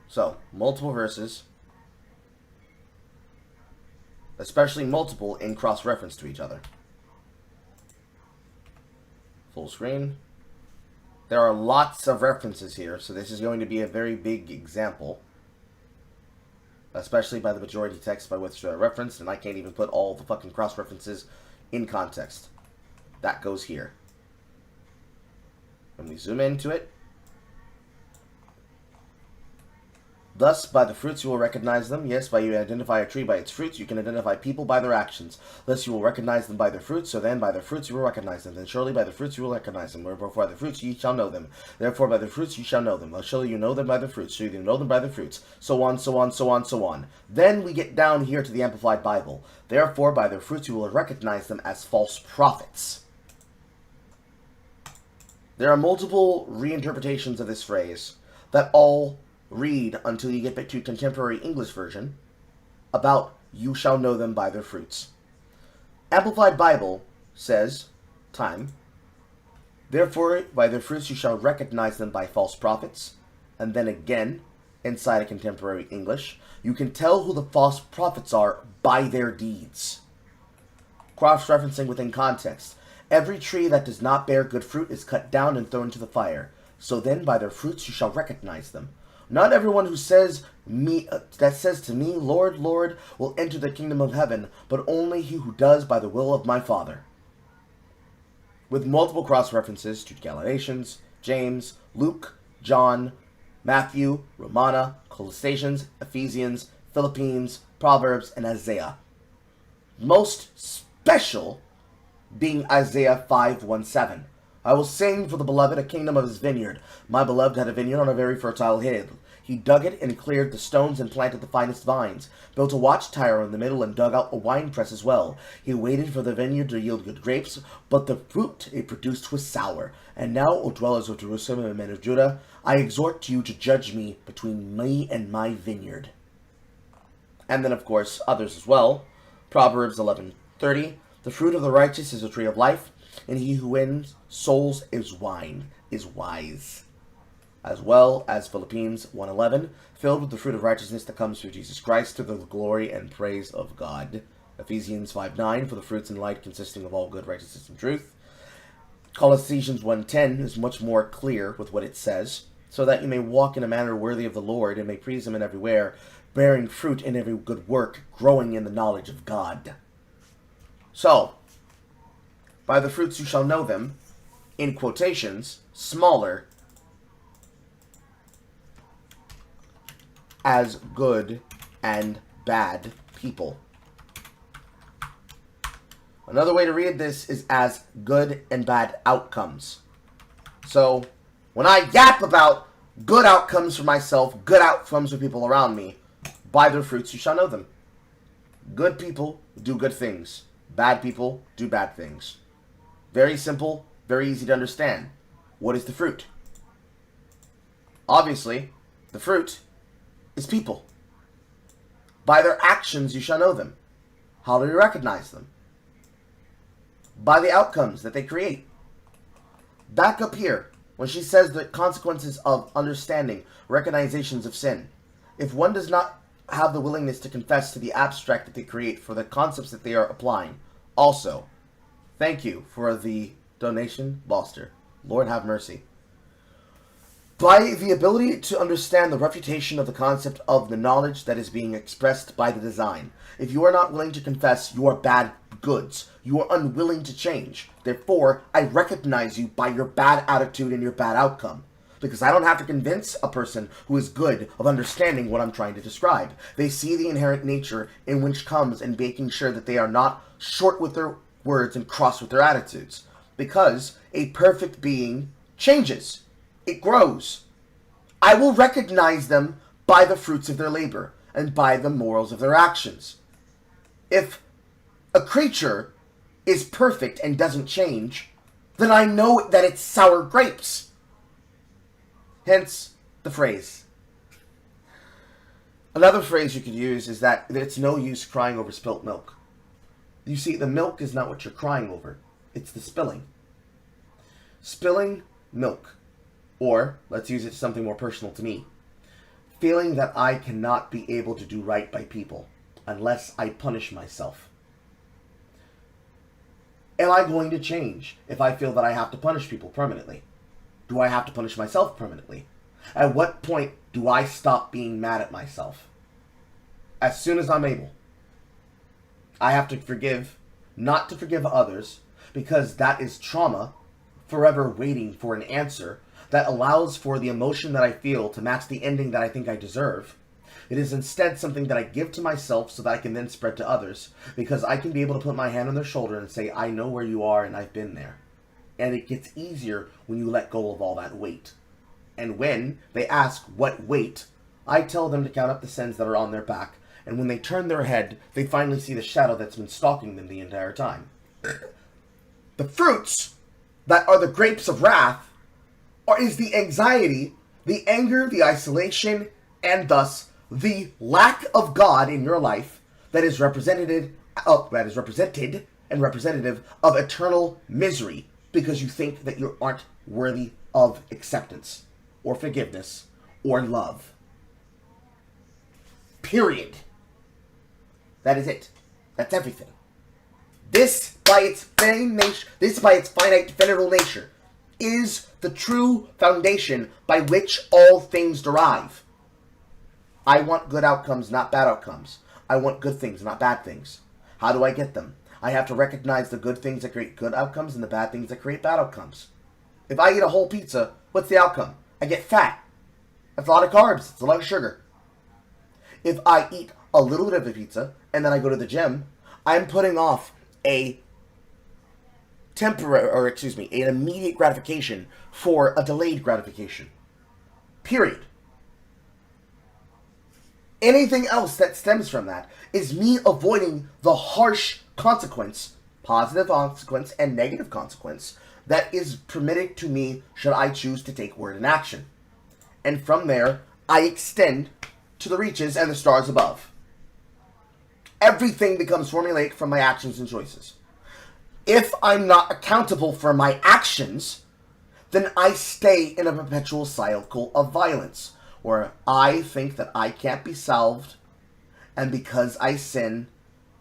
Speaker 2: So, multiple verses. Especially multiple in cross-reference to each other. Full screen. There are lots of references here, so this is going to be a very big example. Especially by the majority text by which they're referenced, and I can't even put all the fucking cross-references in context. That goes here. When we zoom into it. Thus, by the fruits you will recognize them. Yes, by you identify a tree by its fruits, you can identify people by their actions. Thus you will recognize them by their fruits, so then by their fruits you will recognize them. Then surely by the fruits you will recognize them. Wherefore by the fruits ye shall know them. Therefore by the fruits you shall know them. Surely you know them by the fruits. So you know them by the fruits. So on, so on, so on, so on. Then we get down here to the Amplified Bible. Therefore by their fruits you will recognize them as false prophets. There are multiple reinterpretations of this phrase that all read until you get back to contemporary English version about you shall know them by their fruits. Amplified Bible says, therefore by their fruits you shall recognize them by false prophets. And then again, inside of contemporary English, you can tell who the false prophets are by their deeds. Cross-referencing within context. Every tree that does not bear good fruit is cut down and thrown into the fire. So then by their fruits you shall recognize them. Not everyone who says to me, Lord, Lord, will enter the kingdom of heaven, but only he who does by the will of my Father. With multiple cross-references to Galatians, James, Luke, John, Matthew, Romana, Colossians, Ephesians, Philippines, Proverbs, and Isaiah. Most special being Isaiah 5:1-7. I will sing for the beloved a kingdom of his vineyard. My beloved had a vineyard on a very fertile hill. He dug it and cleared the stones and planted the finest vines, built a watchtower in the middle and dug out a winepress as well. He waited for the vineyard to yield good grapes, but the fruit it produced was sour. And now, O dwellers of Jerusalem and men of Judah, I exhort you to judge me between me and my vineyard. And then, of course, others as well. Proverbs 11:30, the fruit of the righteous is a tree of life, and he who wins souls is wise. As well as Philippines 1:11, filled with the fruit of righteousness that comes through Jesus Christ to the glory and praise of God. Ephesians 5:9, for the fruits in light consisting of all good righteousness and truth. Colossians 1:10 is much more clear with what it says, so that you may walk in a manner worthy of the Lord, and may praise him in everywhere, bearing fruit in every good work, growing in the knowledge of God. So, by the fruits you shall know them, in quotations, smaller, as good and bad people. Another way to read this is as good and bad outcomes. So, when I yap about good outcomes for myself, good outcomes for people around me, by their fruits you shall know them. Good people do good things. Bad people do bad things. Very simple, very easy to understand. What is the fruit? Obviously, the fruit is people. By their actions you shall know them. How do you recognize them? By the outcomes that they create. Back up here, when she says the consequences of understanding, recognizations of sin. If one does not have the willingness to confess to the abstract that they create for the concepts that they are applying. Also, thank you for the donation, Boster. Lord have mercy. By the ability to understand the refutation of the concept of the knowledge that is being expressed by the design. If you are not willing to confess, you are bad goods. You are unwilling to change. Therefore, I recognize you by your bad attitude and your bad outcome. Because I don't have to convince a person who is good of understanding what I'm trying to describe. They see the inherent nature in which comes in making sure that they are not short with their words and cross with their attitudes. Because a perfect being changes. it grows. I will recognize them by the fruits of their labor and by the morals of their actions. If a creature is perfect and doesn't change, then I know that it's sour grapes. Hence the phrase. Another phrase you could use is that it's no use crying over spilt milk. You see, the milk is not what you're crying over. It's the spilling. Spilling milk. Or, let's use it to something more personal to me. Feeling that I cannot be able to do right by people unless I punish myself. Am I going to change if I feel that I have to punish people permanently? Do I have to punish myself permanently? At what point do I stop being mad at myself? As soon as I'm able. I have to forgive, not to forgive others, because that is trauma forever waiting for an answer that allows for the emotion that I feel to match the ending that I think I deserve. It is instead something that I give to myself so that I can then spread to others, because I can be able to put my hand on their shoulder and say, I know where you are and I've been there. And it gets easier when you let go of all that weight. And when they ask what weight, I tell them to count up the sins that are on their back, and when they turn their head, they finally see the shadow that's been stalking them the entire time. The fruits that are the grapes of wrath is the anxiety, the anger, the isolation, and thus the lack of God in your life that is represented and representative of eternal misery because you think that you aren't worthy of acceptance or forgiveness or love. Period. That is it. That's everything. This, by its very nature, this by its finite, definitive nature, is the true foundation by which all things derive. I want good outcomes, not bad outcomes. I want good things, not bad things. How do I get them? I have to recognize the good things that create good outcomes and the bad things that create bad outcomes. If I eat a whole pizza, what's the outcome? I get fat. That's a lot of carbs. It's a lot of sugar. If I eat a little bit of a pizza and then I go to the gym, I'm putting off an immediate gratification for a delayed gratification. Period. Anything else that stems from that is me avoiding the harsh consequence, positive consequence and negative consequence, that is permitted to me should I choose to take word in action. And from there, I extend to the reaches and the stars above. Everything becomes formulaic from my actions and choices. If I'm not accountable for my actions, then I stay in a perpetual cycle of violence, where I think that I can't be salved, and because I sin,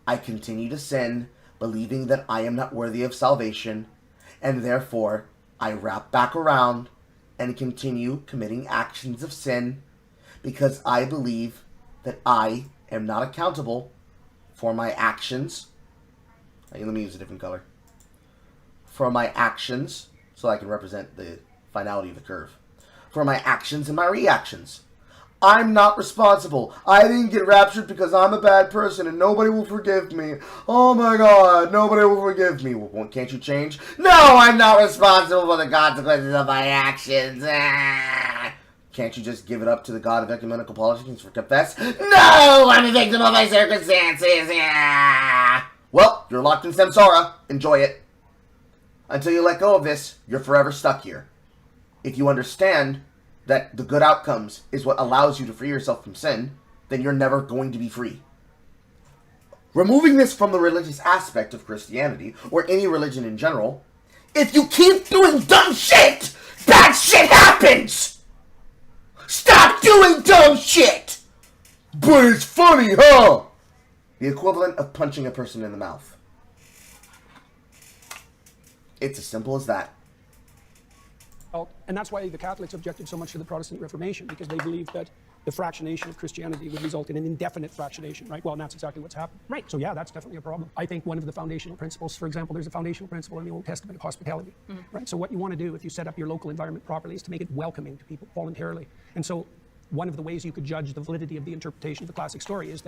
Speaker 2: I continue to sin, believing that I am not worthy of salvation, and therefore I wrap back around and continue committing actions of sin, because I believe that I am not accountable for my actions. Let me use a different color. For my actions, so I can represent the finality of the curve. For my actions and my reactions. I'm not responsible. I didn't get raptured because I'm a bad person and nobody will forgive me. Oh my God, nobody will forgive me. Well, can't you change? No, I'm not responsible for the consequences of my actions. Can't you just give it up to the God of ecumenical politics for confess? No, I'm a victim of my circumstances. Well, you're locked in samsara. Enjoy it. Until you let go of this, you're forever stuck here. If you understand that the good outcomes is what allows you to free yourself from sin, then you're never going to be free. Removing this from the religious aspect of Christianity, or any religion in general, if you keep doing dumb shit, bad shit happens! Stop doing dumb shit! But it's funny, huh? The equivalent of punching a person in the mouth. It's as simple as that.
Speaker 8: And that's why the Catholics objected so much to the Protestant Reformation, because they believed that the fractionation of Christianity would result in an indefinite fractionation, right? Well, and that's exactly what's happened.
Speaker 12: Right.
Speaker 8: So yeah, that's definitely a problem. I think one of the foundational principles, for example, there's a foundational principle in the Old Testament of hospitality, right? So what you want to do if you set up your local environment properly is to make it welcoming to people voluntarily. And so one of the ways you could judge the validity of the interpretation of the classic story is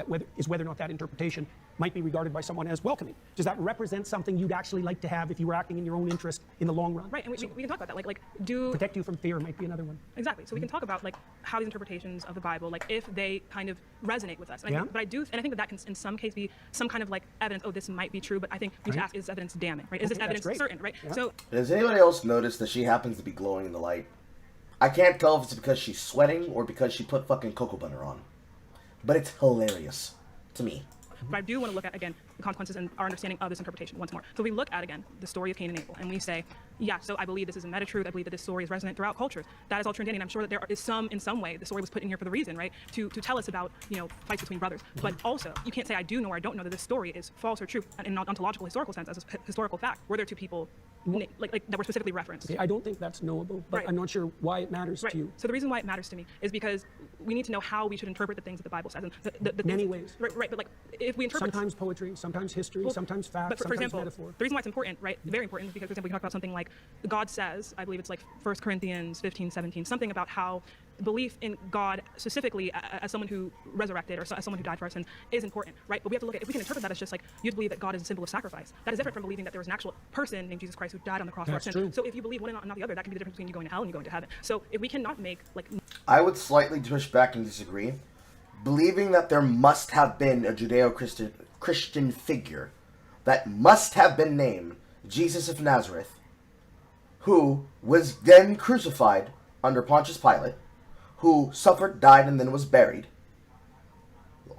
Speaker 8: whether or not that interpretation might be regarded by someone as welcoming. Does that represent something you'd actually like to have if you were acting in your own interest in the long run?
Speaker 12: Right, and we can talk about that. Like do
Speaker 8: protect you from fear might be another one.
Speaker 12: Exactly. So we can talk about like how these interpretations of the Bible, like if they kind of resonate with us. And I think that can in some case be some kind of like evidence. Oh, this might be true, but I think we need to ask: is evidence damning? Right? Is this evidence certain? Right?
Speaker 8: Yeah.
Speaker 12: So
Speaker 2: does anybody else notice that she happens to be glowing in the light? I can't tell if it's because she's sweating or because she put fucking cocoa butter on. But it's hilarious to me.
Speaker 12: But I do want to look at, again, the consequences and our understanding of this interpretation once more. So we look at, again, the story of Cain and Abel, and we say, yeah, so I believe this is a meta-truth. I believe that this story is resonant throughout cultures. That is all Trinitarian. I'm sure that there is in some way, the story was put in here for the reason, right, to tell us about, fights between brothers. But also, you can't say I do know or I don't know that this story is false or true in an ontological, historical sense, as a historical fact. Were there two people like that were specifically referenced?
Speaker 8: Okay, I don't think that's knowable, but I'm not sure why it matters to you.
Speaker 12: So the reason why it matters to me is because we need to know how we should interpret the things that the Bible says. And the
Speaker 8: many ways.
Speaker 12: Right, but like if we interpret
Speaker 8: sometimes poetry, sometimes history, sometimes facts,
Speaker 12: but for
Speaker 8: sometimes
Speaker 12: example,
Speaker 8: metaphor.
Speaker 12: The reason why it's important, right, very important, is because, for example, we can talk about something like God says, I believe it's like 1 Corinthians 15:17, something about how belief in God specifically as someone who resurrected or as someone who died for our sins is important, right? But we have to look at, if we can interpret that as just like, you believe that God is a symbol of sacrifice. That is different from believing that there was an actual person named Jesus Christ who died on the cross for our sins. So if you believe one and not the other, that can be the difference between you going to hell and you going to heaven. So if we cannot make like...
Speaker 2: I would slightly push back and disagree. Believing that there must have been a Judeo-Christian figure that must have been named Jesus of Nazareth, who was then crucified under Pontius Pilate, who suffered, died, and then was buried.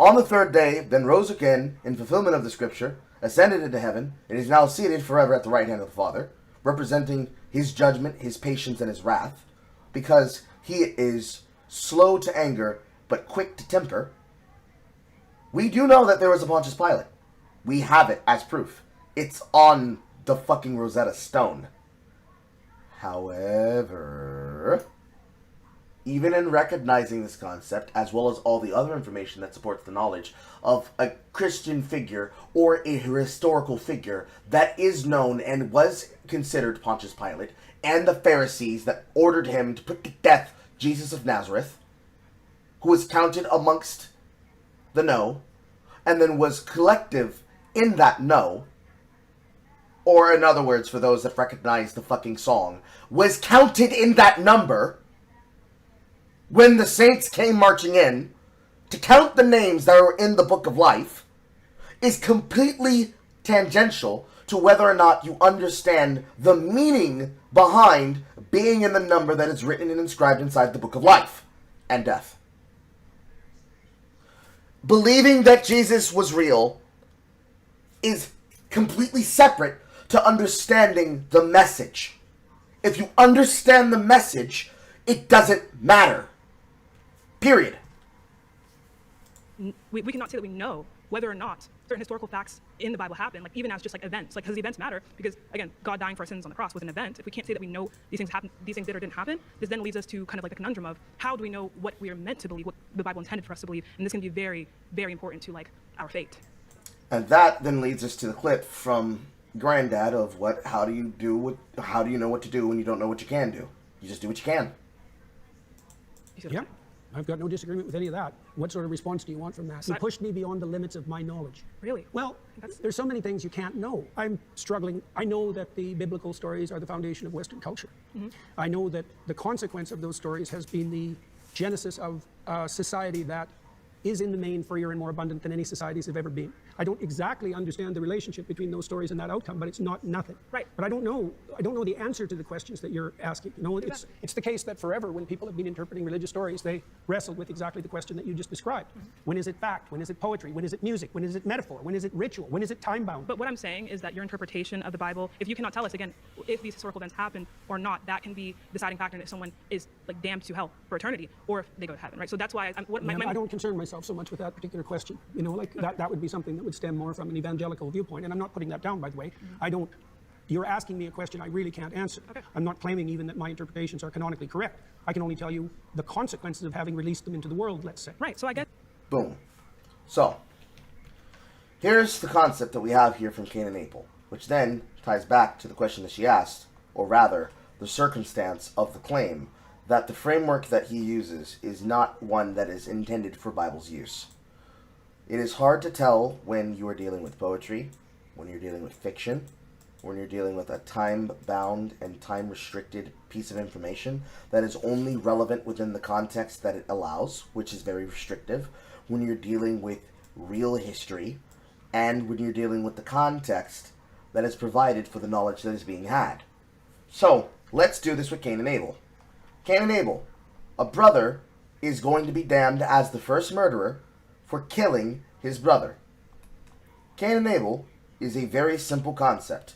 Speaker 2: On the third day, then rose again in fulfillment of the scripture, ascended into heaven, and is now seated forever at the right hand of the Father, representing his judgment, his patience, and his wrath, because he is slow to anger, but quick to temper. We do know that there was a Pontius Pilate. We have it as proof. It's on the fucking Rosetta Stone. However, even in recognizing this concept, as well as all the other information that supports the knowledge of a Christian figure or a historical figure that is known and was considered Pontius Pilate, and the Pharisees that ordered him to put to death Jesus of Nazareth, who was counted amongst the no, and then was collective in that no, or in other words, for those that recognize the fucking song, was counted in that number, when the saints came marching in to count the names that are in the book of life, is completely tangential to whether or not you understand the meaning behind being in the number that is written and inscribed inside the book of life and death. Believing that Jesus was real is completely separate to understanding the message. If you understand the message, it doesn't matter. Period.
Speaker 12: We cannot say that we know whether or not certain historical facts in the Bible happen, like even as just like events, like because the events matter, because again, God dying for our sins on the cross was an event. If we can't say that we know these things happen, these things did or didn't happen, this then leads us to kind of like the conundrum of how do we know what we are meant to believe, what the Bible intended for us to believe, and this can be very, very important to like our fate.
Speaker 2: And that then leads us to the clip from Granddad of how do you know what to do when you don't know what you can do? You just do what you can.
Speaker 8: Yeah. I've got no disagreement with any of that. What sort of response do you want from that? You pushed me beyond the limits of my knowledge.
Speaker 12: Really?
Speaker 8: Well, there's so many things you can't know. I'm struggling. I know that the biblical stories are the foundation of Western culture. Mm-hmm. I know that the consequence of those stories has been the genesis of a society that is in the main freer and more abundant than any societies have ever been. I don't exactly understand the relationship between those stories and that outcome, but it's not nothing.
Speaker 12: Right.
Speaker 8: But I don't know the answer to the questions that you're asking. You know, it's the case that forever when people have been interpreting religious stories, they wrestled with exactly the question that you just described. Mm-hmm. When is it fact? When is it poetry? When is it music? When is it metaphor? When is it ritual? When is it time-bound?
Speaker 12: But what I'm saying is that your interpretation of the Bible, if you cannot tell us, again, if these historical events happen or not, that can be deciding factor if someone is like damned to hell for eternity or if they go to heaven, right? So that's why I don't
Speaker 8: concern myself so much with that particular question. You know, like that would be something that would stem more from an evangelical viewpoint, and I'm not putting that down, by the way. Mm-hmm. You're asking me a question I really can't answer. Okay. I'm not claiming even that my interpretations are canonically correct. I can only tell you the consequences of having released them into the world, let's say.
Speaker 12: Right, so I get...
Speaker 2: Boom. So, here's the concept that we have here from Cain and Abel, which then ties back to the question that she asked, or rather, the circumstance of the claim that the framework that he uses is not one that is intended for Bible's use. It is hard to tell when you are dealing with poetry, when you're dealing with fiction, when you're dealing with a time-bound and time-restricted piece of information that is only relevant within the context that it allows, which is very restrictive, when you're dealing with real history, and when you're dealing with the context that is provided for the knowledge that is being had. So, let's do this with Cain and Abel. Cain and Abel. A brother is going to be damned as the first murderer for killing his brother. Cain and Abel is a very simple concept.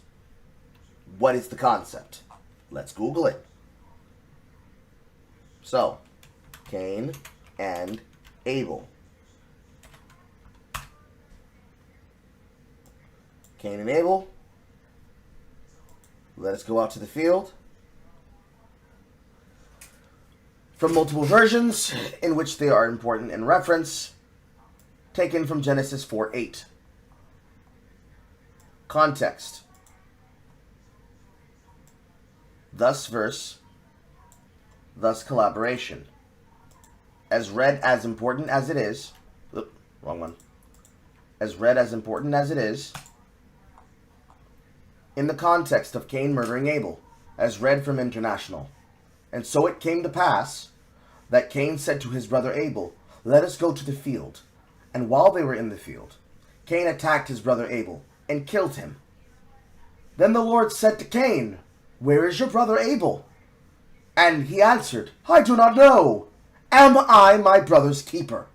Speaker 2: What is the concept? Let's Google it. So, Cain and Abel. Cain and Abel. Let us go out to the field. From multiple versions, in which they are important in reference, taken from Genesis 4:8. Context. Thus verse, thus collaboration. As read as important as it is, wrong one. As read as important as it is, in the context of Cain murdering Abel, as read from International. And so it came to pass that Cain said to his brother Abel, "Let us go to the field." And while they were in the field, Cain attacked his brother Abel and killed him. Then the Lord said to Cain, "Where is your brother Abel?" And he answered, "I do not know. Am I my brother's keeper?"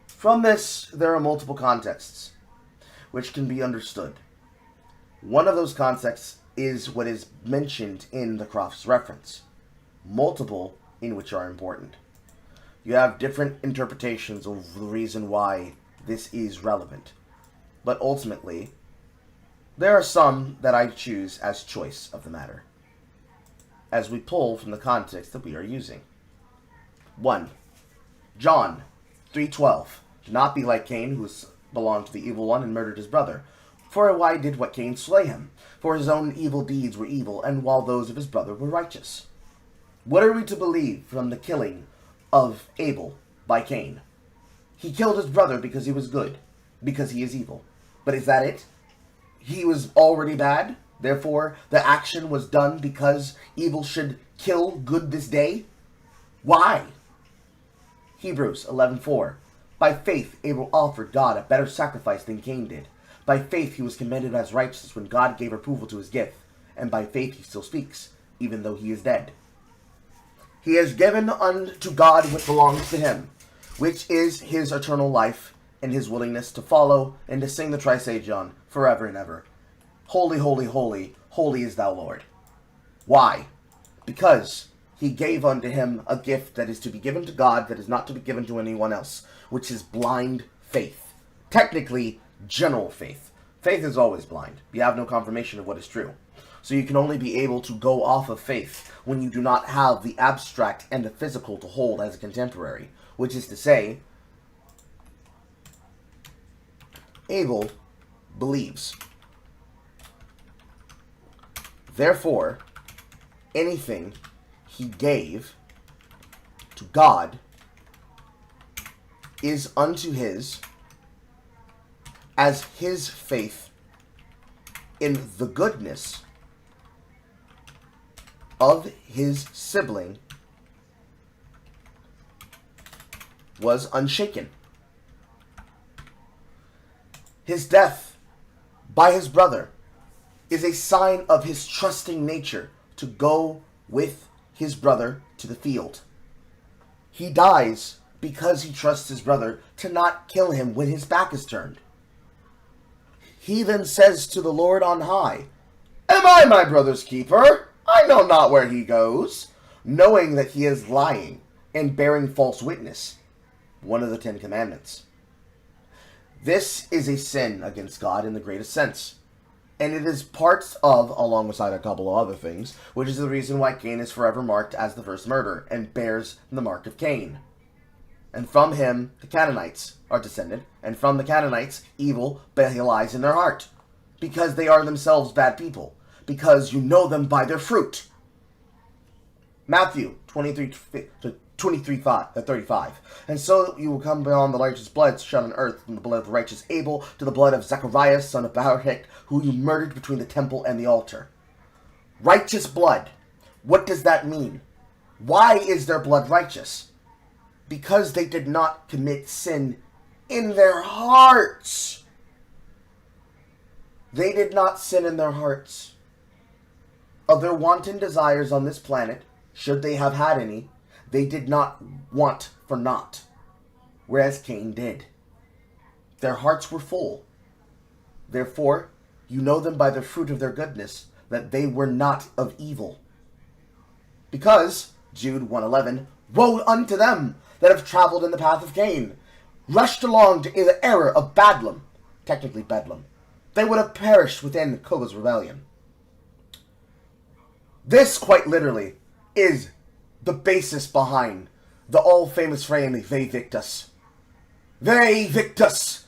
Speaker 2: From this, there are multiple contexts which can be understood. One of those contexts is what is mentioned in the Crofts reference, multiple in which are important. You have different interpretations of the reason why this is relevant, but ultimately, there are some that I choose as choice of the matter, as we pull from the context that we are using. 1. John 3:12. Do not be like Cain, who belonged to the evil one and murdered his brother. For why did what Cain slay him? For his own evil deeds were evil, and while those of his brother were righteous. What are we to believe from the killing of Abel by Cain? He killed his brother because he was good, because he is evil. But is that it? He was already bad, therefore the action was done because evil should kill good this day? Why? Hebrews 11:4. By faith Abel offered God a better sacrifice than Cain did. By faith he was commended as righteous when God gave approval to his gift, and by faith he still speaks, even though he is dead. He has given unto God what belongs to him, which is his eternal life, and his willingness to follow and to sing the Trisagion forever and ever. Holy, holy, holy, holy is thou, Lord. Why? Because he gave unto him a gift that is to be given to God, that is not to be given to anyone else, which is blind faith. Technically, general faith. Faith is always blind. You have no confirmation of what is true. So you can only be able to go off of faith when you do not have the abstract and the physical to hold as a contemporary, which is to say, Abel believes. Therefore, anything he gave to God is unto his as his faith in the goodness of his sibling was unshaken. His death by his brother is a sign of his trusting nature to go with his brother to the field. He dies because he trusts his brother to not kill him when his back is turned. He then says to the Lord on high, "Am I my brother's keeper? I know not where he goes," knowing that he is lying and bearing false witness, one of the 10 Commandments. This is a sin against God in the greatest sense, and it is part of, alongside a couple of other things, which is the reason why Cain is forever marked as the first murderer and bears the mark of Cain. And from him, the Canaanites are descended, and from the Canaanites, evil lies in their heart, because they are themselves bad people, because you know them by their fruit. Matthew 23:35. And so you will come beyond the righteous blood shed on earth, from the blood of the righteous Abel to the blood of Zacharias, son of Barachiah, who you murdered between the temple and the altar. Righteous blood. What does that mean? Why is their blood righteous? Because they did not commit sin in their hearts. They did not sin in their hearts. Of their wanton desires on this planet, should they have had any, they did not want for naught, whereas Cain did. Their hearts were full. Therefore, you know them by the fruit of their goodness, that they were not of evil. Because, Jude 1:11, woe unto them that have traveled in the path of Cain, rushed along to the error of Bedlam, technically Bedlam. They would have perished within Korah's rebellion. This, quite literally, is the basis behind the all-famous frame, Vae Victus. Vae Victus!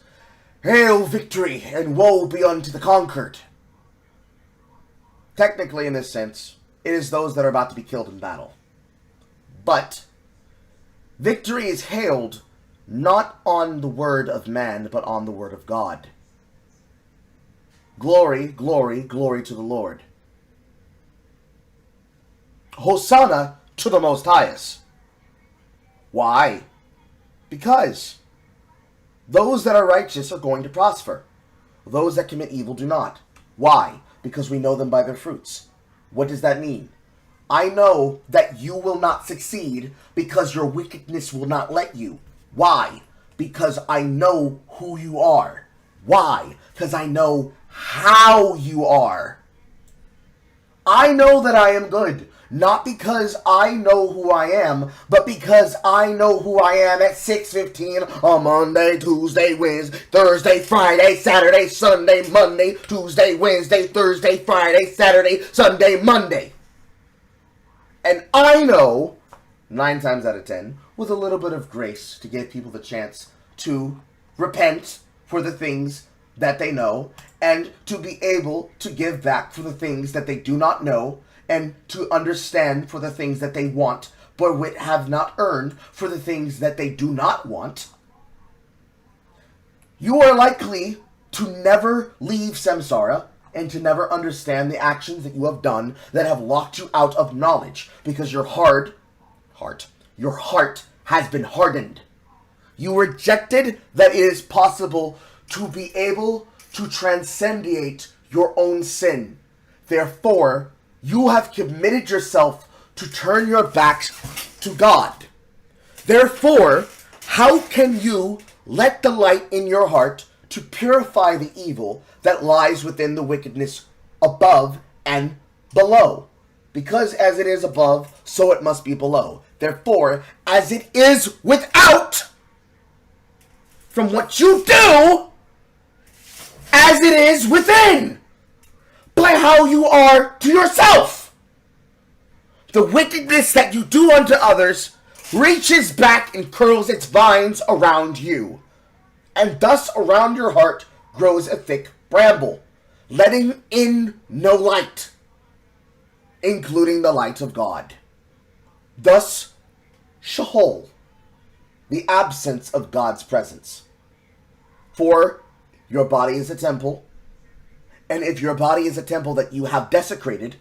Speaker 2: Hail victory, and woe be unto the conquered. Technically, in this sense, it is those that are about to be killed in battle. But victory is hailed not on the word of man, but on the word of God. Glory, glory, glory to the Lord. Hosanna to the Most Highest. Why? Because those that are righteous are going to prosper. Those that commit evil do not. Why? Because we know them by their fruits. What does that mean? I know that you will not succeed because your wickedness will not let you. Why? Because I know who you are. Why? Because I know how you are. I know that I am good. Not because I know who I am, but because I know who I am at 6:15 on Monday, Tuesday, Wednesday, Thursday, Friday, Saturday, Sunday, Monday, Tuesday, Wednesday, Thursday, Friday, Saturday, Sunday, Monday. And I know, 9 times out of 10, with a little bit of grace to give people the chance to repent for the things that they know, and to be able to give back for the things that they do not know, and to understand for the things that they want, but have not earned for the things that they do not want. You are likely to never leave samsara and to never understand the actions that you have done that have locked you out of knowledge, because your heart has been hardened. You rejected that it is possible to be able to transcendiate your own sin. Therefore, you have committed yourself to turn your backs to God. Therefore, how can you let the light in your heart to purify the evil that lies within the wickedness above and below? Because as it is above, so it must be below. Therefore, as it is without, from what you do, as it is within, by how you are to yourself. The wickedness that you do unto others reaches back and curls its vines around you, and thus around your heart grows a thick bramble, letting in no light, including the light of God. Thus, Sheol, the absence of God's presence. For your body is a temple, and if your body is a temple that you have desecrated,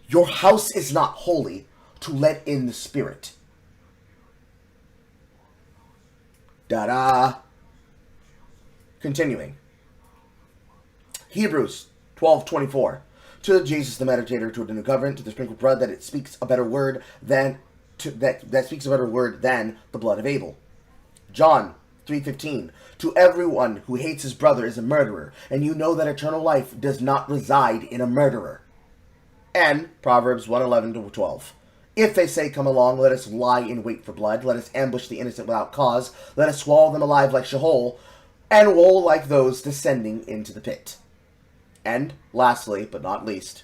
Speaker 2: your house is not holy to let in the Spirit. Da-da. Continuing. Hebrews 12:24. To Jesus the meditator, to the new covenant, to the sprinkled blood, that it speaks a better word than that speaks a better word than the blood of Abel. John 3:15. To everyone who hates his brother is a murderer, and you know that eternal life does not reside in a murderer. And Proverbs 1:11-12. If they say, come along, let us lie in wait for blood, let us ambush the innocent without cause, let us swallow them alive like Sheol, and woe like those descending into the pit. And lastly, but not least,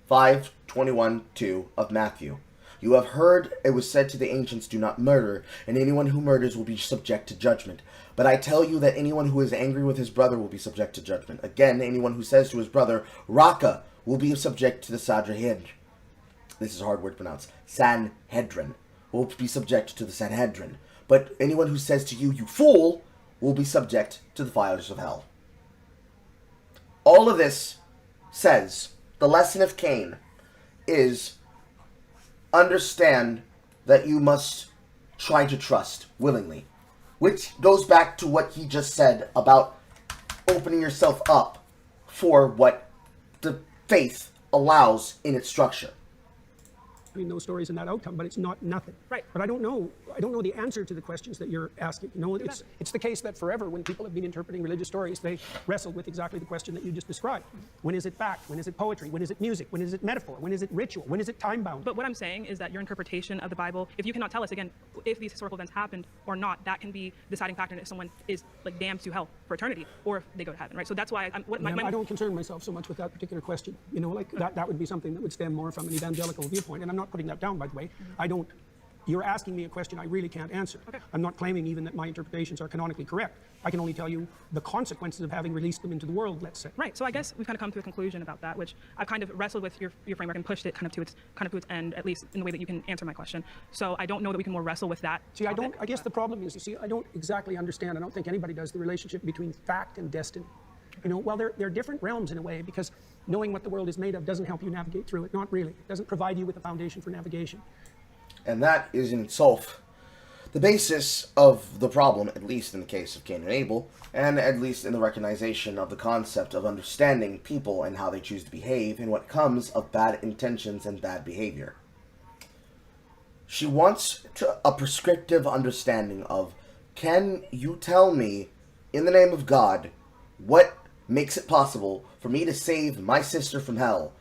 Speaker 2: 5:21-2 of Matthew. You have heard it was said to the ancients, do not murder, and anyone who murders will be subject to judgment. But I tell you that anyone who is angry with his brother will be subject to judgment. Again, anyone who says to his brother, Raka, will be subject to the Sanhedrin. This is a hard word to pronounce. Sanhedrin. Will be subject to the Sanhedrin. But anyone who says to you, you fool, will be subject to the fires of hell. All of this says, the lesson of Cain is understand that you must try to trust willingly. Which goes back to what he just said about opening yourself up for what the faith allows in its structure.
Speaker 8: Between those stories and that outcome, but it's not nothing.
Speaker 12: Right.
Speaker 8: But I don't know the answer to the questions that you're asking. You know, it's the case that forever, when people have been interpreting religious stories, they wrestled with exactly the question that you just described. When is it fact? When is it poetry? When is it music? When is it metaphor? When is it ritual? When is it time-bound?
Speaker 12: But what I'm saying is that your interpretation of the Bible, if you cannot tell us, again, if these historical events happened or not, that can be deciding factor in if someone is like damned to hell for eternity or if they go to heaven, right? So that's why
Speaker 8: I don't concern myself so much with that particular question. You know, like that would be something that would stem more from an evangelical viewpoint, and I'm not putting that down, by the way. You're asking me a question I really can't answer. Okay. I'm not claiming even that my interpretations are canonically correct. I can only tell you the consequences of having released them into the world, let's say.
Speaker 12: Right, so I guess we've kind of come to a conclusion about that, which I've kind of wrestled with your framework and pushed it kind of to its end, at least in the way that you can answer my question. So I don't know that we can more wrestle with that.
Speaker 8: See, I guess the problem is, you see, I don't exactly understand, I don't think anybody does, the relationship between fact and destiny. You know, well, they're different realms in a way, because knowing what the world is made of doesn't help you navigate through it. Not really. It doesn't provide you with a foundation for navigation.
Speaker 2: And that is in itself the basis of the problem, at least in the case of Cain and Abel, and at least in the recognition of the concept of understanding people and how they choose to behave and what comes of bad intentions and bad behavior. She wants a prescriptive understanding of, can you tell me, in the name of God, what makes it possible for me to save my sister from hell?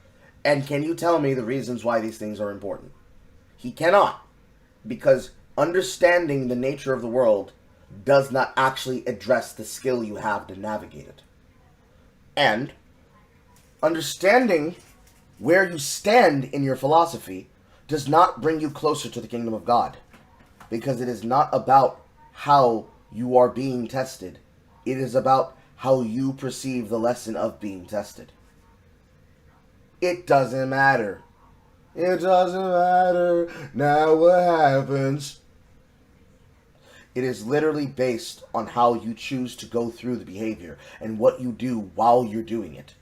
Speaker 2: And can you tell me the reasons why these things are important? He cannot, because understanding the nature of the world does not actually address the skill you have to navigate it. And understanding where you stand in your philosophy does not bring you closer to the kingdom of God, because it is not about how you are being tested. It is about how you perceive the lesson of being tested. It doesn't matter. It doesn't matter now what happens. It is literally based on how you choose to go through the behavior and what you do while you're doing it.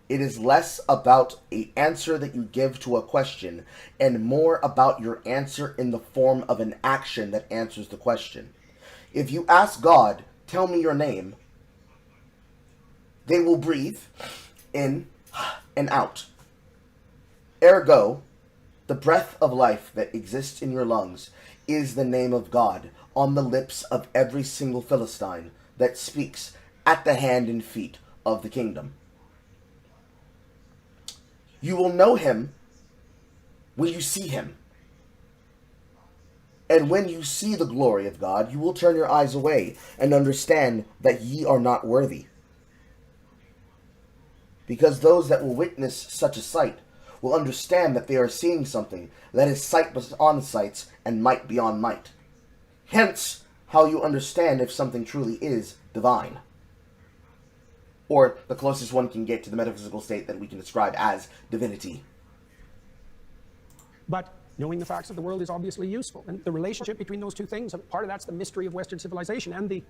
Speaker 2: It is less about an answer that you give to a question and more about your answer in the form of an action that answers the question. If you ask God, tell me your name, they will breathe in and out. Ergo, the breath of life that exists in your lungs is the name of God on the lips of every single Philistine that speaks at the hand and feet of the kingdom. You will know him when you see him. And when you see the glory of God, you will turn your eyes away and understand that ye are not worthy. Because those that will witness such a sight will understand that they are seeing something that is sight beyond sights and might beyond might. Hence, how you understand if something truly is divine. Or the closest one can get to the metaphysical state that we can describe as divinity.
Speaker 8: But knowing the facts of the world is obviously useful. And the relationship between those two things, part of that's the mystery of Western civilization and the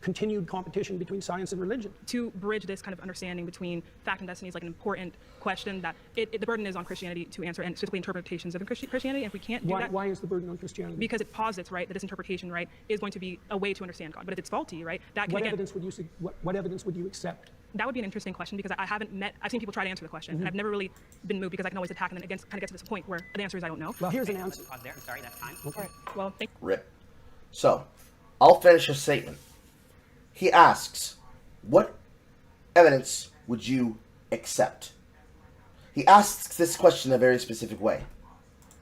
Speaker 8: continued competition between science and religion.
Speaker 12: To bridge this kind of understanding between fact and destiny is like an important question that the burden is on Christianity to answer, and specifically interpretations of Christianity. And if we can't do that,
Speaker 8: why is the burden on Christianity?
Speaker 12: Because it posits, right, that this interpretation, right, is going to be a way to understand God. But if it's faulty, right, that can
Speaker 8: what evidence would you accept?
Speaker 12: That would be an interesting question, because I've seen people try to answer the question, and I've never really been moved, because I can always attack and then kind of get to this point where the answer is I don't know.
Speaker 8: Well, here's an answer.
Speaker 11: Pause there. I'm sorry, that's time.
Speaker 8: Okay.
Speaker 12: Well, thank you.
Speaker 2: Rip. So, I'll finish his statement. He asks, what evidence would you accept? He asks this question in a very specific way.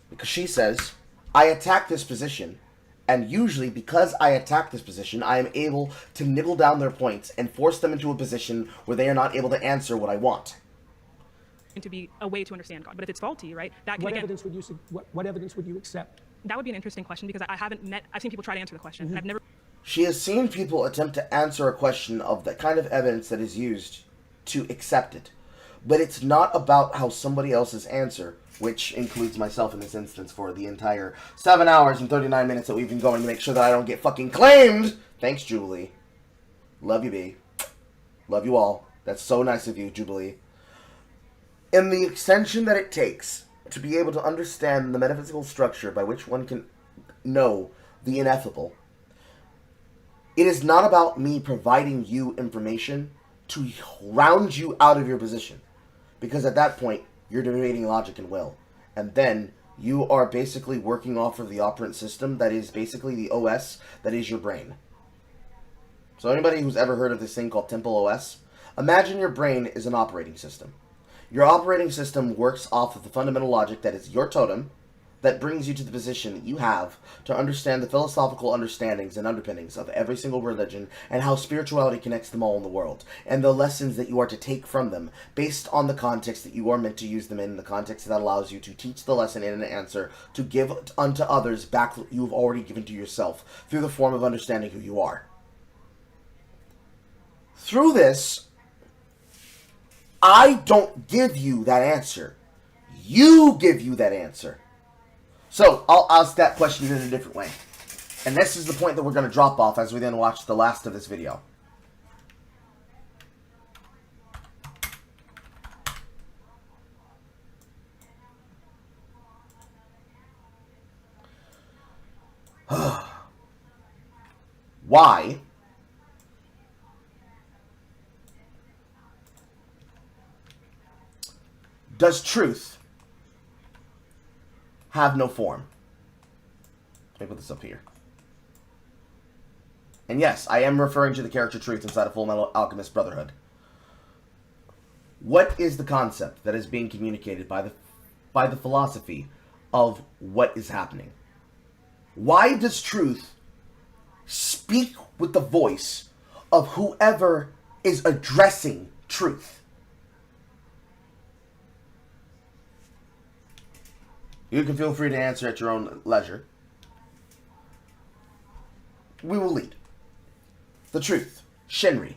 Speaker 2: Because she says, I attack this position, and usually because I attack this position, I am able to nibble down their points and force them into a position where they are not able to answer what I want.
Speaker 12: to be a way to understand God. But if it's faulty, right, that can,
Speaker 8: What
Speaker 12: again,
Speaker 8: evidence would you what evidence would you accept?
Speaker 12: that would be an interesting question because I've seen people try to answer the question, and I've never.
Speaker 2: She has seen people attempt to answer a question of the kind of evidence that is used to accept it. But it's not about how somebody else's answer, which includes myself in this instance for the entire 7 hours and 39 minutes that we've been going to make sure that I don't get fucking claimed. Thanks, Jubilee. Love you, B. Love you all. That's so nice of you, Jubilee. In the extension that it takes to be able to understand the metaphysical structure by which one can know the ineffable, it is not about me providing you information to round you out of your position. Because at that point, you're debating logic and will. And then you are basically working off of the operant system that is basically the OS that is your brain. So anybody who's ever heard of this thing called Temple OS, imagine your brain is an operating system. Your operating system works off of the fundamental logic that is your totem, that brings you to the position that you have to understand the philosophical understandings and underpinnings of every single religion and how spirituality connects them all in the world, and the lessons that you are to take from them based on the context that you are meant to use them in, the context that allows you to teach the lesson in an answer, to give unto others back what you have already given to yourself through the form of understanding who you are. Through this, I don't give you that answer. You give you that answer. So, I'll ask that question in a different way. And this is the point that we're going to drop off as we then watch the last of this video. Why does truth have no form? Let me put this up here. And yes, I am referring to the character Truth inside of Full Metal Alchemist Brotherhood. What is the concept that is being communicated by the philosophy of what is happening? Why does Truth speak with the voice of whoever is addressing Truth? You can feel free to answer at your own leisure. We will lead. The Truth, Shenri,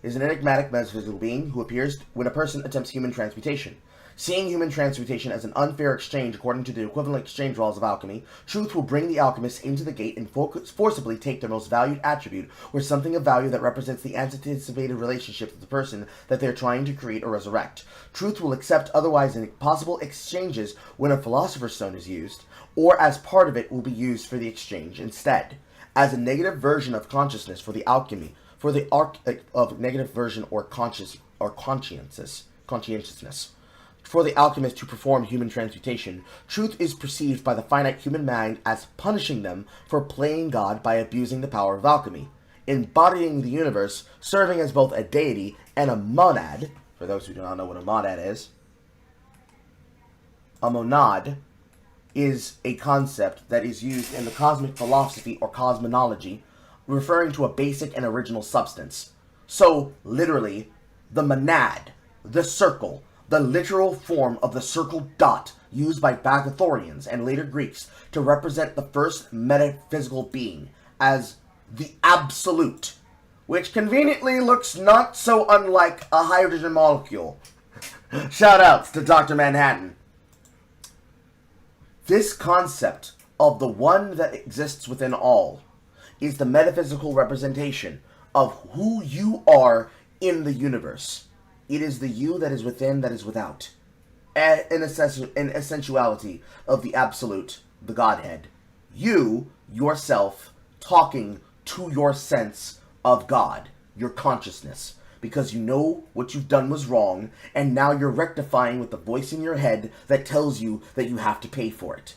Speaker 2: is an enigmatic metaphysical being who appears when a person attempts human transmutation. Seeing human transmutation as an unfair exchange according to the equivalent exchange laws of alchemy, Truth will bring the alchemists into the gate and forcibly take their most valued attribute, or something of value that represents the anticipated relationship with the person that they are trying to create or resurrect. Truth will accept otherwise impossible exchanges when a philosopher's stone is used, or as part of it will be used for the exchange instead, as a negative version of consciousness for the alchemy, for the arc of negative version or conscientiousness. For the alchemist to perform human transmutation, Truth is perceived by the finite human mind as punishing them for playing God by abusing the power of alchemy, embodying the universe, serving as both a deity and a monad. For those who do not know what a monad is, a monad is a concept that is used in the cosmic philosophy or cosmology, referring to a basic and original substance. So, literally, the monad, the circle, the literal form of the circle dot used by Pythagoreans and later Greeks to represent the first metaphysical being as the absolute, which conveniently looks not so unlike a hydrogen molecule. Shoutouts to Dr. Manhattan. This concept of the one that exists within all is the metaphysical representation of who you are in the universe. It is the you that is within that is without. An essentiality of the absolute, the Godhead. You, yourself, talking to your sense of God, your consciousness. Because you know what you've done was wrong, and now you're rectifying with the voice in your head that tells you that you have to pay for it.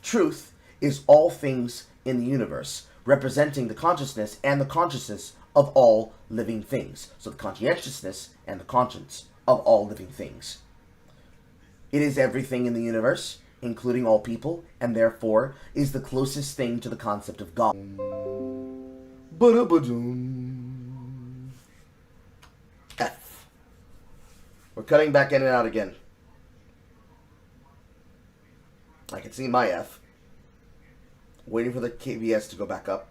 Speaker 2: Truth is all things in the universe, representing the consciousness and the consciousness of all living things. So the conscientiousness and the conscience of all living things. It is everything in the universe, including all people, and therefore is the closest thing to the concept of God. F. We're cutting back in and out again. I can see my F. Waiting for the KVS to go back up.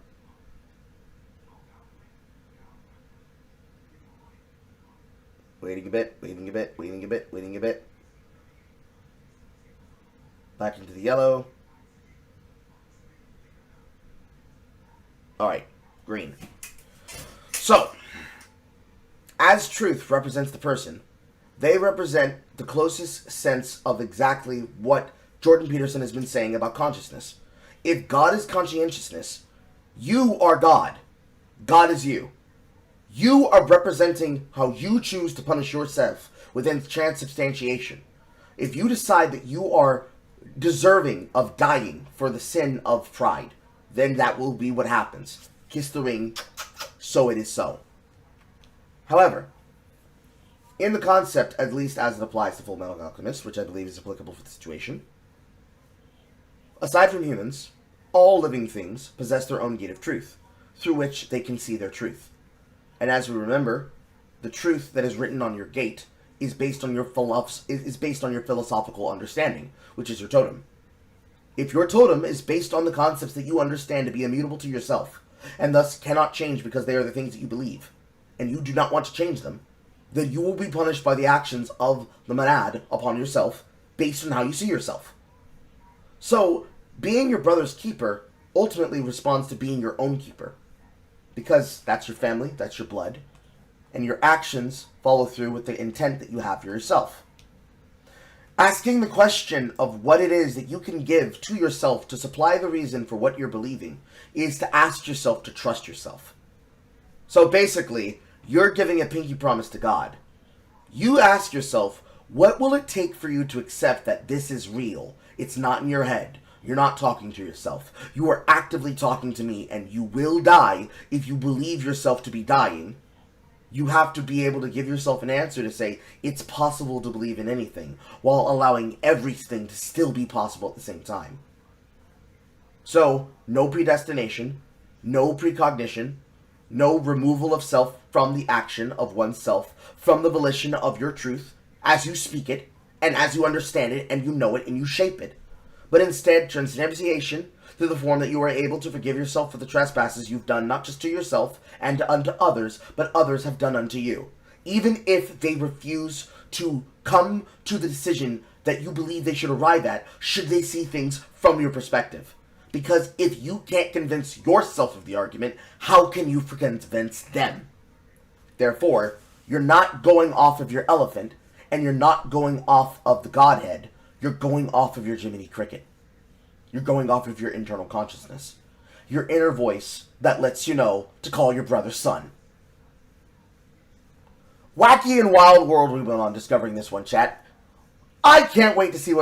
Speaker 2: Waiting a bit, waiting a bit, waiting a bit, waiting a bit. Back into the yellow. Alright, green. So, as truth represents the person, they represent the closest sense of exactly what Jordan Peterson has been saying about consciousness. If God is conscientiousness, you are God. God is you. You are representing how you choose to punish yourself within transubstantiation. If you decide that you are deserving of dying for the sin of pride, then that will be what happens. Kiss the ring, so it is so. However, in the concept, at least as it applies to Full Metal Alchemist, which I believe is applicable for the situation, aside from humans, all living things possess their own gate of truth, through which they can see their truth. And as we remember, the truth that is written on your gate is based on your philosophical understanding, which is your totem. If your totem is based on the concepts that you understand to be immutable to yourself, and thus cannot change because they are the things that you believe, and you do not want to change them, then you will be punished by the actions of the monad upon yourself, based on how you see yourself. So, being your brother's keeper ultimately responds to being your own keeper. Because that's your family, that's your blood, and your actions follow through with the intent that you have for yourself. Asking the question of what it is that you can give to yourself to supply the reason for what you're believing is to ask yourself to trust yourself. So basically, you're giving a pinky promise to God. You ask yourself, what will it take for you to accept that this is real? It's not in your head. You're not talking to yourself. You are actively talking to me, and you will die if you believe yourself to be dying. You have to be able to give yourself an answer to say, it's possible to believe in anything, while allowing everything to still be possible at the same time. So, no predestination, no precognition, no removal of self from the action of oneself, from the volition of your truth, as you speak it, and as you understand it, and you know it, and you shape it. But instead, transubstantiation, through the form that you are able to forgive yourself for the trespasses you've done, not just to yourself and unto others, but others have done unto you. Even if they refuse to come to the decision that you believe they should arrive at, should they see things from your perspective. Because if you can't convince yourself of the argument, how can you convince them? Therefore, you're not going off of your elephant, and you're not going off of the Godhead. You're going off of your Jiminy Cricket. You're going off of your internal consciousness. Your inner voice that lets you know to call your brother son. Wacky and wild world we went on discovering this one, chat. I cannot wait to see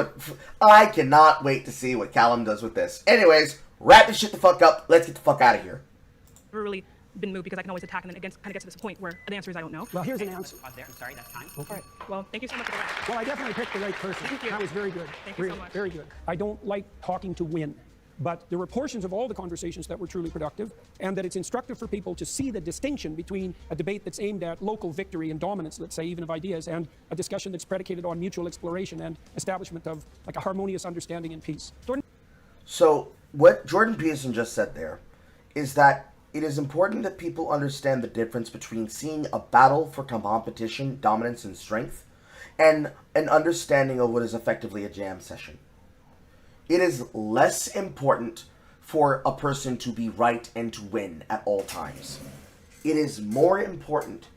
Speaker 2: what Callum does with this. Anyways, wrap this shit the fuck up. Let's get the fuck out of here.
Speaker 12: Never really been moved because I can always attack and then it kind of gets to this point where the answer is I don't know.
Speaker 8: Well, here's an answer.
Speaker 11: Pause there. I'm sorry, that's time.
Speaker 8: Okay.
Speaker 12: Well, thank you so much for the rest.
Speaker 8: Well, I definitely picked the right person.
Speaker 12: Thank you.
Speaker 8: That was very good.
Speaker 12: Thank you so
Speaker 8: Really,
Speaker 12: much.
Speaker 8: very good. I don't like talking to win, but there were portions of all the conversations that were truly productive, and that it's instructive for people to see the distinction between a debate that's aimed at local victory and dominance, let's say, even of ideas, and a discussion that's predicated on mutual exploration and establishment of like a harmonious understanding and peace.
Speaker 2: So, what Jordan Peterson just said there is that it is important that people understand the difference between seeing a battle for competition, dominance, and strength, and an understanding of what is effectively a jam session. It is less important for a person to be right and to win at all times. It is more important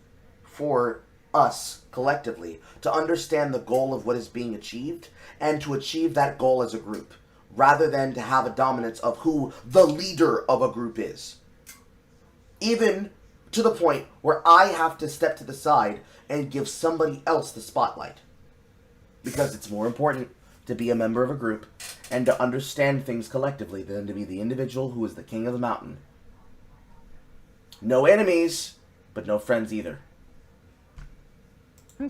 Speaker 2: for us, collectively, to understand the goal of what is being achieved, and to achieve that goal as a group, rather than to have a dominance of who the leader of a group is. Even to the point where I have to step to the side and give somebody else the spotlight. Because it's more important to be a member of a group and to understand things collectively than to be the individual who is the king of the mountain. No enemies, but no friends either.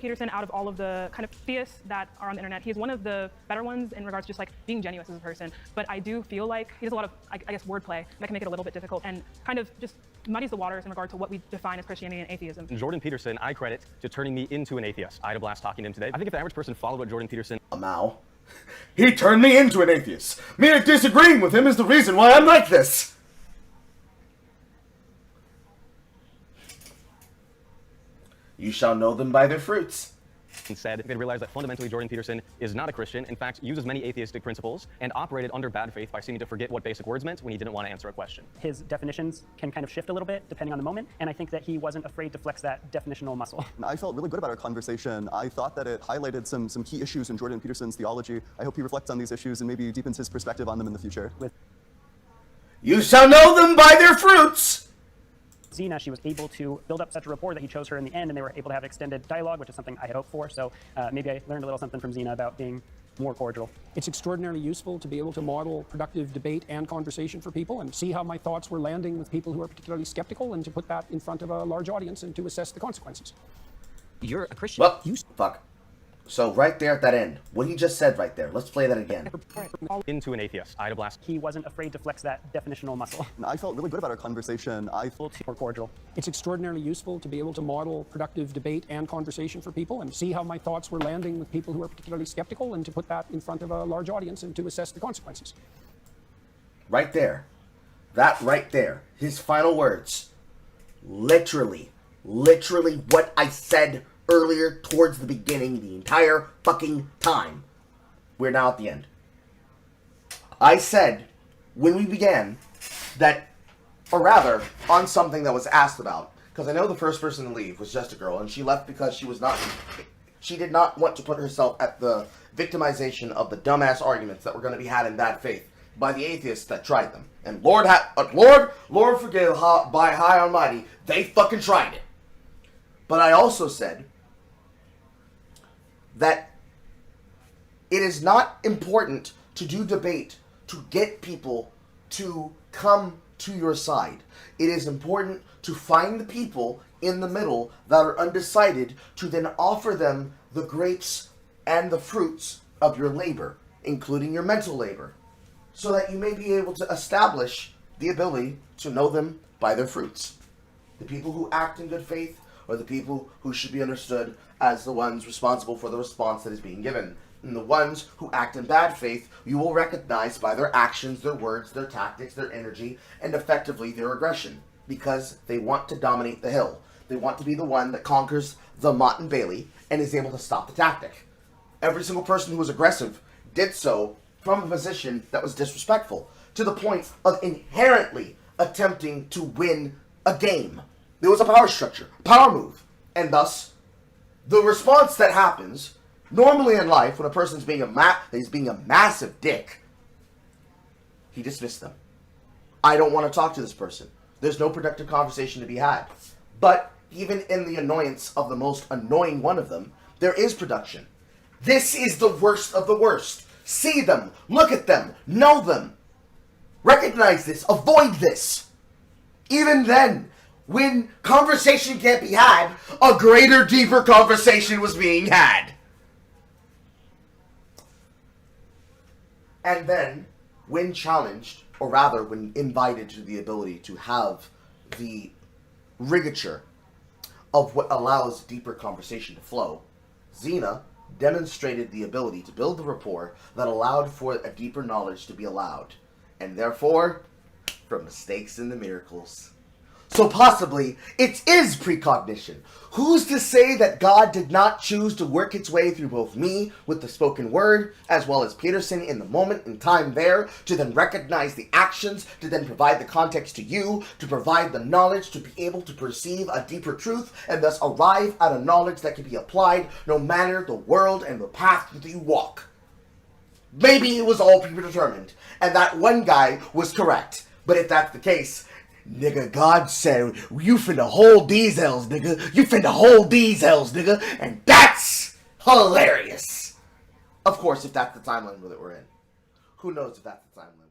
Speaker 12: Peterson, out of all of the kind of theists that are on the internet, he's one of the better ones in regards to just like being genuine as a person. But I do feel like he does a lot of, I guess, wordplay that can make it a little bit difficult and kind of just muddies the waters in regard to what we define as Christianity and atheism.
Speaker 3: Jordan Peterson, I credit to turning me into an atheist. I had a blast talking to him today. I think if the average person followed what Jordan Peterson...
Speaker 2: A Mao. He turned me into an atheist. Mere disagreeing with him is the reason why I'm like this. You shall know them by their fruits.
Speaker 3: Instead, they realized that fundamentally Jordan Peterson is not a Christian, in fact, uses many atheistic principles, and operated under bad faith by seeming to forget what basic words meant when he didn't want to answer a question.
Speaker 13: His definitions can kind of shift a little bit depending on the moment, and I think that he wasn't afraid to flex that definitional muscle.
Speaker 14: I felt really good about our conversation. I thought that it highlighted some key issues in Jordan Peterson's theology. I hope he reflects on these issues and maybe deepens his perspective on them in the future.
Speaker 13: With
Speaker 2: You shall know them by their fruits.
Speaker 13: Zina, she was able to build up such a rapport that he chose her in the end, and they were able to have extended dialogue, which is something I had hoped for. So maybe I learned a little something from Zina about being more cordial.
Speaker 1: It's extraordinarily useful to be able to model productive debate and conversation for people and see how my thoughts were landing with people who are particularly skeptical, and to put that in front of a large audience and to assess the consequences.
Speaker 11: You're a Christian.
Speaker 2: Well, fuck. So right there at that end, what he just said right there, let's play that again.
Speaker 3: Into an atheist. I had a blast.
Speaker 13: He wasn't afraid to flex that definitional muscle.
Speaker 14: I felt really good about our conversation. I felt
Speaker 13: more cordial.
Speaker 1: It's extraordinarily useful to be able to model productive debate and conversation for people and see how my thoughts were landing with people who are particularly skeptical, and to put that in front of a large audience and to assess the consequences.
Speaker 2: Right there. That right there. His final words. Literally what I said earlier towards the beginning the entire fucking time. We're now at the end. I said when we began that, or rather, on something that was asked about, because I know the first person to leave was just a girl, and she left because she did not want to put herself at the victimization of the dumbass arguments that were going to be had in bad faith by the atheists that tried them. And Lord forgive, by high almighty, they fucking tried it. But I also said that it is not important to do debate to get people to come to your side. It is important to find the people in the middle that are undecided, to then offer them the grapes and the fruits of your labor, including your mental labor, so that you may be able to establish the ability to know them by their fruits. The people who act in good faith are the people who should be understood as the ones responsible for the response that is being given. And the ones who act in bad faith, you will recognize by their actions, their words, their tactics, their energy, and effectively their aggression. Because they want to dominate the hill. They want to be the one that conquers the Mott and Bailey and is able to stop the tactic. Every single person who was aggressive did so from a position that was disrespectful, to the point of inherently attempting to win a game. There was a power structure, power move, and thus the response that happens normally in life when a person's being a massive dick, he dismissed them. I don't want to talk to this person. There's no productive conversation to be had. But even in the annoyance of the most annoying one of them, there is production. This is the worst of the worst. See them, look at them, know them. Recognize this, avoid this. Even then, when conversation can't be had, a greater, deeper conversation was being had. And then, when challenged, or rather when invited to the ability to have the rigature of what allows deeper conversation to flow, Zina demonstrated the ability to build the rapport that allowed for a deeper knowledge to be allowed, and therefore, from mistakes into miracles. So possibly, it is precognition. Who's to say that God did not choose to work its way through both me with the spoken word, as well as Peterson in the moment in time there, to then recognize the actions, to then provide the context to you, to provide the knowledge, to be able to perceive a deeper truth, and thus arrive at a knowledge that can be applied no matter the world and the path that you walk. Maybe it was all predetermined, and that one guy was correct. But if that's the case, nigga, God said, you finna hold these hells, nigga. You finna hold these hells, nigga. And that's hilarious. Of course, if that's the timeline that we're in. Who knows if that's the timeline?